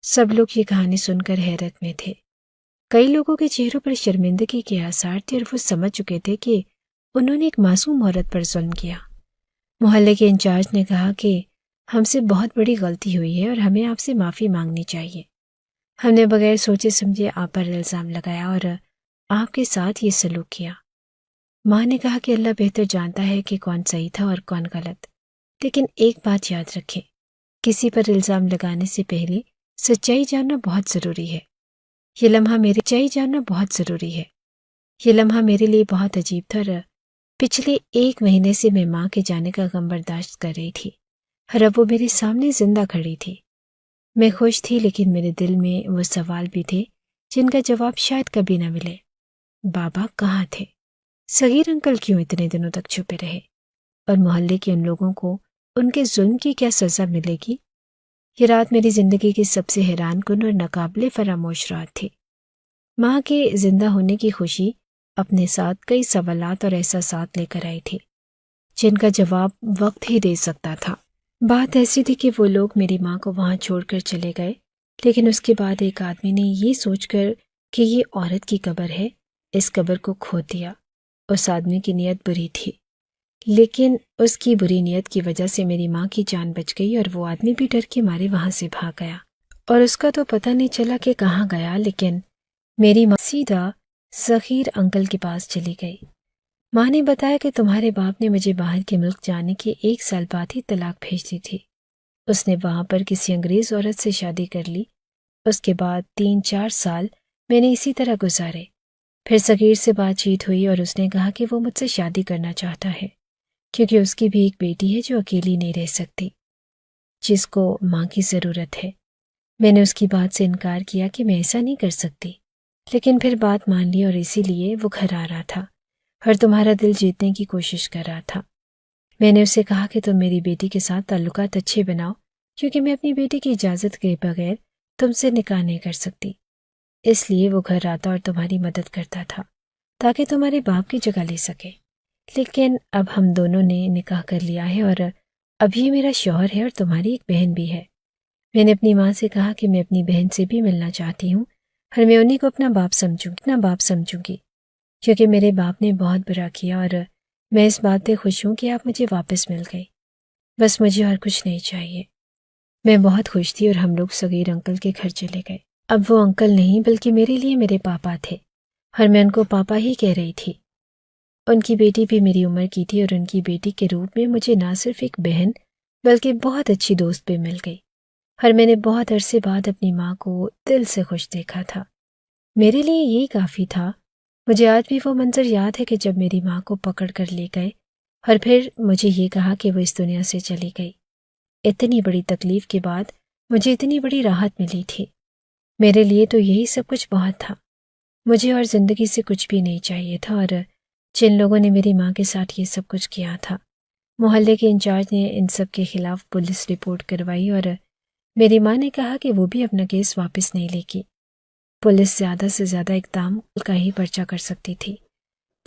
سب لوگ یہ کہانی سن کر حیرت میں تھے۔ کئی لوگوں کے چہروں پر شرمندگی کے آثار تھے اور وہ سمجھ چکے تھے کہ انہوں نے ایک معصوم عورت پر ظلم کیا۔ محلے کے انچارج نے کہا کہ ہم سے بہت بڑی غلطی ہوئی ہے اور ہمیں آپ سے معافی مانگنی چاہیے۔ ہم نے بغیر سوچے سمجھے آپ پر الزام لگایا اور آپ کے ساتھ یہ سلوک کیا۔ ماں نے کہا کہ اللہ بہتر جانتا ہے کہ کون صحیح تھا اور کون غلط، لیکن ایک بات یاد رکھیں، کسی پر الزام لگانے سے پہلے سچائی جاننا بہت ضروری ہے۔ یہ لمحہ میرے لیے بہت عجیب تھا اور پچھلے 1 مہینے سے میں ماں کے جانے کا غم برداشت کر رہی تھی اور اب وہ میرے سامنے زندہ کھڑی تھی۔ میں خوش تھی، لیکن میرے دل میں وہ سوال بھی تھے جن کا جواب شاید کبھی نہ ملے۔ بابا کہاں تھے؟ صغیر انکل کیوں اتنے دنوں تک چھپے رہے؟ اور محلے کے ان لوگوں کو ان کے ظلم کی کیا سزا ملے گی؟ یہ رات میری زندگی کی سب سے حیران کن اور ناقابل فراموش رات تھی۔ ماں کے زندہ ہونے کی خوشی اپنے ساتھ کئی سوالات اور احساسات لے کر آئی تھی جن کا جواب وقت ہی دے سکتا تھا۔ بات ایسی تھی کہ وہ لوگ میری ماں کو وہاں چھوڑ کر چلے گئے، لیکن اس کے بعد ایک آدمی نے یہ سوچ کر کہ یہ عورت کی قبر ہے، اس قبر کو کھود دیا۔ اس آدمی کی نیت بری تھی، لیکن اس کی بری نیت کی وجہ سے میری ماں کی جان بچ گئی اور وہ آدمی بھی ڈر کے مارے وہاں سے بھاگ گیا، اور اس کا تو پتہ نہیں چلا کہ کہاں گیا۔ لیکن میری ماں سیدھا صغیر انکل کے پاس چلی گئی۔ ماں نے بتایا کہ تمہارے باپ نے مجھے باہر کے ملک جانے کے 1 سال بعد ہی طلاق بھیج دی تھی۔ اس نے وہاں پر کسی انگریز عورت سے شادی کر لی۔ اس کے بعد 3-4 سال میں نے اسی طرح گزارے۔ پھر صغیر سے بات چیت ہوئی اور اس نے کہا کہ وہ مجھ سے شادی کرنا چاہتا ہے، کیونکہ اس کی بھی ایک بیٹی ہے جو اکیلی نہیں رہ سکتی، جس کو ماں کی ضرورت ہے۔ میں نے اس کی بات سے انکار کیا کہ میں ایسا نہیں کر سکتی، لیکن پھر بات مان لی اور اسی لیے وہ گھر آ رہا تھا اور تمہارا دل جیتنے کی کوشش کر رہا تھا۔ میں نے اسے کہا کہ تم میری بیٹی کے ساتھ تعلقات اچھے بناؤ، کیونکہ میں اپنی بیٹی کی اجازت کے بغیر تم سے نکاح نہیں کر سکتی۔ اس لیے وہ گھر آتا اور تمہاری مدد کرتا تھا تاکہ تمہارے باپ کی جگہ لے سکے۔ لیکن اب ہم دونوں نے نکاح کر لیا ہے اور اب یہ میرا شوہر ہے اور تمہاری ایک بہن بھی ہے۔ میں نے اپنی ماں سے کہا کہ میں اپنی بہن سے بھی ملنا چاہتی ہوں اور میں انہیں کو اپنا باپ سمجھوں گی، کیونکہ میرے باپ نے بہت برا کیا اور میں اس بات پہ خوش ہوں کہ آپ مجھے واپس مل گئی۔ بس مجھے اور کچھ نہیں چاہیے۔ میں بہت خوش تھی اور ہم لوگ صغیر انکل کے گھر چلے گئے۔ اب وہ انکل نہیں بلکہ میرے لیے میرے پاپا تھے اور میں ان کو پاپا ہی کہہ رہی تھی۔ ان کی بیٹی بھی میری عمر کی تھی اور ان کی بیٹی کے روپ میں مجھے نہ صرف ایک بہن بلکہ بہت اچھی دوست بھی مل گئی، اور میں نے بہت عرصے بعد اپنی ماں کو دل سے خوش دیکھا تھا۔ میرے لیے یہی کافی تھا۔ مجھے آج بھی وہ منظر یاد ہے کہ جب میری ماں کو پکڑ کر لے گئے اور پھر مجھے یہ کہا کہ وہ اس دنیا سے چلی گئی۔ اتنی بڑی تکلیف کے بعد مجھے اتنی بڑی راحت ملی تھی۔ میرے لیے تو یہی سب کچھ بہت تھا۔ مجھے اور زندگی سے کچھ بھی نہیں چاہیے تھا، اور جن لوگوں نے میری ماں کے ساتھ یہ سب کچھ کیا تھا، محلے کے انچارج نے ان سب کے خلاف پولیس رپورٹ کروائی اور میری ماں نے کہا کہ وہ بھی اپنا کیس واپس نہیں لے گی۔ پولیس زیادہ سے زیادہ اقدام کا ہی پرچہ کر سکتی تھی،